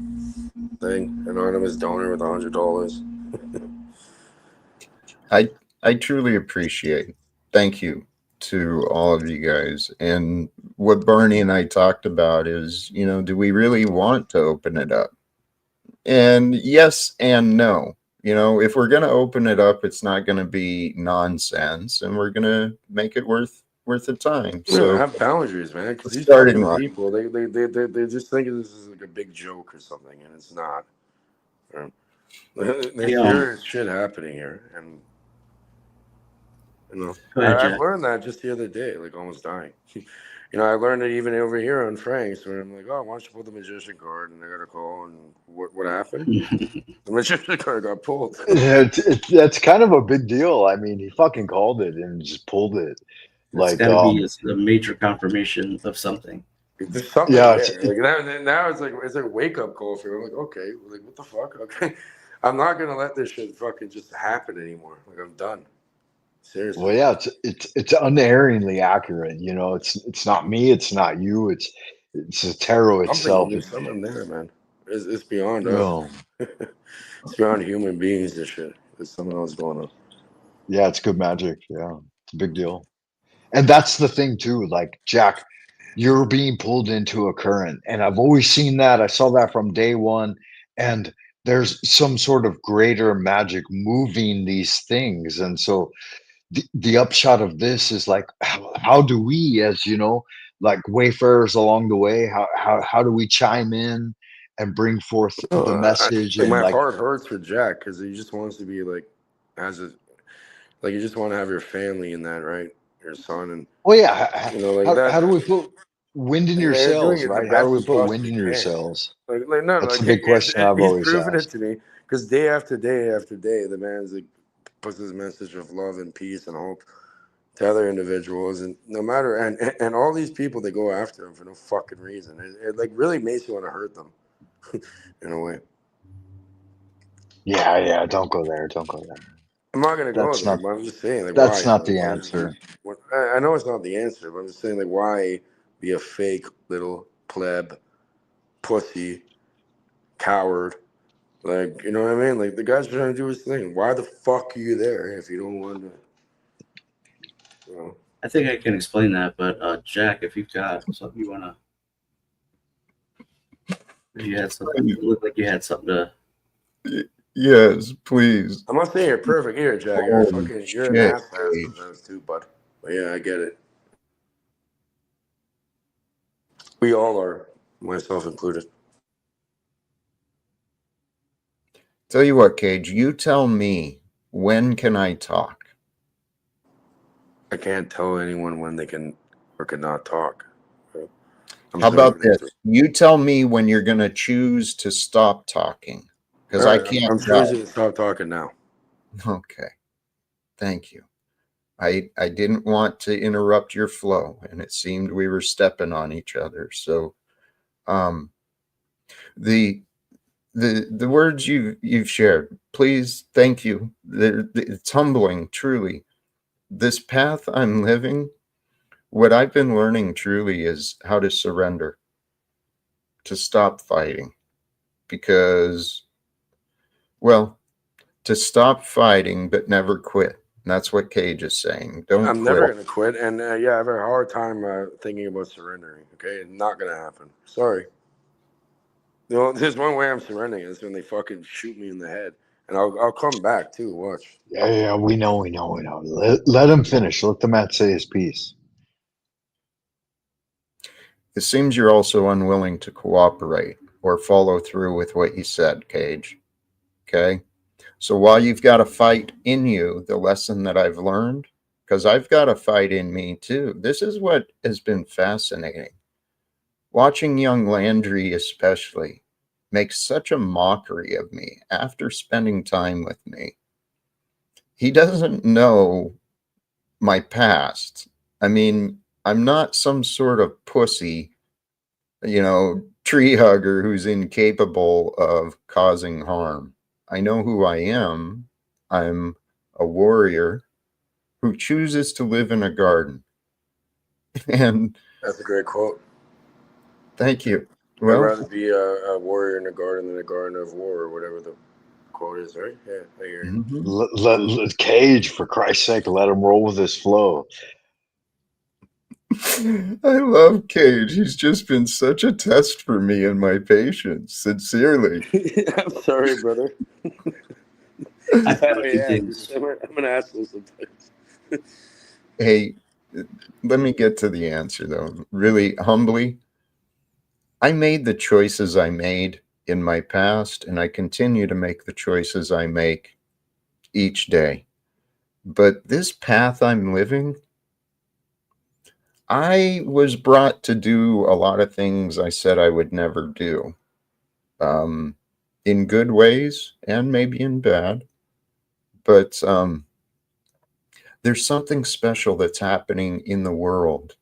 thing? Anonymous donor with $100.
I truly appreciate. Thank you to all of you guys. And what Barney and I talked about is, do we really want to open it up? And yes and no. If we're going to open it up, it's not going to be nonsense, and we're going to make it worth the time. So
Have boundaries, man. Because these
starting
fucking
line.
people, they just think this is like a big joke or something, and it's not. Right? There's
Yeah.
serious shit happening here, and
Go ahead,
I've
Jack.
learned that just the other day, like almost dying. I learned it even over here on Frank's, where I'm like, oh, why don't you pull the magician card? And I got a call, and what happened? The magician card got pulled.
That's kind of a big deal. I mean, he fucking called it and just pulled it.
It's
Like,
got to be a major confirmation of something.
There's something
yeah,
there. Like now it's like a wake up call for me. I'm like, okay, like what the fuck? Okay, I'm not gonna let this shit fucking just happen anymore. Like I'm done. Seriously.
well, yeah, it's unerringly accurate. It's not me, it's not you, it's the tarot itself.
There's something there, man. It's beyond us.
No,
It's beyond human beings. This shit. There's something else going on.
yeah, it's good magic. Yeah, it's a big deal. And that's the thing too. Like, Jack, you're being pulled into a current, and I've always seen that. I saw that from day one, and there's some sort of greater magic moving these things. And so the upshot of this is like, how do we, as like wayfarers along the way, how do we chime in and bring forth the message? And
My
like,
heart hurts for Jack because he just wants to be like, you just want to have your family in that, right? Your son and
well, yeah,
like that.
how do we put wind in your
They're doing
sails,
it the
right? How do
best
we
he
put wind
possibly
in your
can.
sails?
No,
That's
like
a big question I've
he's
always
proven it
asked.
to me because day after day after day, the man's like puts his message of love and peace and hope to other individuals, and no matter and all these people that go after him for no fucking reason, it like really makes you want to hurt them in a way.
Yeah, don't go there, don't go there.
I'm not gonna go
That's
there,
not
but I'm just saying like
that's
why?
not the answer.
I know it's not the answer, but I'm just saying like why be a fake little pleb, pussy, coward? Like, you know what I mean? Like, the guy's trying to do his thing. Why the fuck are you there if you don't want to, you know?
I think I can explain that, but Jack, if you've got something you wanna, if you had something, it looked like you had something to.
Yes, please.
I'm not saying you're perfect here, Jack.
Holy
You're an
shit,
ass
Cage.
sometimes too, bud. But yeah, I get it. We all are, myself included.
Tell you what, Cage, you tell me, when can I talk?
I can't tell anyone when they can or cannot talk.
How about this? You tell me when you're going to choose to stop talking, because I can't
I'm
tell.
choosing to stop talking now.
Okay, thank you. I didn't want to interrupt your flow, and it seemed we were stepping on each other. So, the words you've shared, please, thank you. It's humbling, truly. This path I'm living, what I've been learning truly is how to surrender, to stop fighting, because, well, to stop fighting but never quit. And that's what Cage is saying. Don't
I'm
quit.
never going to quit. And yeah, I have a hard time thinking about surrendering. Okay. Not going to happen. Sorry. There's one way I'm surrendering. Is when they fucking shoot me in the head. And I'll come back too. Watch.
Yeah, we know. Let him finish. Let the man say his piece.
It seems you're also unwilling to cooperate or follow through with what you said, Cage. Okay? So while you've got a fight in you, the lesson that I've learned, because I've got a fight in me too. This is what has been fascinating. Watching young Landry especially make such a mockery of me after spending time with me. He doesn't know my past. I mean, I'm not some sort of pussy, tree hugger who's incapable of causing harm. I know who I am. I'm a warrior who chooses to live in a garden. And
That's a great quote.
thank you.
I'd
Well,
rather be a warrior in a garden than a garden of war or whatever the quote is, right? Yeah, I hear you.
Let Cage, for Christ's sake, let him roll with his flow.
I love Cage. He's just been such a test for me and my patience. Sincerely.
I'm sorry, brother.
I've had a few things.
I'm an asshole sometimes.
Hey, let me get to the answer though. Really humbly, I made the choices I made in my past, and I continue to make the choices I make each day. But this path I'm living, I was brought to do a lot of things I said I would never do, in good ways and maybe in bad. But there's something special that's happening in the world.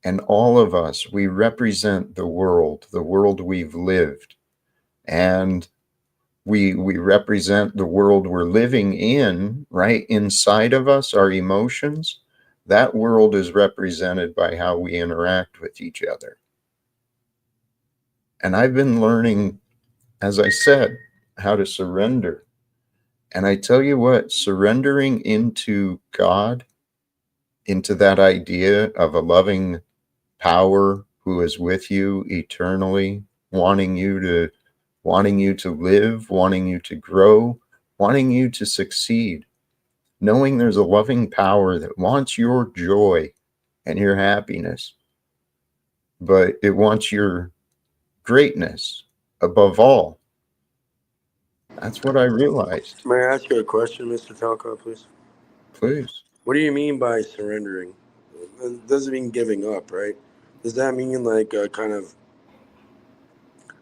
And all of us, we represent the world we've lived. And we represent the world we're living in, right? Inside of us, our emotions. That world is represented by how we interact with each other. And I've been learning, as I said, how to surrender. And I tell you what, surrendering into God, into that idea of a loving power who is with you eternally, wanting you to live, wanting you to grow, wanting you to succeed, knowing there's a loving power that wants your joy and your happiness, but it wants your greatness above all. That's what I realized.
May I ask you a question, Mr. Talcott, please?
Please.
What do you mean by surrendering? It doesn't mean giving up, right? Does that mean like kind of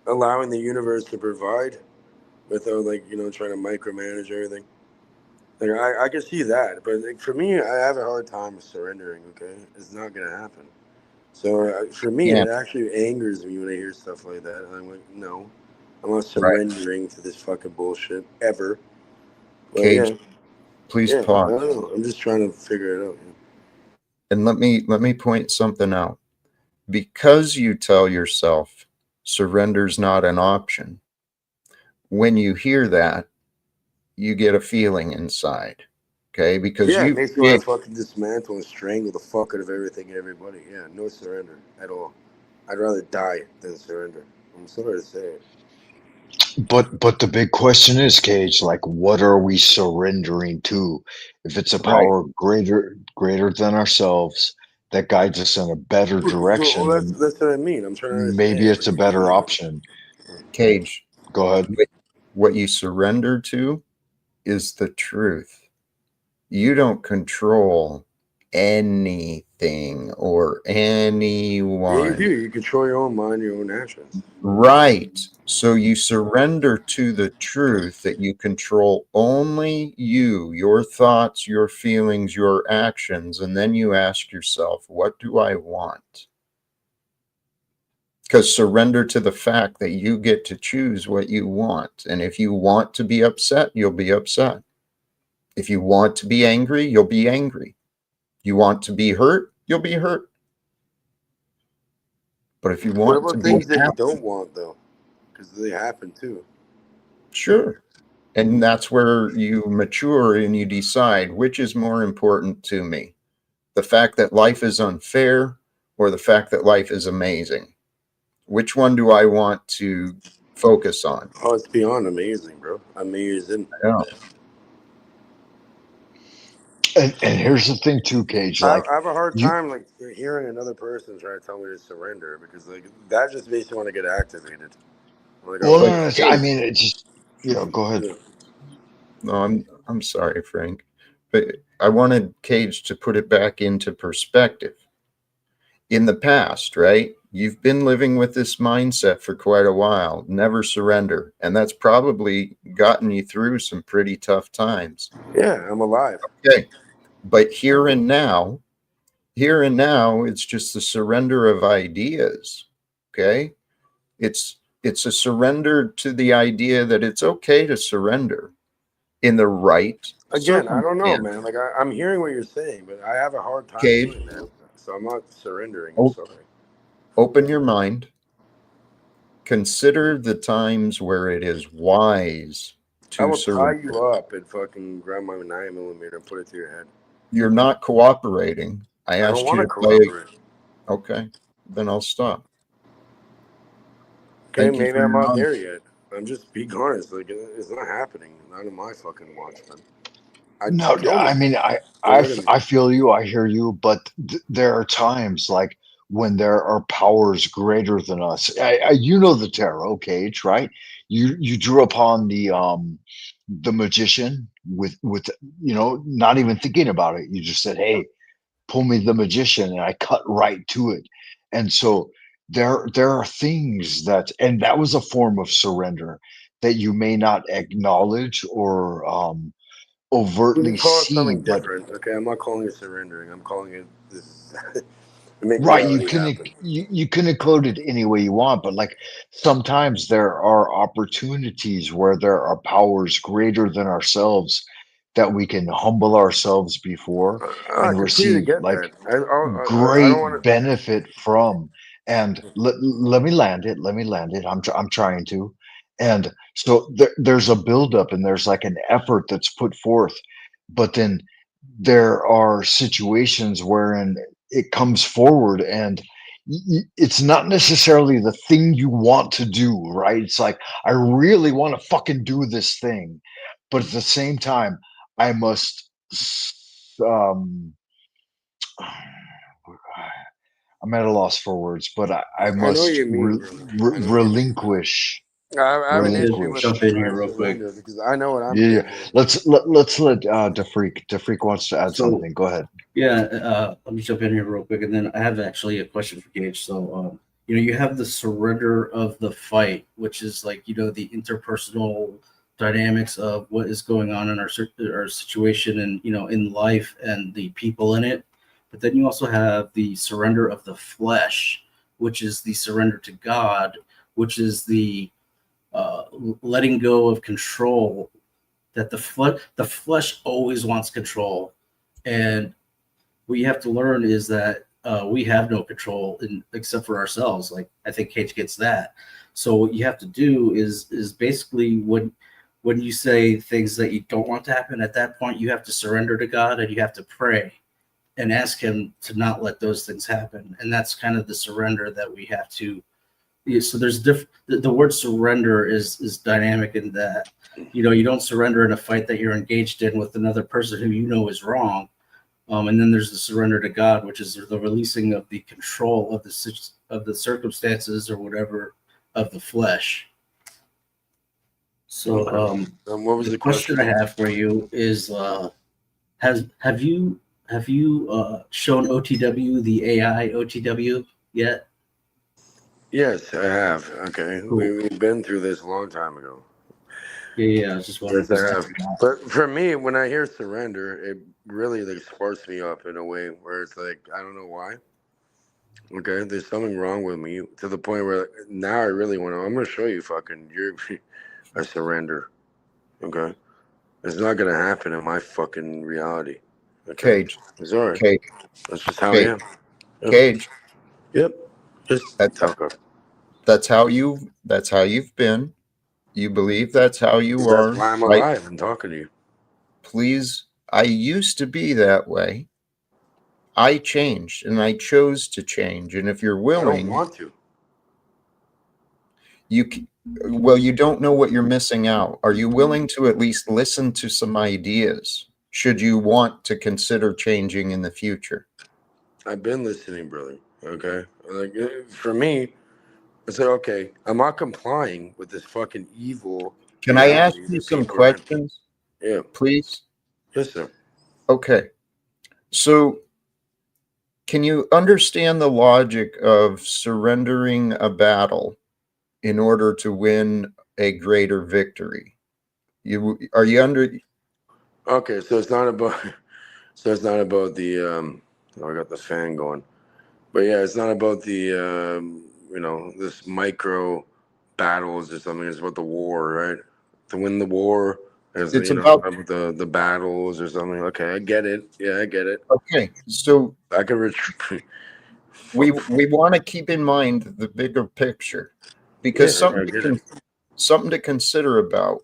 allowing the universe to provide without like trying to micromanage everything? Like I can see that, but like, for me, I have a hard time surrendering. Okay, it's not gonna happen. So for me,
Yeah,
it actually angers me when I hear stuff like that. And I'm like, no, I'm not
right.
surrendering to this fucking bullshit ever. But
Cage,
yeah,
please
yeah, I
pause.
don't know. I'm just trying to figure it out.
And let me point something out. Because you tell yourself surrender's not an option, when you hear that, you get a feeling inside. Okay, because
Yeah, it
you
makes me want
create.
to fucking dismantle and strangle the fuck out of everything and everybody. Yeah, no surrender at all. I'd rather die than surrender. I'm sorry to say it.
But the big question is, Cage, like what are we surrendering to? If it's a
Right.
power greater than ourselves that guides us in a better
Well,
direction,
that's
then
that's what I mean. I'm trying to
maybe
understand.
it's a
Like, what do
better
you?
option.
Cage,
Go ahead.
what you surrender to is the truth. You don't control anything or
Yeah, you do.
anyone.
You control your own mind, your own actions.
Right. So you surrender to the truth that you control only you, your thoughts, your feelings, your actions. And then you ask yourself, what do I want? Because surrender to the fact that you get to choose what you want. And if you want to be upset, you'll be upset. If you want to be angry, you'll be angry. You want to be hurt, you'll be hurt. But if you
What
want to
about
be
things that you
happy,
don't want though? Because they happen too.
sure. And that's where you mature and you decide which is more important to me, the fact that life is unfair or the fact that life is amazing. Which one do I want to focus on?
Oh, it's beyond amazing, bro. Amazing.
Yeah.
And here's the thing too, Cage. Like
I have a hard
you,
time like hearing another person try to tell me to surrender because like that just makes me want to get activated. I'm like, I
well,
But
want
no, no, I
hey,
mean, it's just go ahead.
to.
no, I'm sorry, Frank. But I wanted Cage to put it back into perspective. In the past, right? You've been living with this mindset for quite a while, never surrender. And that's probably gotten you through some pretty tough times.
Yeah, I'm alive.
Okay. But here and now, it's just the surrender of ideas. Okay. It's a surrender to the idea that it's okay to surrender in the right
Again, I don't know,
circumstance.
man. Like I'm hearing what you're saying, but I have a hard time
Cage,
doing that. So I'm not surrendering. I'm
o-
sorry.
open your mind. Consider the times where it is wise
I
to
will tie
surrender.
you up and fucking grab my 9mm and put it to your head.
You're not cooperating. I
I don't
asked you
want to
to play.
cooperate.
Okay, then I'll stop.
Okay,
Thank you
maybe
for
I'm
your
not
honesty.
there yet. I'm just being honest. Like it's not happening. Not in my fucking watch, man. I'd
No,
kill
I
me.
mean,
Get rid of me.
I feel you, I hear you, but there are times like when there are powers greater than us. You know the tarot, Cage, right? You drew upon the magician with not even thinking about it. You just said, "Hey, pull me the magician," and I cut right to it. And so there are things and that was a form of surrender that you may not acknowledge or
We can
overtly
call it
see,
something
but
different. Okay, I'm not calling it surrendering. I'm calling it this. Make
right,
reality happen.
you can include it any way you want, but like sometimes there are opportunities where there are powers greater than ourselves that we can humble ourselves before
I
and
completely
receive
get
like
that. I don't
great
want
benefit from. And let me land it. Let me land it. I'm trying to. And so there's a buildup and there's like an effort that's put forth, but then there are situations wherein it comes forward and it's not necessarily the thing you want to do, right? It's like, I really want to fucking do this thing, but at the same time, I must, um, I'm at a loss for words, but I
I know what
must
you mean, brother. I know what you mean.
relinquish,
I have
Let
an
me just
issue with
relinquish.
jump
the
in here
term
real quick.
surrender because I know what I'm
Yeah, yeah.
capable of.
Let's let Defreak wants to add
So
something. Go ahead.
yeah, let me jump in here real quick, and then I have actually a question for Gage. So, you have the surrender of the fight, which is like the interpersonal dynamics of what is going on in our situation and in life and the people in it. But then you also have the surrender of the flesh, which is the surrender to God, which is the letting go of control. That the flesh always wants control, and what you have to learn is that we have no control except for ourselves. Like I think Cage gets that. So what you have to do is basically when you say things that you don't want to happen, at that point you have to surrender to God and you have to pray and ask Him to not let those things happen. And that's kind of the surrender that we have to. So there's the word surrender is dynamic in that you don't surrender in a fight that you're engaged in with another person who is wrong. And then there's the surrender to God, which is the releasing of the control of the circumstances or whatever of the flesh. So
What was
the
the
question I
question?
have for you is: have you shown OTW the AI OTW yet?
Yes, I have. Okay,
Cool.
we've been through this a long time ago.
Yeah. I was just wondering
Yes,
if it's
I have.
something else.
But for me, when I hear surrender, it really like sparks me up in a way where it's like I don't know why. Okay, there's something wrong with me to the point where now I really want to. I'm gonna show you, fucking, you're. I surrender. Okay, it's not gonna happen in my fucking reality. Okay,
Cage,
it's all right.
Cage,
That's just how I
Cage,
am. Yep.
Cage.
Yep. Just
That's
Talcott.
that's how you've been. You believe that's how you
That's
are.
why I'm
Right?
alive and talking to you.
Please. I used to be that way. I changed and I chose to change. And if you're
I don't
willing,
want to.
you well, you don't know what you're missing out. Are you willing to at least listen to some ideas? Should you want to consider changing in the future?
I've been listening, brother. Okay, like for me, I said, okay, I'm not complying with this fucking evil
Can I ask
reality
you
that
some
people are in.
questions,
Yeah.
please?
Yes, sir.
Okay. So, can you understand the logic of surrendering a battle in order to win a greater victory? You under
Okay, so it's not about. So it's not about the. Oh, I got the fan going, but yeah, it's not about the. This micro battles or something. It's about the war, right? To win the war, is
it's about
about the battles or something. Okay, I get it. Yeah, I get it.
okay. So
I can retreat.
we want to keep in mind the bigger picture because
Yeah, I get it.
something to consider about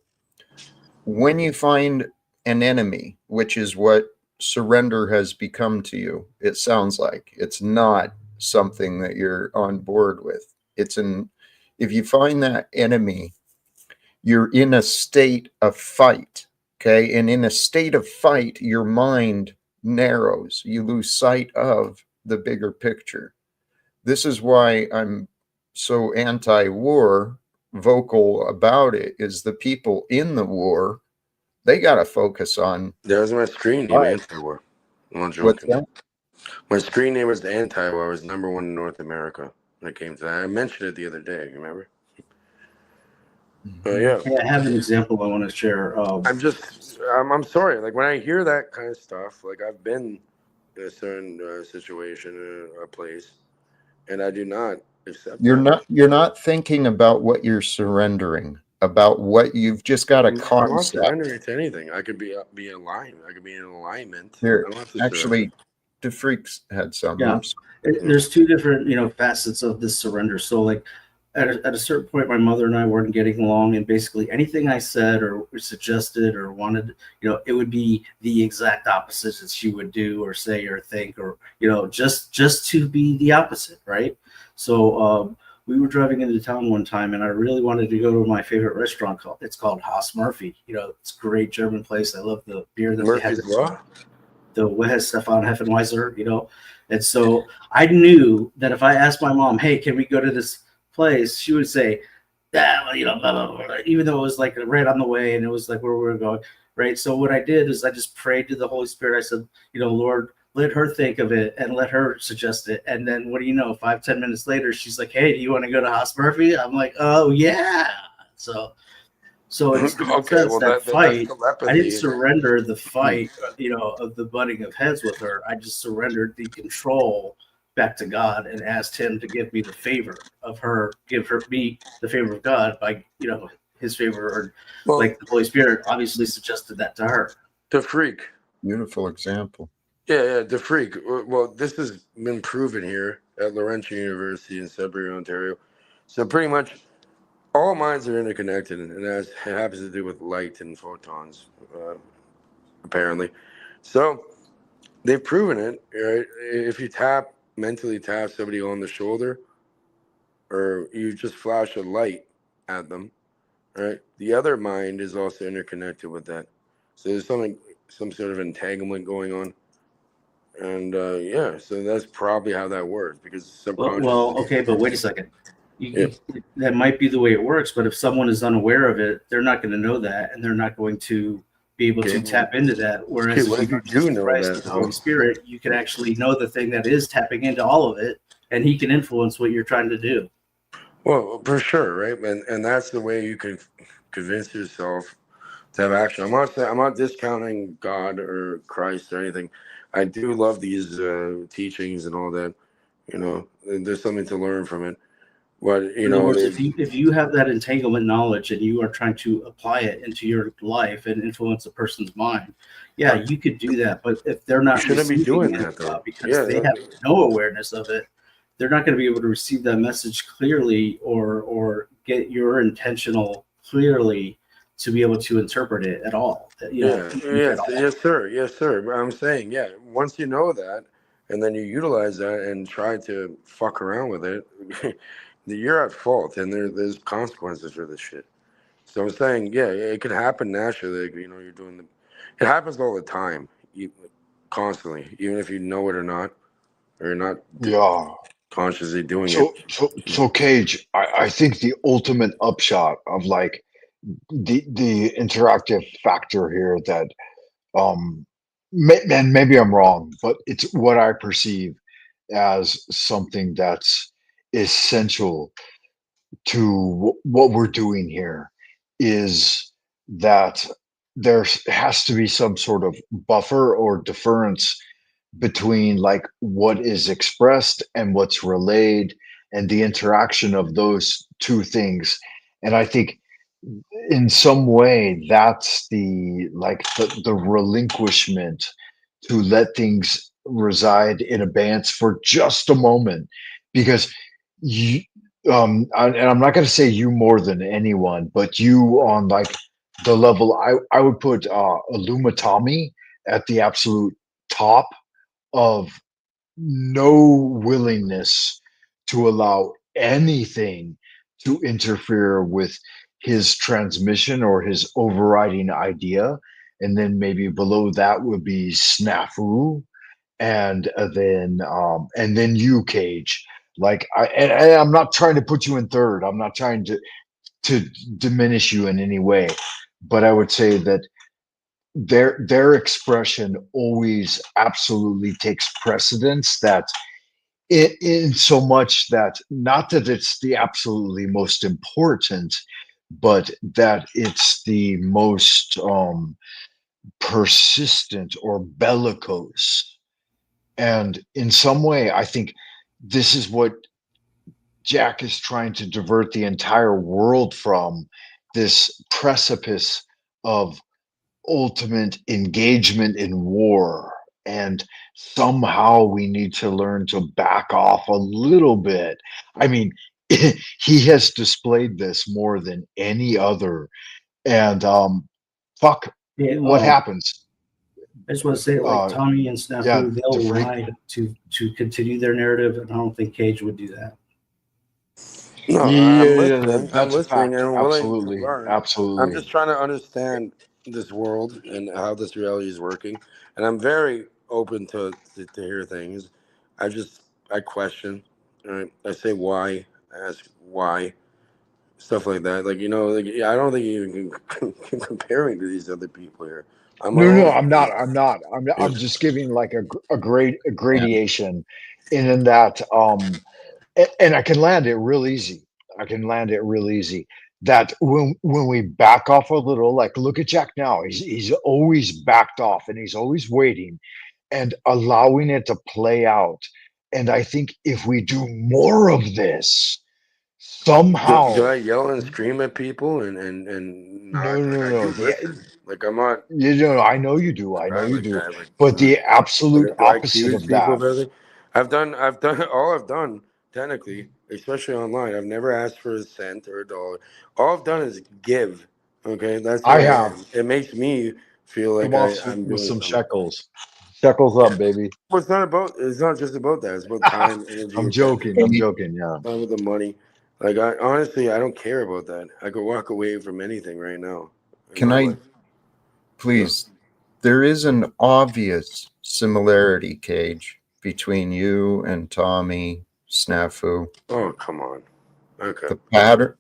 when you find an enemy, which is what surrender has become to you. It sounds like it's not something that you're on board with. If you find that enemy, you're in a state of fight. Okay. And in a state of fight, your mind narrows. You lose sight of the bigger picture. this is why I'm so anti-war, vocal about it, is the people in the war, they got to focus on
That was my screen name,
what,
Anti-War. I'm not
what's
joking.
that?
My screen name was Anti-War. I was #1 in North America when it came to that. I mentioned it the other day. You remember? Yeah.
Hey, I have an example I want to share.
I'm sorry. Like when I hear that kind of stuff, like I've been in a certain situation, a place, and I do not accept that.
You're not thinking about what you're surrendering, about what you've just got a
I'm not
concept.
surrendering to anything. I could be aligned. I could be in alignment.
Here,
I don't have to
actually, the freaks had some.
Yeah. There's two different, facets of this surrender. So like at a certain point, my mother and I weren't getting along, and basically anything I said or suggested or wanted, it would be the exact opposite that she would do or say or think, or just to be the opposite, right? So we were driving into town one time, and I really wanted to go to my favorite restaurant. It's called Haas Murphy. It's a great German place. I love the beer that they have.
Murphy's Law.
The Wehes Stefan Heffenweiser, and so I knew that if I asked my mom, "Hey, can we go to this place?" she would say, "Yeah, well, blah, blah, blah," even though it was like right on the way and it was like where we were going, right? So what I did is I just prayed to the Holy Spirit. I said, Lord, let her think of it and let her suggest it. And then what do you know? 5-10 minutes later, she's like, "Hey, do you want to go to Haas Murphy?" I'm like, "Oh yeah." So it's in that
Okay,
sense,
well
that
that's
fight,
telepathy.
I didn't surrender the fight, of the butting of heads with her. I just surrendered the control back to God and asked Him to give me the favor of her, me the favor of God by, His favor, or
Well,
like the Holy Spirit obviously suggested that to her.
the freak.
Beautiful example.
Yeah, the freak. Well, this has been proven here at Laurentian University in Sudbury, Ontario. So pretty much all minds are interconnected, and that happens to do with light and photons, apparently. So they've proven it, right? If you mentally tap somebody on the shoulder, or you just flash a light at them, right? The other mind is also interconnected with that. So there's some sort of entanglement going on. And so that's probably how that works, because
Well,
subconscious.
okay, but wait a second.
Yeah.
That might be the way it works, but if someone is unaware of it, they're not going to know that, and they're not going to be able to tap into that. Whereas
Okay, what
if
if
you
you
have Jesus
do know
Christ
that,
and the
though?
Holy Spirit, you can actually know the thing that is tapping into all of it, and He can influence what you're trying to do.
Well, for sure, right? And that's the way you can convince yourself to have action. I'm not discounting God or Christ or anything. I do love these teachings and all that. There's something to learn from it. But
In other words, if you have that entanglement knowledge and you are trying to apply it into your life and influence a person's mind, yeah, you could do that. But if they're
you
not
shouldn't be
receiving
doing
it
that, though.
because they have no awareness of it, they're not going to be able to receive that message clearly or get your intentional clearly to be able to interpret it at all.
Yes, sir. But I'm saying, yeah, once you know that, and then you utilize that and try to fuck around with it, you're at fault, and there's consequences for this shit. So I'm saying, yeah, it could happen naturally. You're doing it happens all the time, constantly, even if you know it or not, or you're not
Yeah.
consciously doing it.
So Cage, I think the ultimate upshot of like the interactive factor here that and maybe I'm wrong, but it's what I perceive as something that's essential to what we're doing here is that there has to be some sort of buffer or deference between like what is expressed and what's relayed and the interaction of those two things. And I think in some way that's the relinquishment to let things reside in abeyance for just a moment, because you and I'm not going to say you more than anyone, but you on like the level I would put Illumitami at the absolute top of no willingness to allow anything to interfere with his transmission or his overriding idea. And then maybe below that would be snafu, and then you, Cage, Like and I'm not trying to put you in third. I'm not trying to diminish you in any way, but I would say that their expression always absolutely takes precedence, that in so much that, not that it's the absolutely most important, but that it's the most persistent or bellicose. And in some way, I think this is what Jack is trying to divert the entire world from, this precipice of ultimate engagement in war. And somehow we need to learn to back off a little bit. I mean, he has displayed this more than any other. And fuck,
Yeah,
what happens?
I just want to say, like
Uh,
Tommy and
yeah,
Snafu, they'll
DeFreak.
lie to continue their narrative, and I don't think Cage would do that.
No, I'm
Yeah,
listening. I'm
that's a
listening
fact.
and I'm willing to
Absolutely,
learn. I'm
absolutely.
just trying to understand this world and how this reality is working. And I'm very open to hear things. I question. Right? I say why. I ask why. Stuff like that. Like, like, yeah, I don't think you even can compare me to these other people here. I'm my
No, no,
own
I'm not.
person.
I'm not. I'm just giving like a
Yeah.
gradation in that and I can land it real easy. I can land it real easy. That when we back off a little, like look at Jack now. He's always backed off and he's always waiting and allowing it to play out. And I think if we do more of this,
Do
somehow,
I yell and scream at people and
no,
not
no,
like
no,
I
no.
do listen? Like I'm not
You know, I know you do.
like
I know
bad
you
like
do.
that. Like,
But the absolute
do I
opposite
accuse
of
people
that.
of everything? I've done all I've done technically, especially online. I've never asked for a cent or a dollar. All I've done is give. Okay, that's
I
all I
have
am. It makes me feel like
come off
I'm
with
doing
some
something.
shekels. Shekels
Yeah.
up, baby.
Well, it's not just about that. It's about time, energy,
I'm
attention,
joking. I'm joking. Yeah.
time with the money. Like I honestly, I don't care about that. I could walk away from anything right now in
Can
my
I
life. No.
please? There is an obvious similarity, Cage, between you and Tommy Snafu.
Oh, come on. Okay.
The pattern,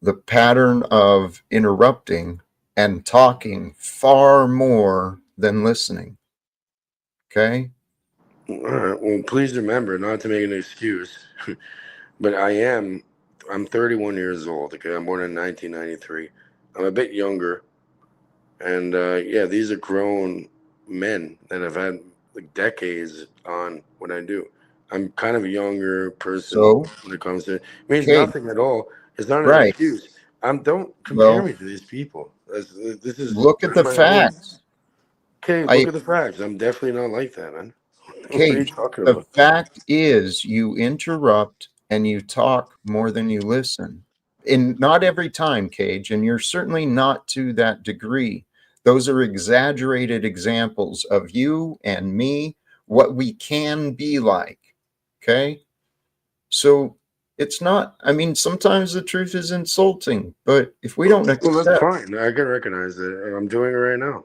the pattern of interrupting and talking far more than listening. Okay?
All right. Well, please remember not to make an excuse, but I'm 31 years old. Okay. I'm born in 1993. I'm a bit younger. And yeah, these are grown men that have had like decades on what I do. I'm kind of a younger person
So,
when it comes to it. Means
Cage,
nothing at all. It's not an
right.
excuse. Don't compare
Well,
me to these people. This is
look at the
my own.
facts.
Okay, look
I
at the facts. I'm definitely not like that, man. What are you
Cage,
talking
the
about?
fact is you interrupt and you talk more than you listen. And not every time, Cage, and you're certainly not to that degree. Those are exaggerated examples of you and me, what we can be like. Okay? So it's not, I mean, sometimes the truth is insulting, but if we don't
Well, that's
accept,
fine. I can recognize it. I'm doing it right now.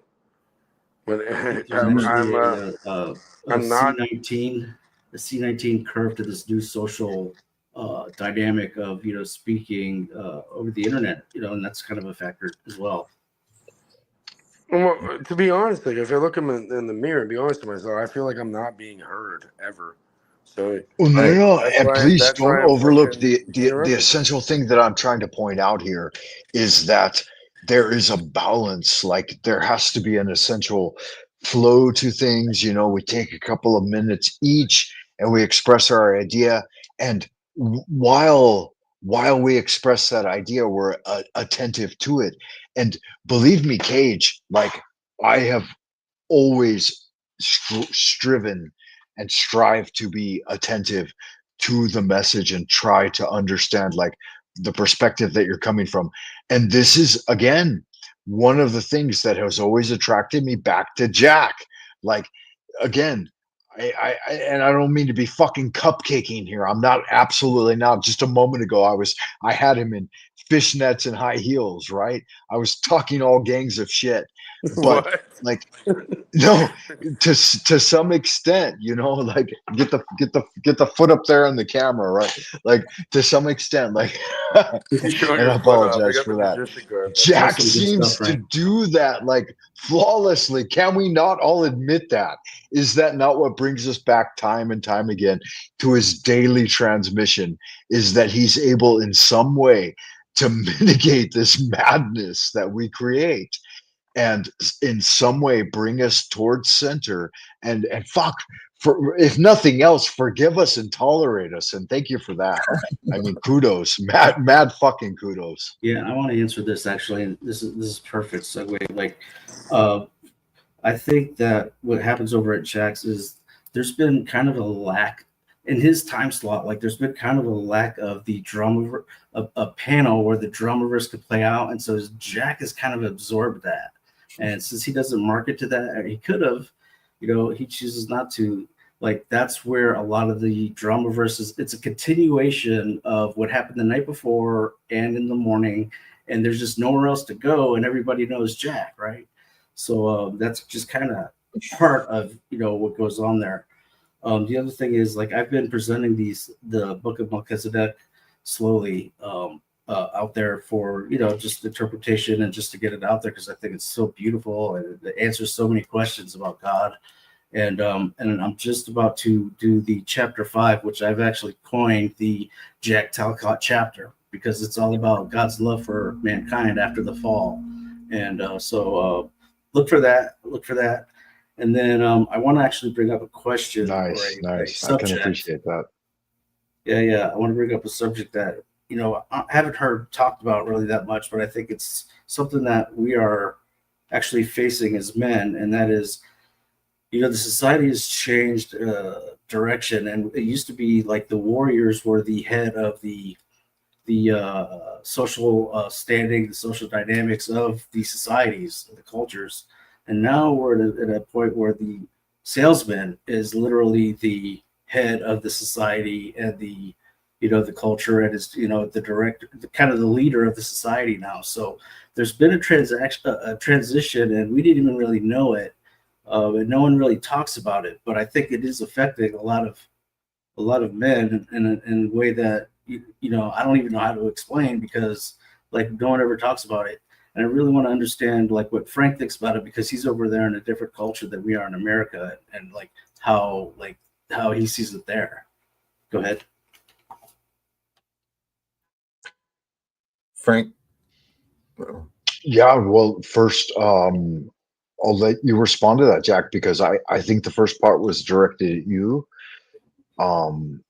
But
There's
I'm
actually a
I'm not.
C19, the C19 curve to this new social dynamic of speaking over the internet, and that's kind of a factor as well.
Well, to be honest, like if I look in the mirror and be honest to myself, I feel like I'm not being heard ever. So
Oh, no, no,
right,
no.
that's
And
why
please
that's
don't
why I'm
overlook
fucking
the
interrupting people.
essential thing that I'm trying to point out here is that there is a balance. Like there has to be an essential flow to things. You know, we take a couple of minutes each and we express our idea. And while we express that idea, we're attentive to it. And believe me, Cage, like I have always striven and strive to be attentive to the message and try to understand like the perspective that you're coming from. And this is again one of the things that has always attracted me back to Jack. Like again, and I don't mean to be fucking cupcaking here. I'm not, absolutely not. Just a moment ago, I had him in fishnets and high heels, right? I was talking all gangs of shit, but
What?
like, no, to some extent, like get the foot up there on the camera, right? Like to some extent, like,
You're showing
and
your
I
foot off. You
apologize
got the
for that.
magician garb. That's
That's
Jack
some good
seems
stuff,
to
Frank.
do that like flawlessly. Can we not all admit that? Is that not what brings us back time and time again to his daily transmission? Is that he's able in some way to mitigate this madness that we create and in some way bring us towards center and fuck, for if nothing else, forgive us and tolerate us, and thank you for that. I mean, kudos, mad fucking kudos.
Yeah, I want to answer this actually, and this is perfect segue. Like, uh, I think that what happens over at Jack's is there's been kind of a lack in his time slot. Like, there's been kind of a lack of the drama, a panel where the drummerverse could play out, and so Jack has kind of absorbed that. And since he doesn't market to that, or he could have, he chooses not to. Like, that's where a lot of the drama verses, it's a continuation of what happened the night before and in the morning, and there's just nowhere else to go, and everybody knows Jack, right? So that's just kind of part of what goes on there. The other thing is, like, I've been presenting the Book of Melchizedek slowly out there for just interpretation and just to get it out there because I think it's so beautiful and it answers so many questions about God. And I'm just about to do the chapter 5, which I've actually coined the Jack Talcott chapter because it's all about God's love for mankind after the fall. And so look for that. And then I want to actually bring up a question
Nice,
or a
nice. I can
subject.
appreciate that.
Yeah. I want to bring up a subject that I haven't heard talked about really that much, but I think it's something that we are actually facing as men, and that is, the society has changed direction, and it used to be like the warriors were the head of the social standing, the social dynamics of the societies, the cultures, and now we're at a point where the salesman is literally the head of the society and the culture, and is the director, kind of the leader of the society now. So there's been a transition, and we didn't even really know it. And no one really talks about it, but I think it is affecting a lot of men in a way that I don't even know how to explain because like no one ever talks about it. And I really want to understand like what Frank thinks about it because he's over there in a different culture than we are in America, and like how he sees it there. Go ahead.
Frank.
Yeah, well, first, I'll let you respond to that, Jack, because I think the first part was directed at you.
Um,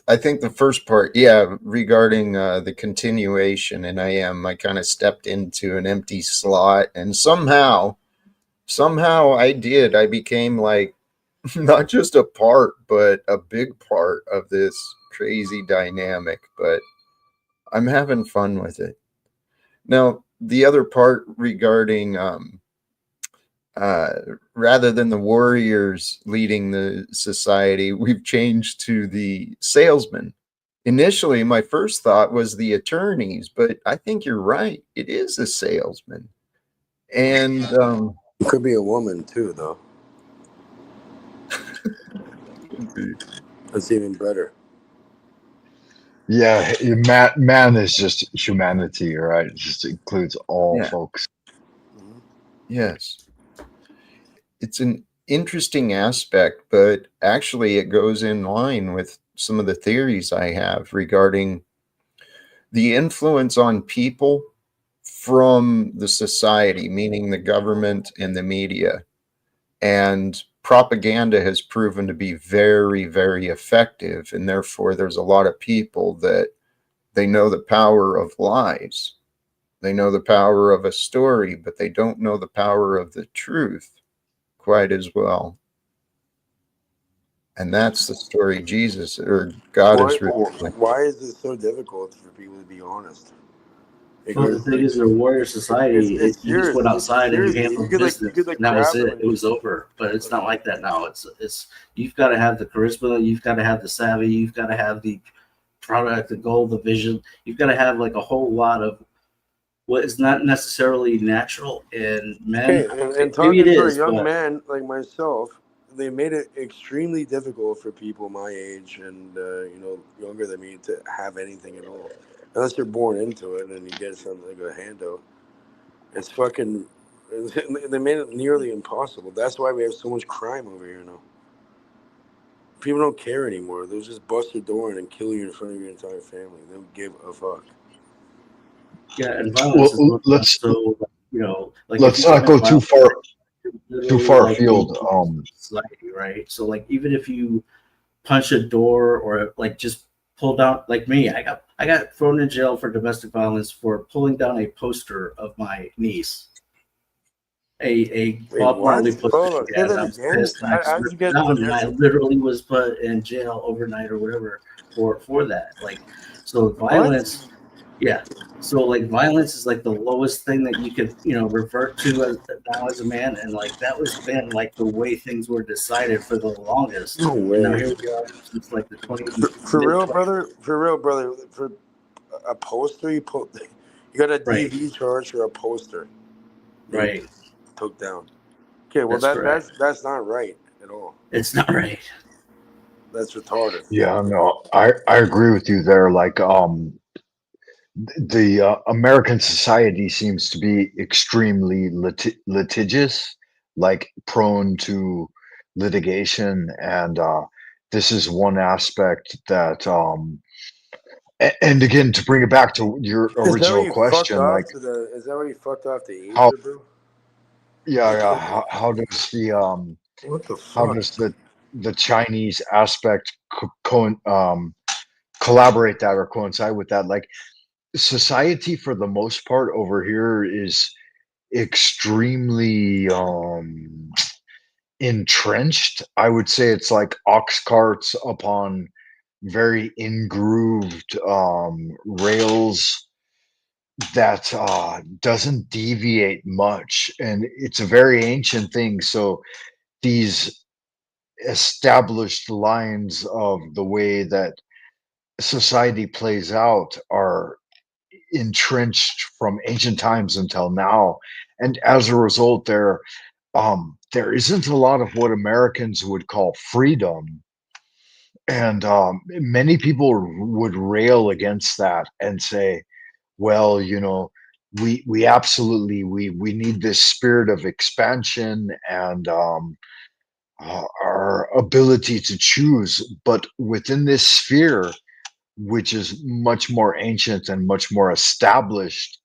I think the first part, yeah, regarding the continuation, and I kind of stepped into an empty slot, and somehow I became like not just a part, but a big part of this crazy dynamic. But I'm having fun with it. Now, the other part regarding rather than the warriors leading the society, we've changed to the salesman. Initially, my first thought was the attorneys, but I think you're right. It is a salesman. And
It could be a woman too, though. That's even better.
Yeah, man is just humanity, right? It just includes all folks.
Yes. It's an interesting aspect, but actually it goes in line with some of the theories I have regarding the influence on people from the society, meaning the government and the media. And propaganda has proven to be very, very effective. And therefore, there's a lot of people that they know the power of lies. They know the power of a story, but they don't know the power of the truth quite as well. And that's the story Jesus or God is revealing.
Why is it so difficult for people to be honest?
Well, the thing is, in a warrior society, you just
serious.
went outside and you
Seriously,
handled
you
business,
could
and that
grab
was
them
it. It was over. But it's not like that now. It's you've got to have the charisma, you've got to have the savvy, you've got to have the product, the goal, the vision. You've got to have like a whole lot of what is not necessarily natural in men.
Okay, and
Maybe it
talking to a
is,
young
but
man like myself, they made it extremely difficult for people my age and younger than me to have anything at all, unless you're born into it and you get something like a handout. It's fucking. They made it nearly impossible. That's why we have so much crime over here now. People don't care anymore. They'll just bust your door in and kill you in front of your entire family. They don't give a fuck.
yeah, and violence is looked at
Let's
so like if you
not
commit
go too
violence,
far
you're literally like being
afield.
society, right? So like even if you punch a door or like just pull down like me, I got thrown in jail for domestic violence for pulling down a poster of my niece. A
Wait,
Bob
what?
Marley poster
Hold on.
she
Say
had, and
that
I was
again.
pissed and I just
How did you
ripped it
get
down, and I
domestic?
literally was put in jail overnight or whatever for that. Like so
What?
violence, yeah. So like violence is like the lowest thing that you could revert to now as a man, and like that was been like the way things were decided for the longest.
No
And now
way.
here we are since like the
For
mid
real,
20s,
brother. For real, brother. For a poster, you got a
right?
DV charge for a poster. You
Right.
took down. Okay, well
That's correct.
that's not right at all.
It's not right.
That's retarded.
Yeah, no, I agree with you there. Like, the American society seems to be extremely litigious, like prone to litigation, and this is one aspect that. And again, to bring it back to your
Is that where
original
you fucked
question, like
off to the? Is that where you fucked off to
how,
Asia, bro?
yeah, how does
What the
how
fuck?
does the Chinese aspect collaborate that or coincide with that? Like society, for the most part, over here is extremely entrenched. I would say it's like ox carts upon very ingrooved rails that doesn't deviate much, and it's a very ancient thing. So these established lines of the way that society plays out are entrenched from ancient times until now, and as a result, there isn't a lot of what Americans would call freedom, and many people would rail against that and say, well, we absolutely we need this spirit of expansion and our ability to choose, but within this sphere, which is much more ancient and much more established,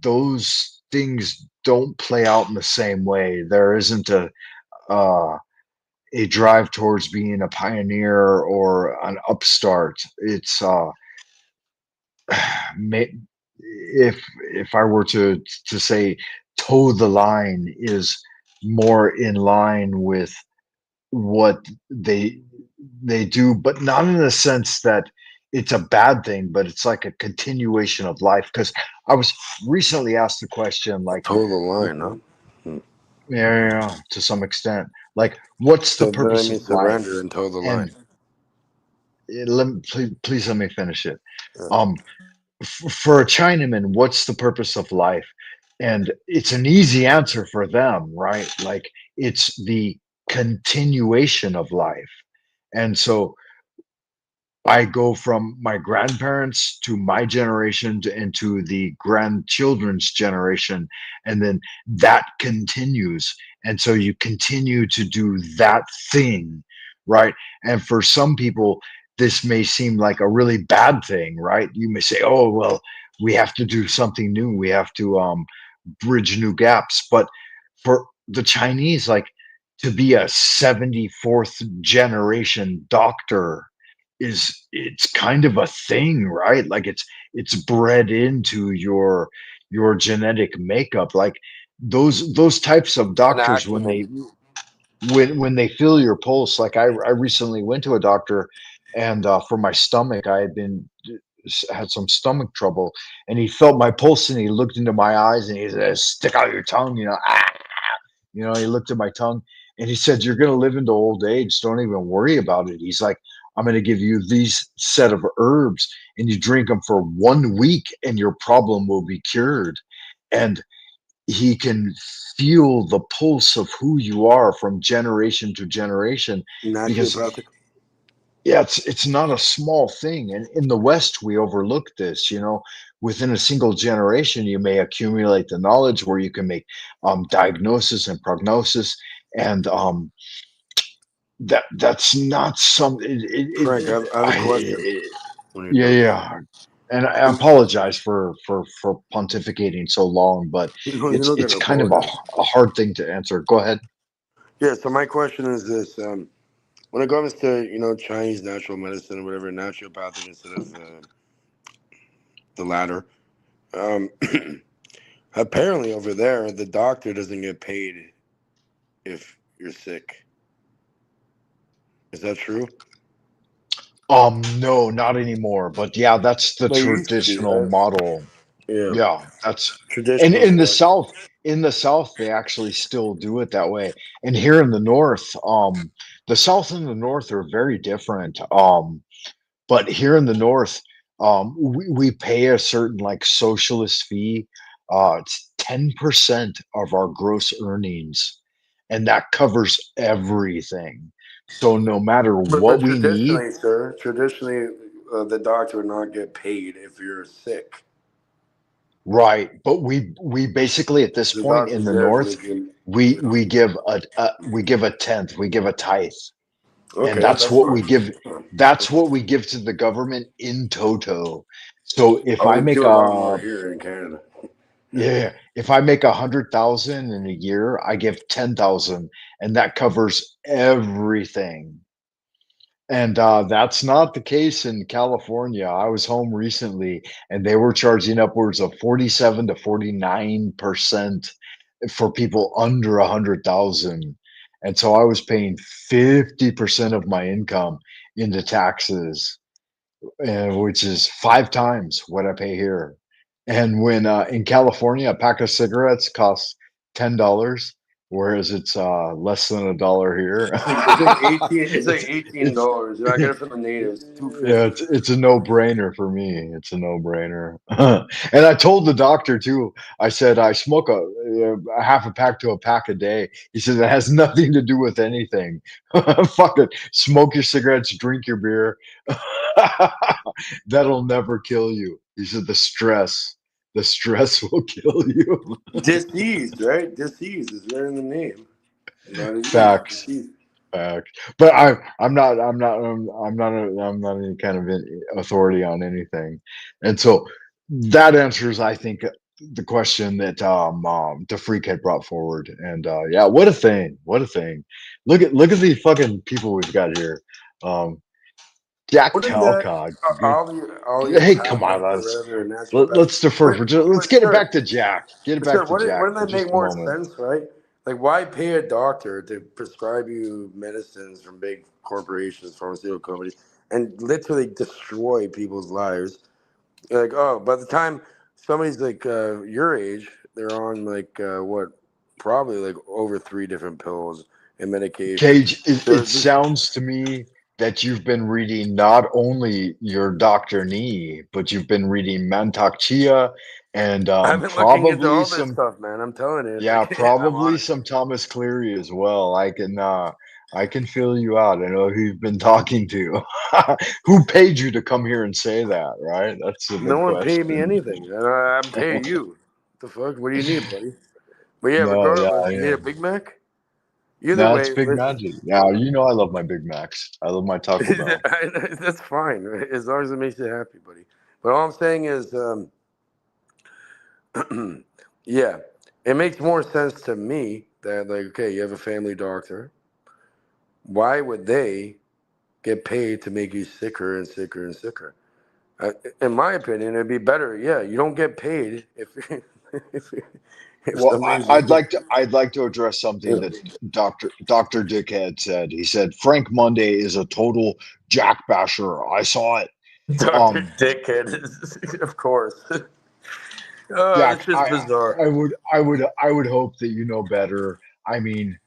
those things don't play out in the same way. There isn't uh, a drive towards being a pioneer or an upstart. It's if I were to say toe the line is more in line with what they do, but not in the sense that it's a bad thing, but it's like a continuation of life. Because I was recently asked the question, like,
Toe the line, huh?
yeah, to some extent, like, what's the
So then I
purpose
mean
of life?
surrender and toe the
And
line.
please let me finish it.
Yeah.
Um, for a Chinaman, what's the purpose of life? And it's an easy answer for them, right? Like it's the continuation of life. And so I go from my grandparents to my generation into the grandchildren's generation, and then that continues. And so you continue to do that thing, right? And for some people, this may seem like a really bad thing, right? You may say, oh, well, we have to do something new. We have to bridge new gaps. But for the Chinese, like to be a 74th generation doctor it's kind of a thing, right? Like it's bred into your genetic makeup. Like those types of
An
doctors when
acumen.
they feel your pulse. Like I recently went to a doctor, and for my stomach, I had been had some stomach trouble, and he felt my pulse, and he looked into my eyes, and he said, "Stick out your tongue," he looked at my tongue, and he said, "You're going to live into old age. Don't even worry about it." He's like, "I'm going to give you these set of herbs, and you drink them for 1 week, and your problem will be cured." And he can feel the pulse of who you are from generation to generation, because
Naturopathic.
yeah, it's not a small thing. And in the West, we overlook this. Within a single generation, you may accumulate the knowledge where you can make diagnosis and prognosis, and that's not some.
Frank, I have a question. When you're
Yeah,
done.
yeah. And I apologize for pontificating so long, but
You're
it's
not
it's
gonna
kind of a,
apologize.
a hard thing to answer. Go ahead.
Yeah. So my question is this: when it comes to Chinese natural medicine or whatever, naturopathic instead of the latter, um, apparently over there the doctor doesn't get paid if you're sick. Is that true?
No, not anymore. But yeah, that's the
They used to be,
traditional
right?
model.
Yeah.
Yeah, that's and
Traditional is
in the
what?
South, they actually still do it that way. And here in the North, the South and the North are very different. But here in the North, we pay a certain like socialist fee. It's 10% of our gross earnings, and that covers everything. So no matter what
But
we need,
traditionally, sir, the doctor would not get paid if you're sick.
right? But we basically at this
The
point in
doctor's
the
there to
North,
make you.
we give a tenth, we give a tithe, and
Okay, that's fine.
That's what we give to the government in toto. So if
Oh,
I
we
make
do a lot
a
more here in Canada.
Yeah, if I make 100,000 in a year, I give 10,000, and that covers everything. And that's not the case in California. I was home recently, and they were charging upwards of 47 to 49% for people under 100,000. And so I was paying 50% of my income into taxes, which is 5 times what I pay here. And when in California, a pack of cigarettes costs $10, whereas it's less than $1 here.
It's like 18. It's like
it's
eighteen
it's
dollars. I get it from the natives.
yeah,
$2.50.
it's a no-brainer for me. It's a no-brainer. And I told the doctor too. I said I smoke a half a pack to a pack a day. He said it has nothing to do with anything. Fuck it. Smoke your cigarettes, drink your beer. That'll never kill you. He said the stress will kill you.
Disease, right? Disease is right in the name. Not a disease.
Facts.
Disease.
Facts. But I'm not any kind of authority on anything. And so that answers, I think, the question that the freak had brought forward. And yeah, what a thing. What a thing. Look at the fucking people we've got here. Um Jack
What is that?
Talcott.
All your
Hey, come on,
pathways or whatever, naturopath.
let's defer
But,
for just let's
but
get it
sir,
back to Jack. Get it
but sir,
back to Jack
wouldn't
for
that make
just a
more
moment.
sense, right? Like, why pay a doctor to prescribe you medicines from big corporations, pharmaceutical companies, and literally destroy people's lives? You're like, oh, by the time somebody's like your age, they're on like what, probably like over 3 different pills and medications.
Cage,
So
it
this,
sounds to me that you've been reading not only your Dr. Nee, but you've been reading Mantak Chia and
I've been looking into
probably
all this
some,
stuff, man. I'm telling you, it's
yeah,
like I'm
probably
on it.
some Thomas Cleary as well. I can feel you out. I know who you've been talking to. Who paid you to come here and say that, right? That's a
No
big
one paid me
question.
anything, and I'm paying you. The fuck? What do you need, buddy? But yeah,
No, yeah,
regardless, you need
yeah.
a Big Mac. Either
No, it's
way,
Big
listen.
Magic. Yeah, you know I love my Big Macs. I love my Taco Bell.
That's fine, right? As long as it makes you happy, buddy. But all I'm saying is, yeah, it makes more sense to me that, like, okay, you have a family doctor. Why would they get paid to make you sicker and sicker and sicker? Uh, in my opinion, it'd be better. Yeah, you don't get paid if if, if
Well,
somebody's
I'd like to address something
yeah.
that Dr. Dickhead said. He said Frank Monday is a total jackbasher. I saw it.
Dr. Dickhead, of course.
Jack,
It's just bizarre.
I would hope that you know better. I mean,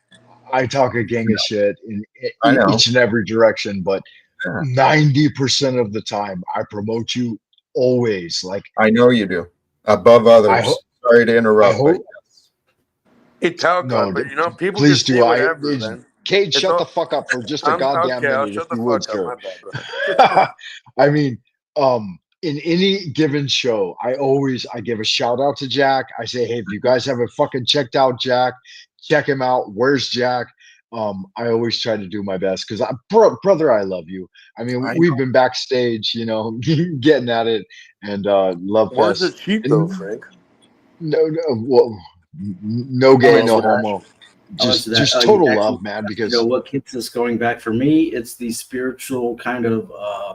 I talk a gang of shit in
I know.
each and every direction, but
Yeah,
90% of the time I promote you always. Like
I know you do. Above
I hope
others. Sorry to
I
interrupt, but
hope
Hey,
no,
Talcott, but people can
please
say
do.
whatever, man.
Kate,
It's
shut the
all.
fuck up for just a
I'm
goddamn
okay. I'll
minute, if
shut the
you would,
fuck up.
sir.
My bad, bro.
I mean, in any given show, I give a shout out to Jack. I say, hey, if you guys haven't fucking checked out Jack, check him out. Where's Jack? I always try to do my best because brother, I love you. I mean,
I
we've been backstage, getting at it, and love
Where's the
fest.
cheat though,
And
Frank?
no, well, no
I'll
gay,
answer
no
that.
homo.
I'll answer that.
Just total
Actually,
love, man.
you know
Because
what keeps us going back for me? It's the spiritual kind of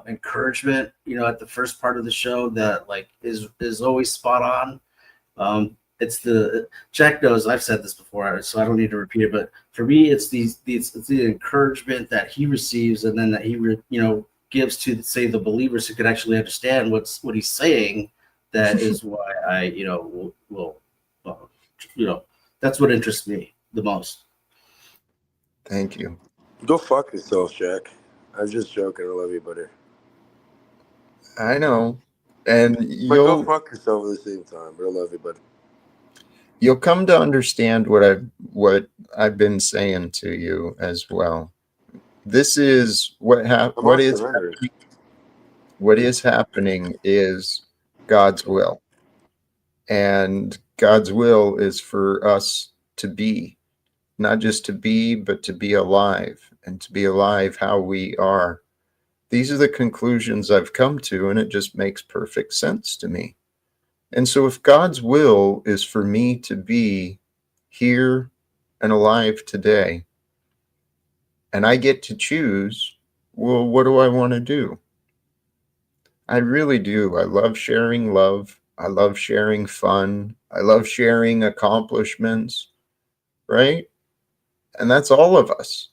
encouragement. At the first part of the show that like is always spot on. It's the Jack knows I've said this before, so I don't need to repeat it. But for me, it's the encouragement that he receives, and then that he gives to say the believers who could actually understand what he's saying. That is why I will that's what interests me the most.
thank you.
Go fuck yourself, Jack. I was just joking. I love you, buddy.
I know. And
But go fuck yourself at the same time. But I love you, buddy.
you'll come to understand what I've been saying to you as well. This is what
I'm not surrendering.
what is happening is God's will. And God's will is for us to be, not just to be, but to be alive, and to be alive how we are. These are the conclusions I've come to, and it just makes perfect sense to me. And so if God's will is for me to be here and alive today, and I get to choose, well, what do I want to do? I really do. I love sharing love. I love sharing fun. I love sharing accomplishments, right? And that's all of us.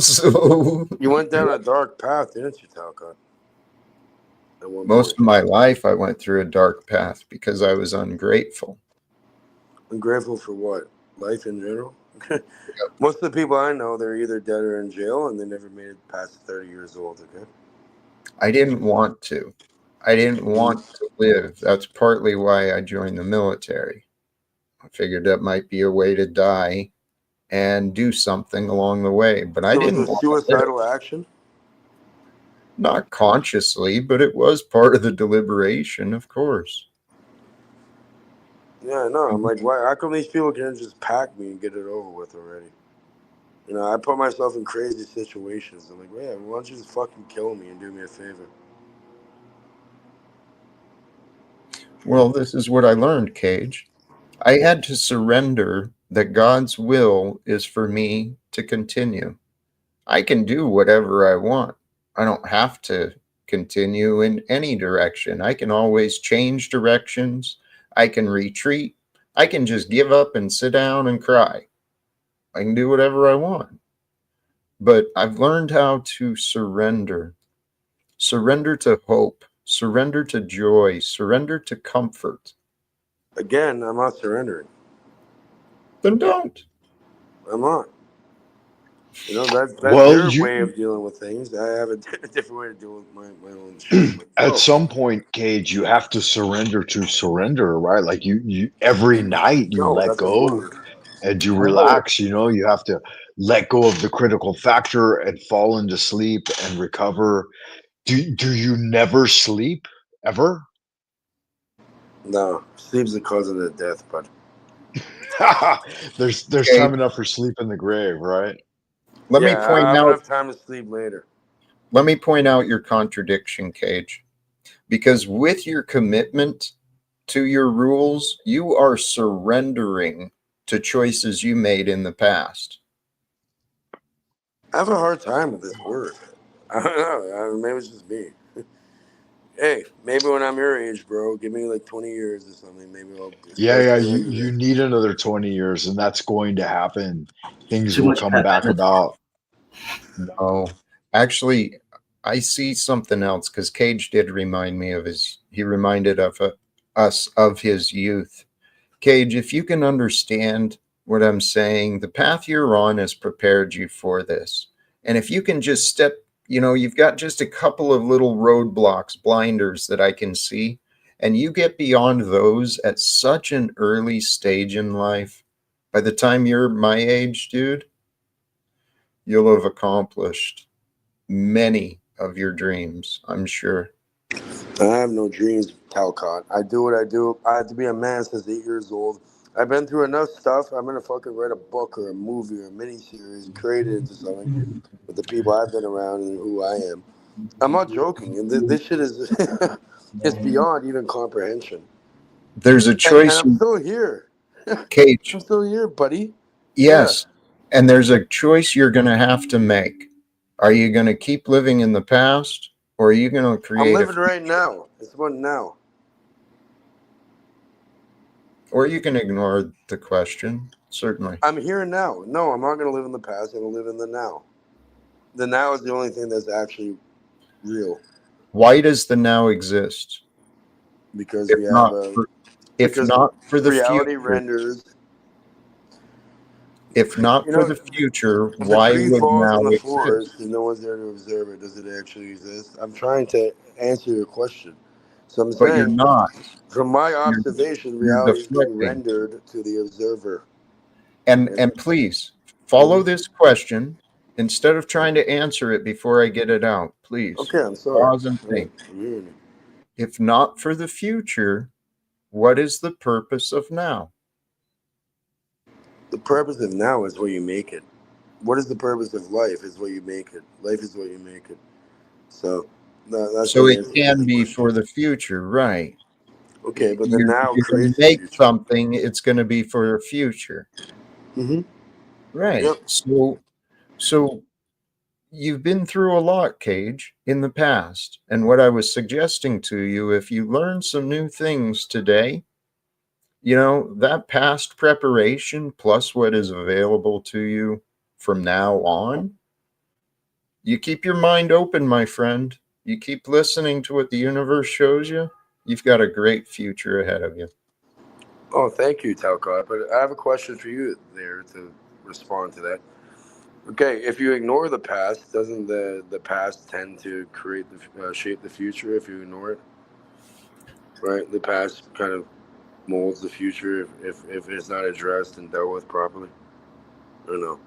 So
You went down a dark path, didn't you, Talcott? At one
most
point.
of my life, I went through a dark path because I was ungrateful.
I'm grateful for what? Life in general? Most of the people I know, they're either dead or in jail, and they never made it past 30 years old, okay?
I didn't want to. I didn't want to live. That's partly why I joined the military. I figured that might be a way to die and do something along the way, but I
So it
didn't
was a
want to live.
suicidal action?
Not consciously, but it was part of the deliberation, of course.
Yeah, no. I'm like, why? How come these people can't just pack me and get it over with already? I put myself in crazy situations. I'm like, yeah, why don't you just fucking kill me and do me a favor?
Well, this is what I learned, Cage. I had to surrender that God's will is for me to continue. I can do whatever I want. I don't have to continue in any direction. I can always change directions. I can retreat. I can just give up and sit down and cry. I can do whatever I want. But I've learned how to surrender. Surrender to hope. Surrender to joy. Surrender to comfort.
Again, I'm not surrendering.
Then don't.
I'm not. That's
well,
your way of dealing with things. I have a different way to deal with my own shit.
at some point, Cage, you have to surrender, right? Like you every night you
No,
let
that's a
go
word.
and you relax. You have to let go of the critical factor and fall into sleep and recover. Do you never sleep ever?
No, sleep's the cause of the death, but
there's
Okay,
time enough for sleep in the grave, right?
let me
yeah, I
point
have
out
enough time to sleep later.
your contradiction, Cage. Because with your commitment to your rules, you are surrendering to choices you made in the past.
I have a hard time with this word. I don't know. Maybe it's just me. Hey, maybe when I'm your age, bro, give me like 20 years or something. Maybe I'll start
Yeah. You
surrendering.
you need another 20 years, and that's going to happen. Things
Too
will
much
come
pet
back
penalty.
about.
No, actually, I see something else because Cage did remind me of he reminded us of his youth. Cage, if you can understand what I'm saying, the path you're on has prepared you for this. And if you can just you've got just a couple of little roadblocks, blinders that I can see, and you get beyond those at such an early stage in life, by the time you're my age, dude, you'll have accomplished many of your dreams, I'm sure.
I have no dreams, Talcott. I do what I do. I have to be a man since 8 years old. I've been through enough stuff. I'm gonna fucking write a book or a movie or a miniseries and create it into something with the people I've been around and who I am. I'm not joking, and this shit is it's beyond even comprehension.
There's a
And
choice,
I'm still here.
Cage.
I'm still here, buddy. Yeah,
Yes. And there's a choice you're going to have to make. Are you going to keep living in the past or are you going to
I'm
create
living right now. It's about now.
or you can ignore the question? Certainly.
I'm here now. No, I'm not gonna live in the past. I'm gonna live in the now. The now is the only thing that's actually real
Why does the now exist?
because
If
we have
not
a
for, if
because
not for the
reality
future,
renders.
if not
You
for
know,
the future,
if a
why
tree
would
falls in
now
the
exist?
forest and no one's there to observe it, does it actually exist? I'm trying to answer your question. So I'm
But you're
saying,
not.
from my
You're
observation,
you're
reality is being
deflecting.
rendered to the observer.
And please follow this question instead of trying to answer it before I get it out. Please
Okay, I'm sorry.
pause and
Yeah,
think.
I'm hearing you.
If not for the future, what is the purpose of now?
The purpose of now is what you make it. What is the purpose of life? Is what you make it. Life is what you make it. So that's
So
the
it
answer to
can
that
be
question.
for the future, right?
Okay, but the
You're,
now
you're going to
creates the
make
future.
something, it's going to be for the future,
Mm-hmm.
right?
Yep.
So you've been through a lot, Cage, in the past. And what I was suggesting to you, if you learn some new things today, that past preparation plus what is available to you from now on, you keep your mind open, my friend. You keep listening to what the universe shows you. You've got a great future ahead of you.
Oh, thank you, Talcott. But I have a question for you there to respond to that. Okay, if you ignore the past, doesn't the past tend to create the shape the future? If you ignore it, right? The past kind of molds the future if it's not addressed and dealt with properly. I don't know.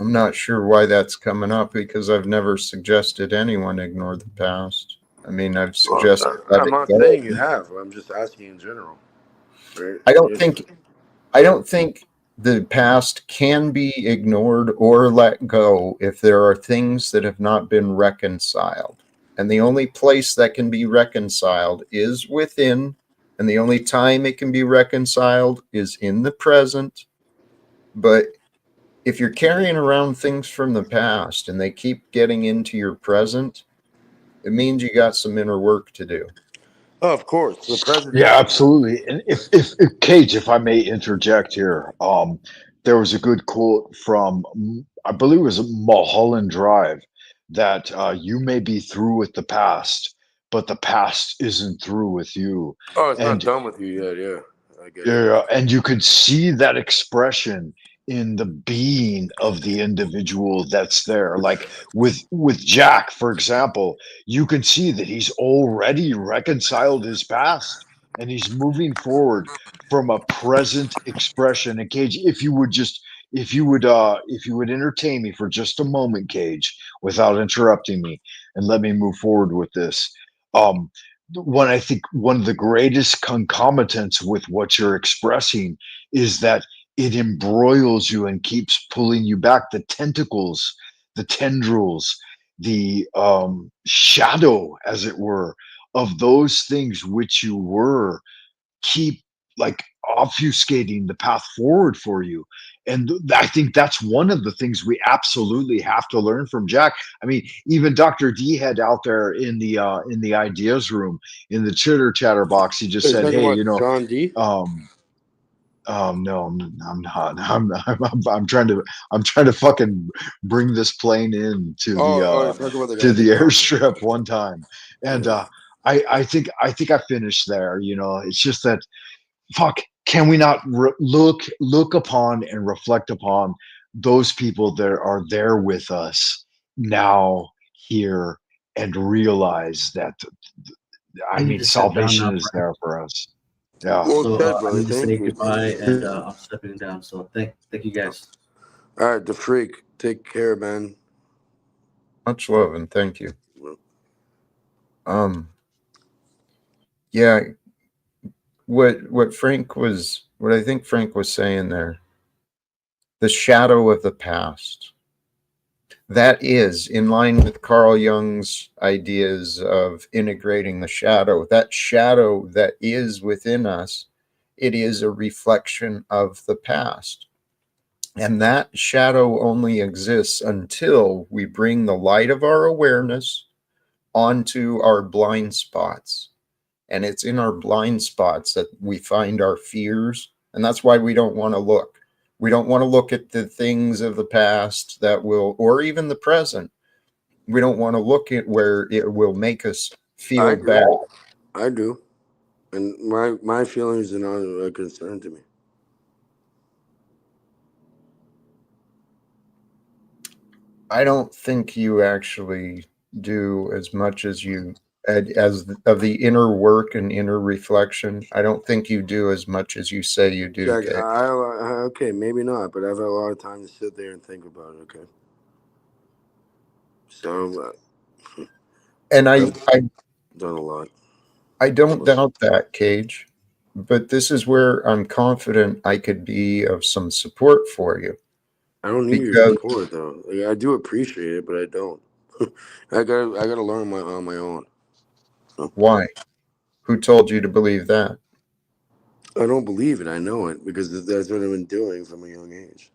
I'm not sure why that's coming up because I've never suggested anyone ignore the past. I mean, I've
Well,
suggested let
I'm
it
not
go.
saying you have. I'm just asking in general, right?
I don't
If
think I don't think the past can be ignored or let go if there are things that have not been reconciled. And the only place that can be reconciled is within, and the only time it can be reconciled is in the present. But if you're carrying around things from the past and they keep getting into your present, it means you got some inner work to do.
oh, of course, the present
Yeah,
is
absolutely. And if Cage, if I may interject here, there was a good quote from, I believe it was Mulholland Drive, that you may be through with the past, but the past isn't through with you.
oh, it's not
And
done with you yet. Yeah, I get it.
yeah, and you could see that expression in the being of the individual that's there. Like with Jack, for example, you can see that he's already reconciled his past and he's moving forward from a present expression. And Cage, if you would entertain me for just a moment, Cage, without interrupting me, and let me move forward with this. Um, I think one of the greatest concomitants with what you're expressing is that it embroils you and keeps pulling you back. The tentacles, the tendrils, the shadow, as it were, of those things which you were keep like obfuscating the path forward for you. And I think that's one of the things we absolutely have to learn from Jack. I mean, even Dr. D had out there in the ideas room, in the chitter chatter box, he just
Are you
said,
talking
hey,
about John D?
um No, I'm not. I'm trying to fucking bring this plane in
Talk about the guy
to
with the
the
gun.
airstrip one time, and
Yeah.
I think I finished there. You know, it's just that fuck. Can we not look upon and reflect upon those people that are there with us now here and realize that
I
I
need
mean
to step down
salvation
now,
is
Frank.
there for us. Yeah.
Well
So
said,
I
brother.
need to
Thank
say
you.
goodbye, and I'm stepping down. So thank you guys.
All right, the freak. Take care, man.
Much love and thank you. Yeah, what I think Frank was saying there, the shadow of the past. That is in line with Carl Jung's ideas of integrating the shadow. That shadow that is within us, it is a reflection of the past. And that shadow only exists until we bring the light of our awareness onto our blind spots. And it's in our blind spots that we find our fears. And that's why we don't want to look. We don't want to look at the things of the past that will, or even the present. We don't want to look at where it will make us
I
feel
do.
bad.
I do. And my feelings are not a concern to me.
I don't think you actually do as much as you as of the inner work and inner reflection. I don't think you do as much as you say you do,
Jack,
Kay.
okay, maybe not, but I've had a lot of time to sit there and think about it. Okay, so
And
I've done a lot.
I don't doubt that, Cage. But this is where I'm confident I could be of some support for you.
I don't need your
Because
support though. Like, I do appreciate it, but I don't. I gotta learn on my own. So,
why? Who told you to believe that?
I don't believe it. I know it because that's what I've been doing from a young age.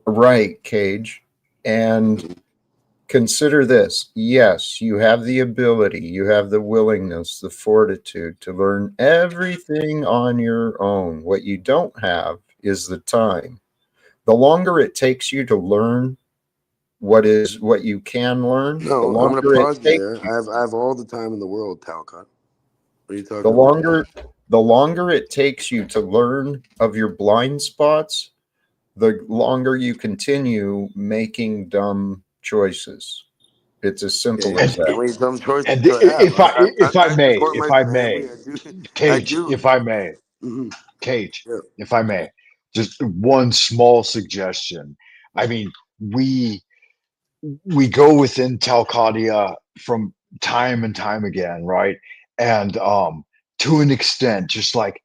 Right, Cage. And consider this. Yes, you have the ability, you have the willingness, the fortitude to learn everything on your own. What you don't have is the time. The longer it takes you to learn what you can learn, the
No, I'm gonna
longer it
pause you
takes
there.
you.
I have all the time in the world, Talcott. What are you
The
talking about?
longer it takes you to learn of your blind spots, the longer you continue making dumb choices. It's as simple
Okay,
as
And
that.
how many dumb choices
and
do I have?
if I
I
may,
support my family. I
Cage,
do.
if I may,
Hmm.
Cage,
Yeah.
if I may, just one small suggestion. I mean, we we go within Talcadia from time and time again, right? And to an extent, just like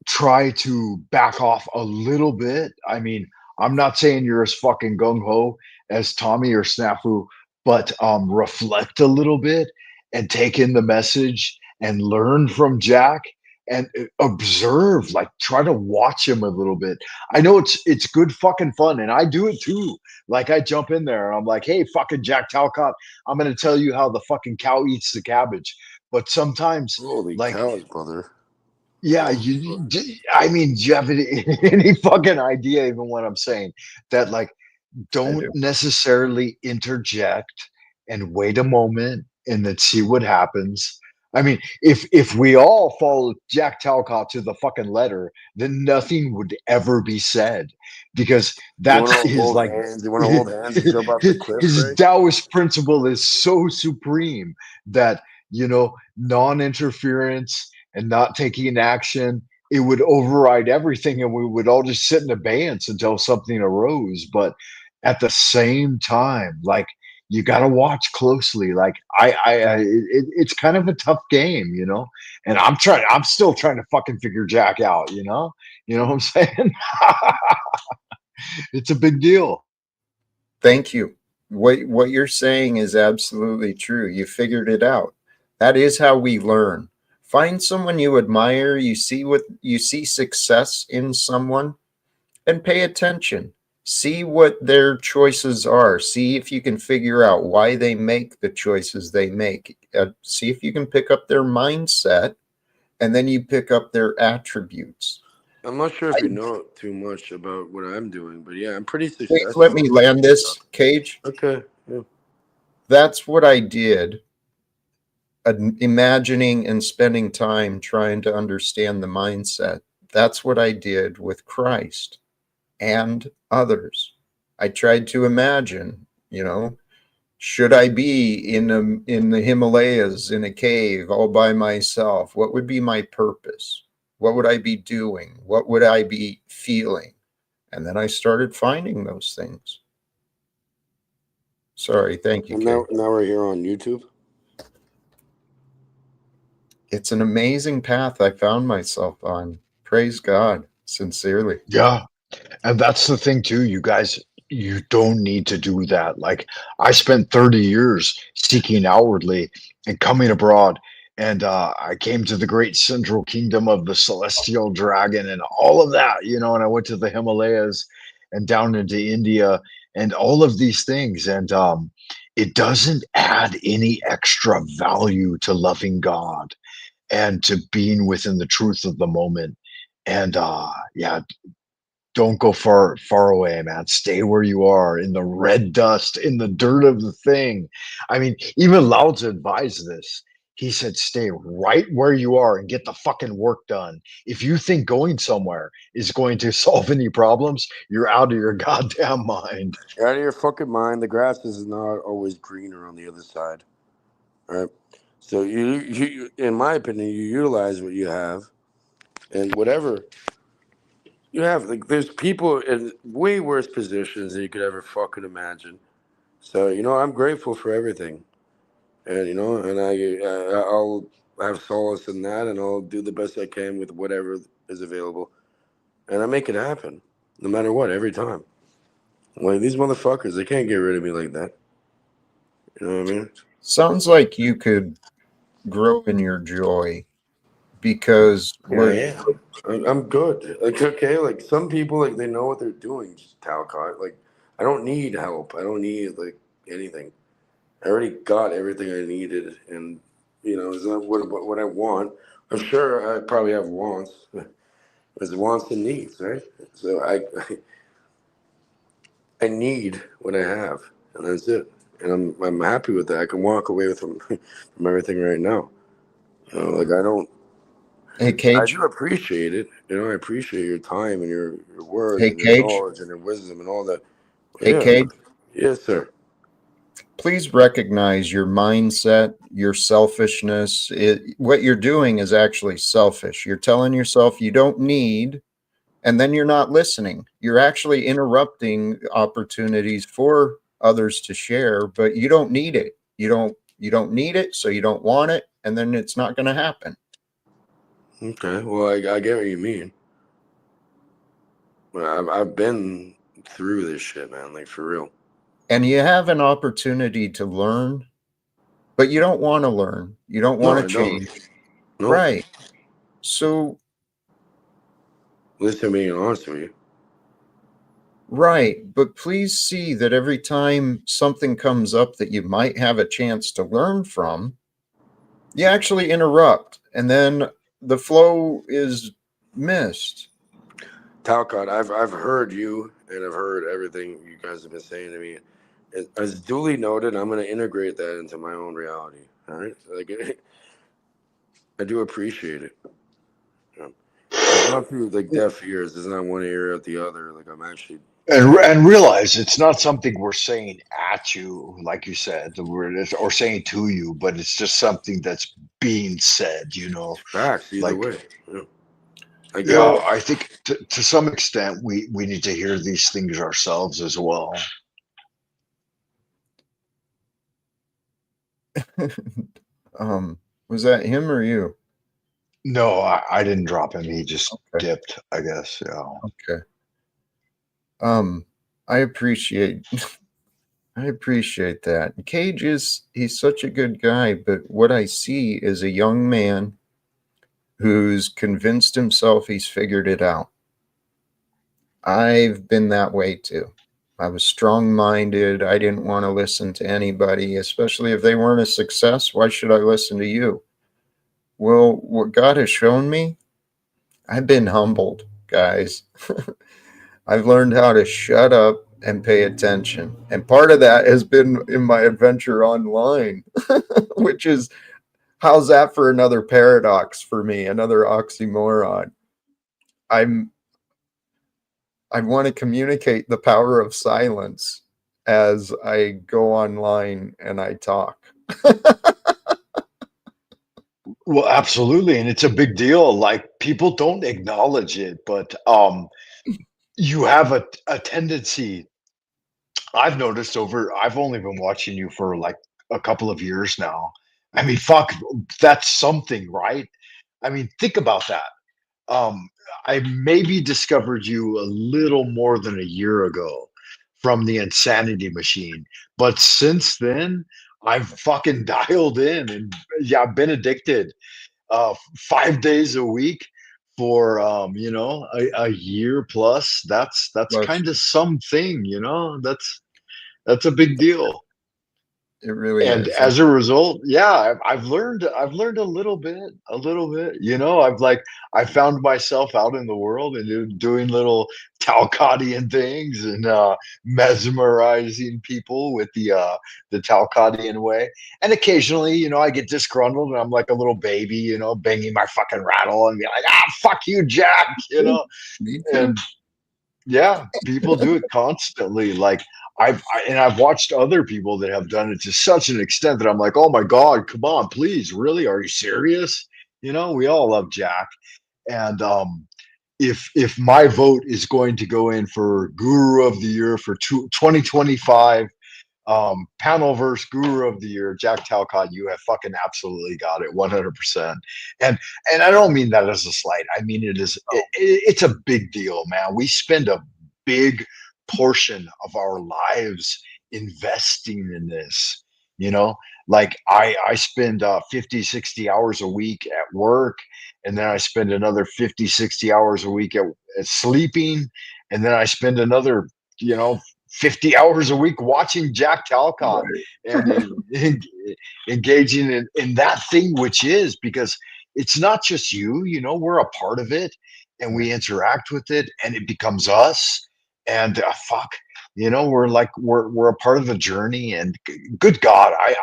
try to back off a little bit. I mean, I'm not saying you're as fucking gung ho as Tommy or Snafu, but reflect a little bit and take in the message and learn from Jack and observe. Like, try to watch him a little bit. I know it's good fucking fun, and I do it too. Like, I jump in there and I'm like, hey, fucking Jack Talcott, I'm gonna tell you how the fucking cow eats the cabbage. But sometimes,
Holy
like,
cows, brother.
yeah, I mean, do you have any fucking idea, even what I'm saying? That, like,
I
don't
do.
necessarily interject and wait a moment and then see what happens. I mean, if we all followed Jack Talcott to the fucking letter, then nothing would ever be said because
You want
that's
to
his
hold
like
hands? You want to hold hands and jump off the cliff,
his
Frank?
Taoist principle is so supreme that non-interference and not taking action, it would override everything and we would all just sit in abeyance until something arose. But at the same time, like, you got to watch closely. Like, it's kind of a tough game, and I'm still trying to fucking figure Jack out, what I'm saying? It's a big deal.
Thank you. What you're saying is absolutely true. You figured it out. That is how we learn. Find someone you admire, you see success in someone, and pay attention. See what their choices are. See if you can figure out why they make the choices they make. See if you can pick up their mindset, and then you pick up their attributes.
I'm not sure if you know too much about what I'm doing, but yeah, I'm pretty
Please
successful.
let me land this, Cage.
Okay. Yeah.
That's what I did. Imagining and spending time trying to understand the mindset. That's what I did with Christ and others. I tried to imagine, should I be in the Himalayas in a cave all by myself? What would be my purpose? What would I be doing? What would I be feeling? And then I started finding those things. Sorry, thank you,
And
Kate.
now we're here on YouTube.
It's an amazing path I found myself on. Praise God, sincerely.
Yeah. And that's the thing too, you guys, you don't need to do that. Like I spent 30 years seeking outwardly and coming abroad. And I came to the great central kingdom of the celestial dragon and all of that, and I went to the Himalayas and down into India and all of these things. And it doesn't add any extra value to loving God and to being within the truth of the moment. And yeah, don't go far away, man. Stay where you are in the red dust, in the dirt of the thing. I mean, even Lao Tzu advised this. He said, stay right where you are and get the fucking work done. If you think going somewhere is going to solve any problems, you're out of your goddamn mind.
You're out of your fucking mind. The grass is not always greener on the other side. All right. So you, in my opinion, you utilize what you have, and whatever you have. Like, there's people in way worse positions than you could ever fucking imagine. So I'm grateful for everything, and and I'll have solace in that, and I'll do the best I can with whatever is available, and I make it happen, no matter what, every time. Like, these motherfuckers, they can't get rid of me like that. You know what I mean?
Sounds like you could grow in your joy because
Yeah, yeah. I'm good. Like, okay, like some people, like, they know what they're doing, Talcott. Like, I don't need help. I don't need like anything. I already got everything I needed, and it's not what I want. I'm sure I probably have wants. It's wants and needs, right? So I need what I have, and that's it. And I'm happy with that. I can walk away with from everything right now. Like,
Hey
I
Cage,
do appreciate it. I appreciate your time and your words
hey
and your
Cage,
knowledge and your wisdom and all that.
hey
Yeah,
Cage,
yes, sir.
please recognize your mindset, your selfishness. What you're doing is actually selfish. You're telling yourself you don't need, and then you're not listening. You're actually interrupting opportunities for others to share, but you don't need it. You don't need it, so you don't want it, and then it's not going to happen.
Okay, well, I get what you mean. But I've been through this shit, man. Like, for real.
And you have an opportunity to learn, but you don't want to learn. You don't
No,
want to
I don't.
change.
No,
Right. So,
listen, being honest with you.
right. But please see that every time something comes up that you might have a chance to learn from, you actually interrupt, and then the flow is missed.
Talcott, I've heard you, and I've heard everything you guys have been saying to me. As duly noted, I'm going to integrate that into my own reality. All right, like, I do appreciate it. It's not through like deaf ears. It's not one ear out the other. Like, I'm actually
And realize it's not something we're saying at you, like you said, or saying to you, but it's just something that's being said.
facts either
Like,
way. Yeah. I get it.
I think to some extent we need to hear these things ourselves as well.
Was that him or you?
No, I didn't drop him. He just
Okay.
dipped, I guess. Yeah.
Okay. I appreciate I appreciate that. Cage he's such a good guy, but what I see is a young man who's convinced himself he's figured it out. I've been that way too. I was strong-minded. I didn't want to listen to anybody, especially if they weren't a success. Why should I listen to you? Well, what God has shown me, I've been humbled. guys. I've learned how to shut up and pay attention. And part of that has been in my adventure online, which is, how's that for another paradox for me, another oxymoron? I want to communicate the power of silence as I go online and I talk.
Well, absolutely, and it's a big deal. Like people don't acknowledge it, but you have a tendency. I've noticed over. I've only been watching you for like a couple of years now. I mean, fuck, that's something, right? I mean, think about that. Um, I maybe discovered you a little more than a year ago from the Insanity Machine, but since then, I've fucking dialed in, and yeah, I've been addicted 5 days a week for a year plus. That's
Plus,
kind of something, that's a big deal.
it really
And
is.
as a result, yeah, I've learned a little bit. I found myself out in the world and doing little Talcottian things and mesmerizing people with the Talcottian way. And occasionally, I get disgruntled and I'm like a little baby, banging my fucking rattle and be like, fuck you, Jack,
Me too.
and yeah, people do it constantly. Like I've watched other people that have done it to such an extent that I'm like, oh my God, come on, please, really? Are you serious? We all love Jack. And if my vote is going to go in for Guru of the Year for 2025, panel versus Guru of the Year, Jack Talcott, you have fucking absolutely got it, 100%. And I don't mean that as a slight. I mean it's a big deal, man. We spend a big portion of our lives investing in this. Like I spend 50, 60 hours a week at work, and then I spend another 50, 60 hours a week at sleeping, and then I spend another, 50 hours a week watching Jack Talcott and engaging in that thing, which is because it's not just you, we're a part of it and we interact with it and it becomes us. And fuck, we're a part of the journey. And good God, I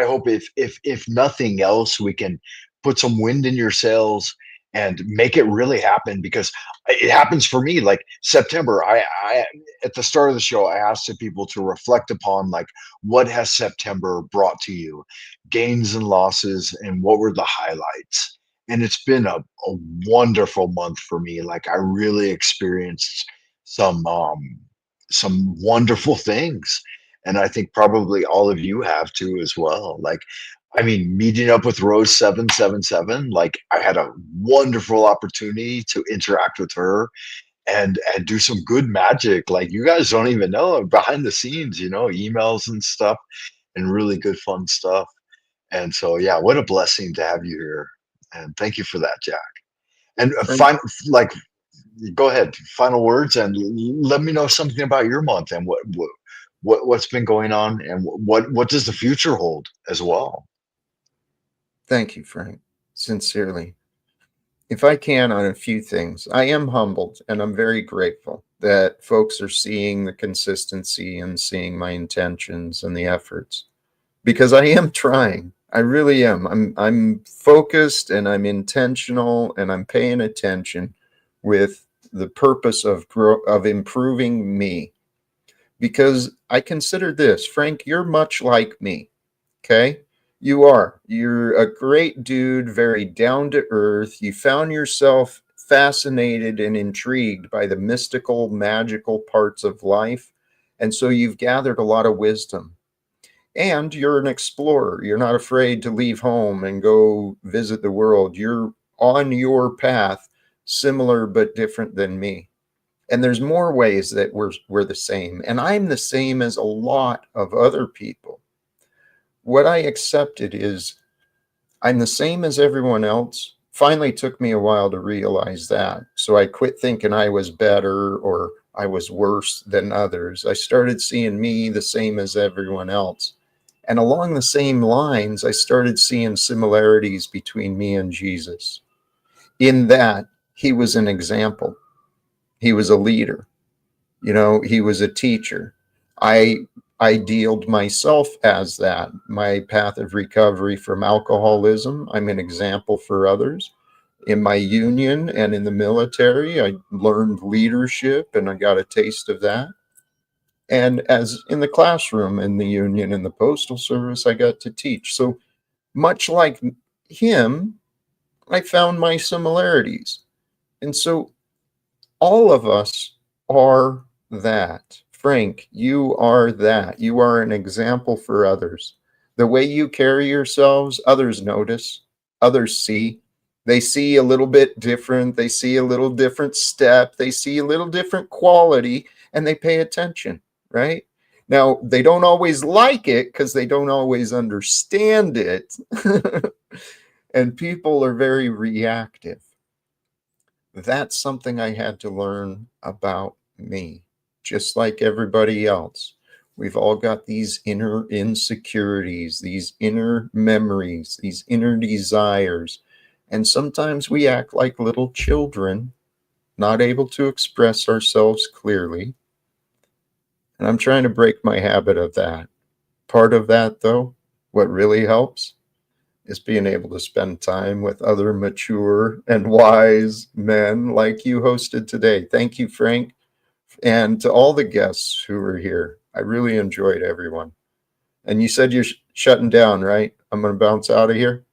hope if nothing else, we can put some wind in your sails and make it really happen, because it happens for me. Like September, I at the start of the show, I asked the people to reflect upon, like, what has September brought to you, gains and losses, and what were the highlights. And it's been a wonderful month for me. Like I really experienced some wonderful things, and I think probably all of you have too as well. Like, I mean, meeting up with Rose 777, like I had a wonderful opportunity to interact with her and do some good magic. Like you guys don't even know behind the scenes, emails and stuff, and really good fun stuff. And so, yeah, what a blessing to have you here. And thank you for that, Jack. And
Frank,
like, go ahead, final words, and let me know something about your month and what's been going on, and what does the future hold as well.
thank you, Frank. Sincerely. If I can, on a few things, I am humbled and I'm very grateful that folks are seeing the consistency and seeing my intentions and the efforts, because I am trying. I really am. I'm focused and I'm intentional and I'm paying attention with the purpose of improving me. Because I consider this, Frank, you're much like me. Okay? You are. You're a great dude, very down to earth. You found yourself fascinated and intrigued by the mystical, magical parts of life. And so you've gathered a lot of wisdom. And you're an explorer. You're not afraid to leave home and go visit the world. You're on your path, similar but different than me. And there's more ways that we're the same. And I'm the same as a lot of other people. What I accepted is I'm the same as everyone else. Finally took me a while to realize that. So I quit thinking I was better or I was worse than others. I started seeing me the same as everyone else. And along the same lines, I started seeing similarities between me and Jesus. In that he was an example. He was a leader. You know, he was a teacher. I idealed myself as that. My path of recovery from alcoholism, I'm an example for others. In my union and in the military, I learned leadership and I got a taste of that. And as in the classroom, in the union, in the postal service, I got to teach. So much like him, I found my similarities. And so all of us are that. Frank, you are that. You are an example for others. The way you carry yourselves, others notice, others see. They see a little bit different. They see a little different step. They see a little different quality and they pay attention, right? Now, they don't always like it because they don't always understand it. And people are very reactive. That's something I had to learn about me, just like everybody else. We've all got these inner insecurities, these inner memories, these inner desires. And sometimes we act like little children, not able to express ourselves clearly. And I'm trying to break my habit of that. Part of that, though, what really helps is being able to spend time with other mature and wise men like you hosted today. Thank you, Frank, and to all the guests who were here. I really enjoyed everyone. And you said you're shutting down, right? I'm going to bounce out of here.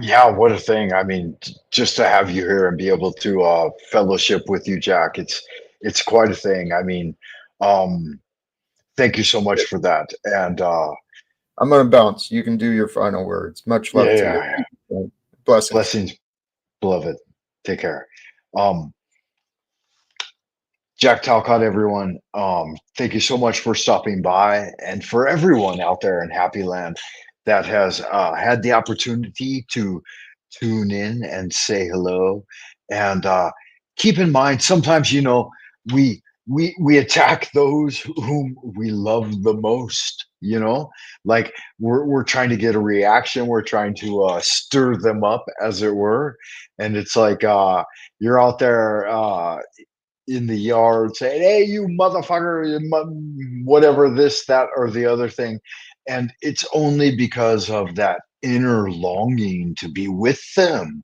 Yeah, what a thing. I mean, just to have you here and be able to fellowship with you, Jack, it's quite a thing. I mean, um, thank you so much for that. And
I'm going to bounce. You can do your final words. Much
yeah,
love to
yeah, yeah.
you. Blessings.
Blessings, beloved. Take care. Um, Jack Talcott, everyone. Thank you so much for stopping by, and for everyone out there in Happy Land that has had the opportunity to tune in and say hello. And keep in mind, sometimes we attack those whom we love the most. Like we're trying to get a reaction. We're trying to stir them up, as it were. And it's like you're out there. In the yard saying, "Hey, you motherfucker, whatever, this, that, or the other thing." And it's only because of that inner longing to be with them,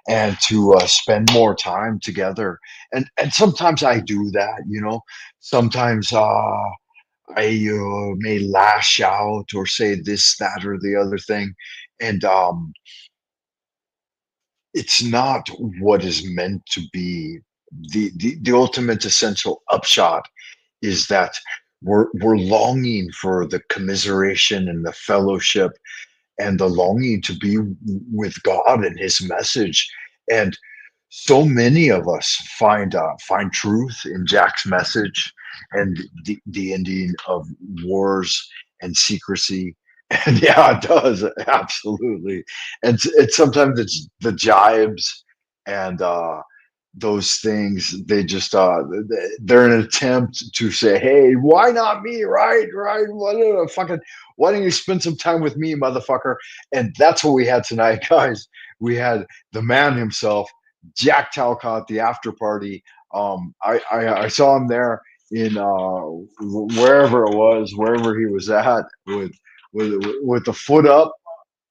and to spend more time together. And sometimes I do that. Sometimes I may lash out or say this, that, or the other thing. And it's not what is meant to be. The ultimate essential upshot is that we're longing for the commiseration and the fellowship and the longing to be with God and His message. And so many of us find truth in Jack's message and the ending of wars and secrecy. And yeah, it does, absolutely. And it's sometimes it's the jibes and those things. They just they're an attempt to say, "Hey, why not me? Right, why don't you spend some time with me, motherfucker?" And that's what we had tonight, guys. We had the man himself, Jack Talcott, the after party. I saw him there in wherever he was at, with the foot up,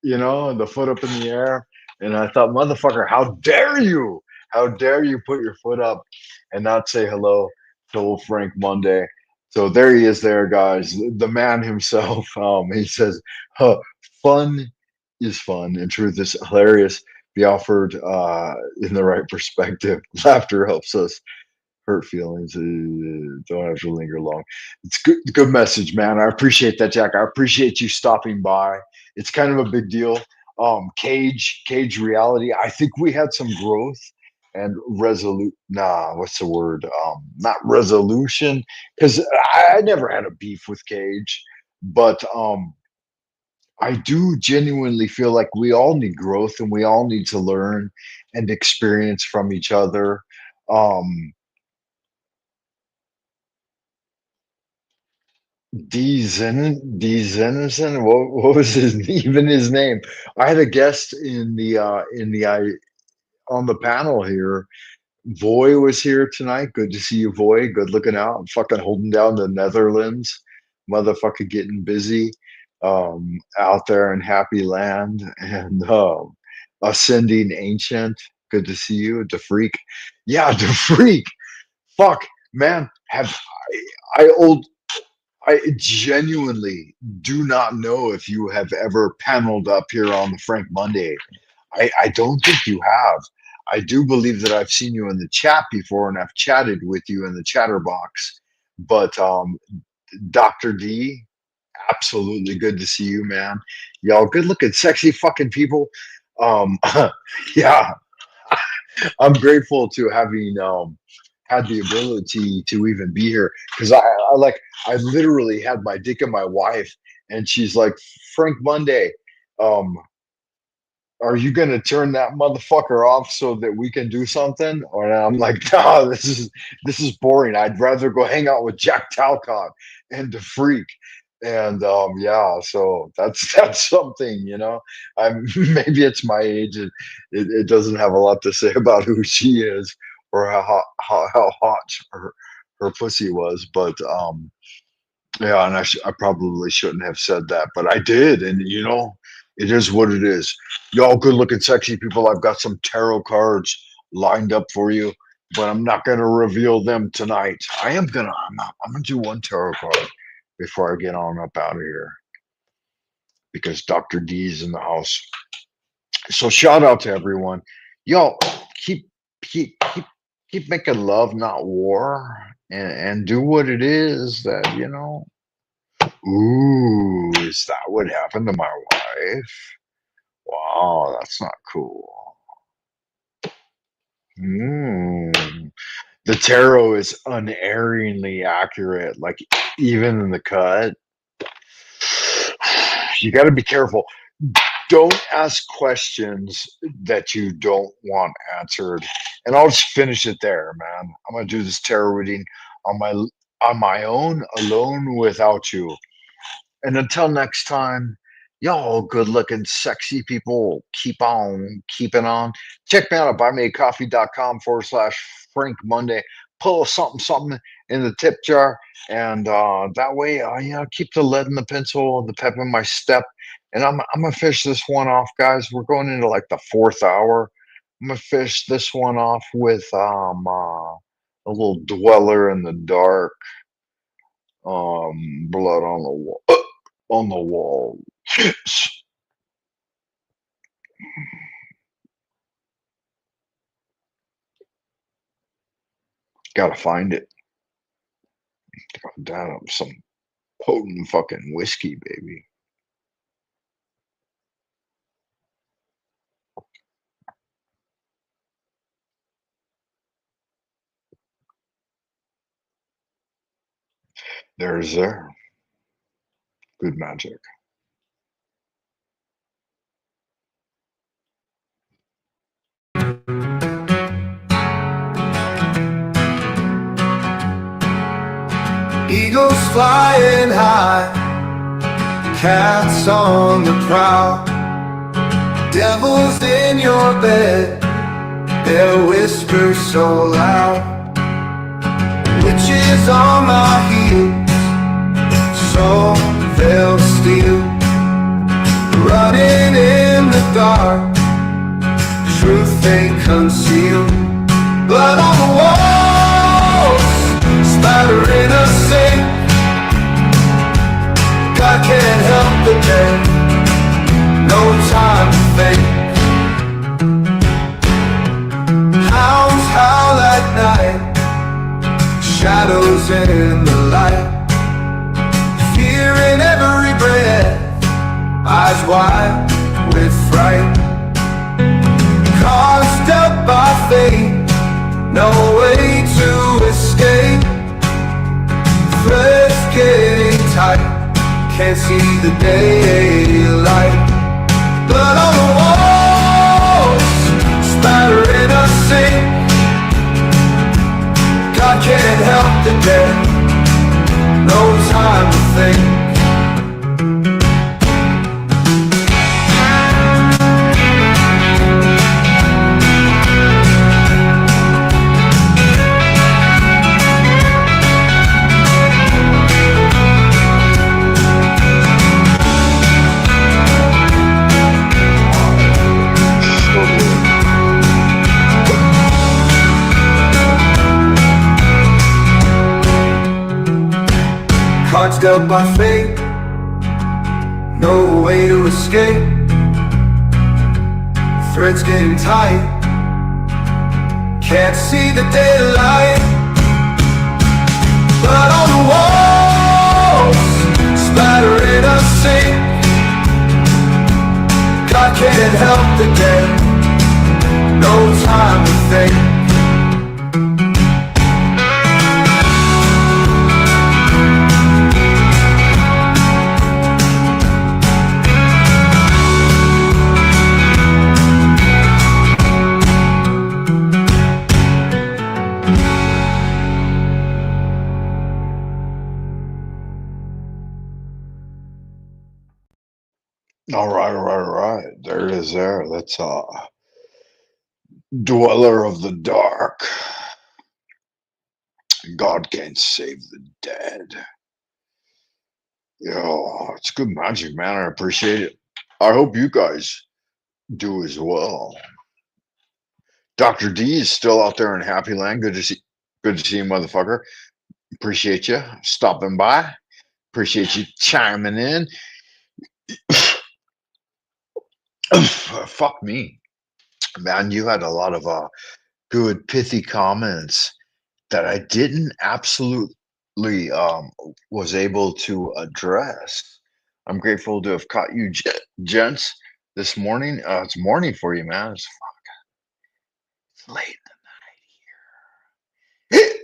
and the foot up in the air. And I thought, motherfucker, how dare you? How dare you put your foot up and not say hello to old Frank Monday? So there he is, there, guys, the man himself. He says, "Fun is fun, and truth is hilarious. Be offered in the right perspective. Laughter helps us. Hurt feelings don't have to linger long." It's good message, man. I appreciate that, Jack. I appreciate you stopping by. It's kind of a big deal. Cage reality. I think we had some growth and resolute. Nah, what's the word? Not resolution, because I never had a beef with Cage, but I do genuinely feel like we all need growth and we all need to learn and experience from each other. Um, D. Zenison. What was his name? I had a guest in the on the panel here. Voy was here tonight. Good to see you, Voy. Good looking out. Fucking holding down the Netherlands. Motherfucker getting busy out there in happy land. And Ascending Ancient. Good to see you. The Freak. Yeah, the Freak. Fuck, man. I genuinely do not know if you have ever paneled up here on the Frank Monday. I don't think you have. I do believe that I've seen you in the chat before and I've chatted with you in the chatter box. But Dr. D, absolutely good to see you, man. Y'all good looking, sexy fucking people. Yeah, I'm grateful to having had the ability to even be here because I literally had my dick in my wife and she's like, Frank Monday, um, are you gonna turn that motherfucker off so that we can do something? Or I'm like, no, this is boring. I'd rather go hang out with Jack Talcott and the Freak. And yeah, so that's something, you know. I'm maybe it's my age. It doesn't have a lot to say about who she is or how hot her pussy was, but yeah, and I probably shouldn't have said that, but I did, and you know, it is what it is. Y'all good looking sexy people, I've got some tarot cards lined up for you, but I'm not gonna reveal them tonight. I'm gonna do one tarot card before I get on up out of here because Dr. D's in the house. So shout out to everyone. Y'all keep keep keep keep making love, not war, and do what it is that you know. Ooh, is that what happened to my wife? Wow, that's not cool. Mm. The tarot is unerringly accurate, like even in the cut. You got to be careful. Don't ask questions that you don't want answered. And I'll just finish it there, man. I'm gonna do this tarot reading on my own, alone, without you. And until next time, y'all good looking, sexy people, keep on keeping on. Check me out at buymeacoffee.com/Frank Monday. Pull something in the tip jar. And that way, keep the lead in the pencil, the pep in my step. And I'm going to fish this one off, guys. We're going into like the 4th hour. I'm going to fish this one off with a little dweller in the dark. Blood on the wall. On the wall. Gotta find it. God damn, some potent fucking whiskey, baby. There's there. Good magic.
Eagles flying high, cats on the prowl, devils in your bed, their whispers so loud, witches on my heels, so they'll steal, running in the dark, truth they conceal, blood on the walls, spattering a sink. God can't help the dead, no time to think. Hounds howl at night, shadows in the light, fear in every breath, eyes wide with fright. Cards dealt by fate, no way to escape. Threads getting tight, can't see the daylight. Blood on the walls, spattering a sink. God can't help the dead, no time to think. Cards dealt by fate, no way to escape. Threads getting tight, can't see the daylight. Blood on the walls, splattering a sink. God can't help the dead, no time to think.
All right, all right, all right. There it is there. That's Dweller of the Dark. God can't save the dead. Yo, it's good magic, man. I appreciate it. I hope you guys do as well. Dr. D is still out there in Happy Land. Good to see you, motherfucker. Appreciate you stopping by. Appreciate you chiming in. Fuck me, man. You had a lot of good pithy comments that I didn't absolutely was able to address. I'm grateful to have caught you gents this morning. It's morning for you, man. It's late in the night here.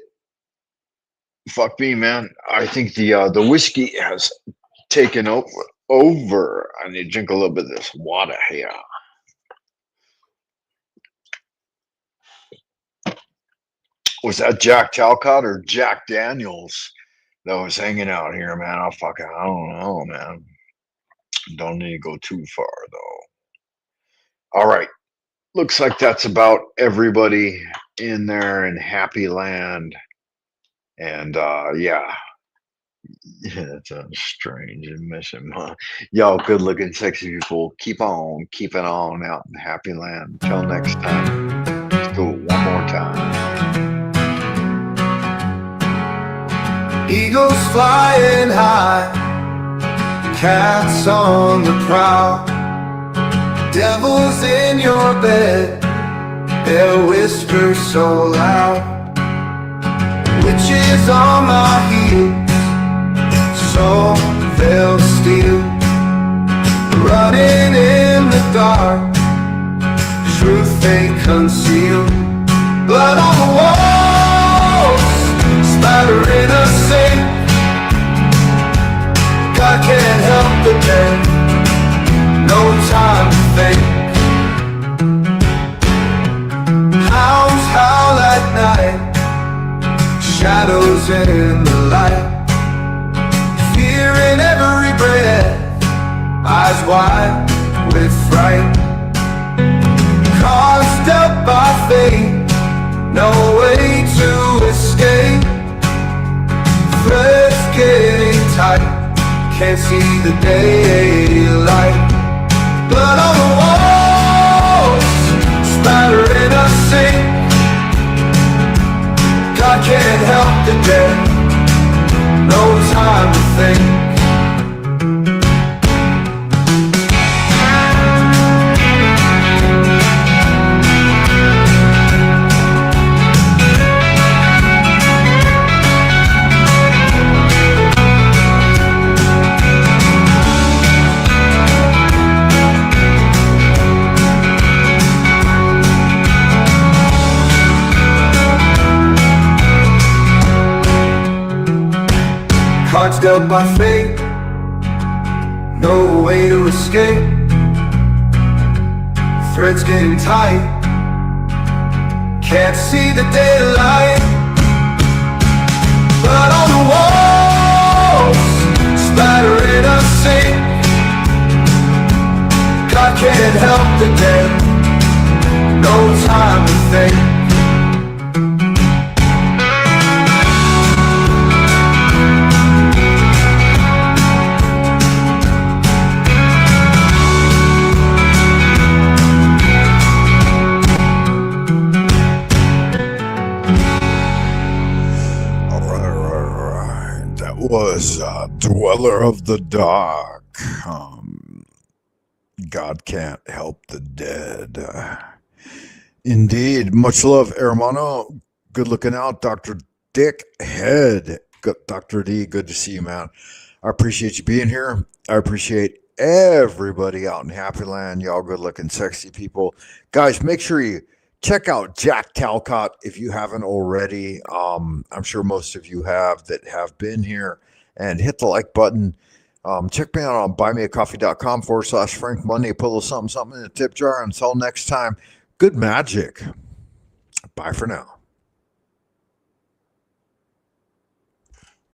Fuck me, man. I think the whiskey has taken over. I need to drink a little bit of this water here. Was that Jack Talcott or Jack Daniels that was hanging out here, man? I don't know, man. Don't need to go too far, though. All right. Looks like that's about everybody in there in Happy Land. And, yeah. It's strange and missing. Y'all good looking, sexy people. Keep on keeping on out in Happy Land. Until next time. Let's go one more time.
Eagles flying high, cats on the prowl, devils in your bed, their whispers so loud, witches on my heels, so they'll steal, running in the dark, truth they conceal, blood on the walls, splattering a sink. God can't help the dead, no time to think. Hounds howl at night, shadows in the light, fear in every breath, eyes wide with fright. Cards dealt by fate, no way to escape. Threads getting tight, can't see the daylight. Blood on the walls, splattering a sink. God can't help the dead, no time to think. Cards dealt by fate, no way to escape. Threads getting tight, can't see the daylight. Blood on the walls, can't help the dead. No time to think.
That was Dweller of the Dark. God can't help the dead. Indeed. Much love, hermano. Good looking out, Dr. Dick Head. Good, Dr. D, good to see you, man. I appreciate you being here. I appreciate everybody out in Happy Land. Y'all good looking, sexy people. Guys, make sure you check out Jack Talcott if you haven't already. I'm sure most of you have that have been here. And hit the like button. Check me out on buymeacoffee.com/Frank Monday. Put a little something in the tip jar. Until next time, good magic. Bye for now.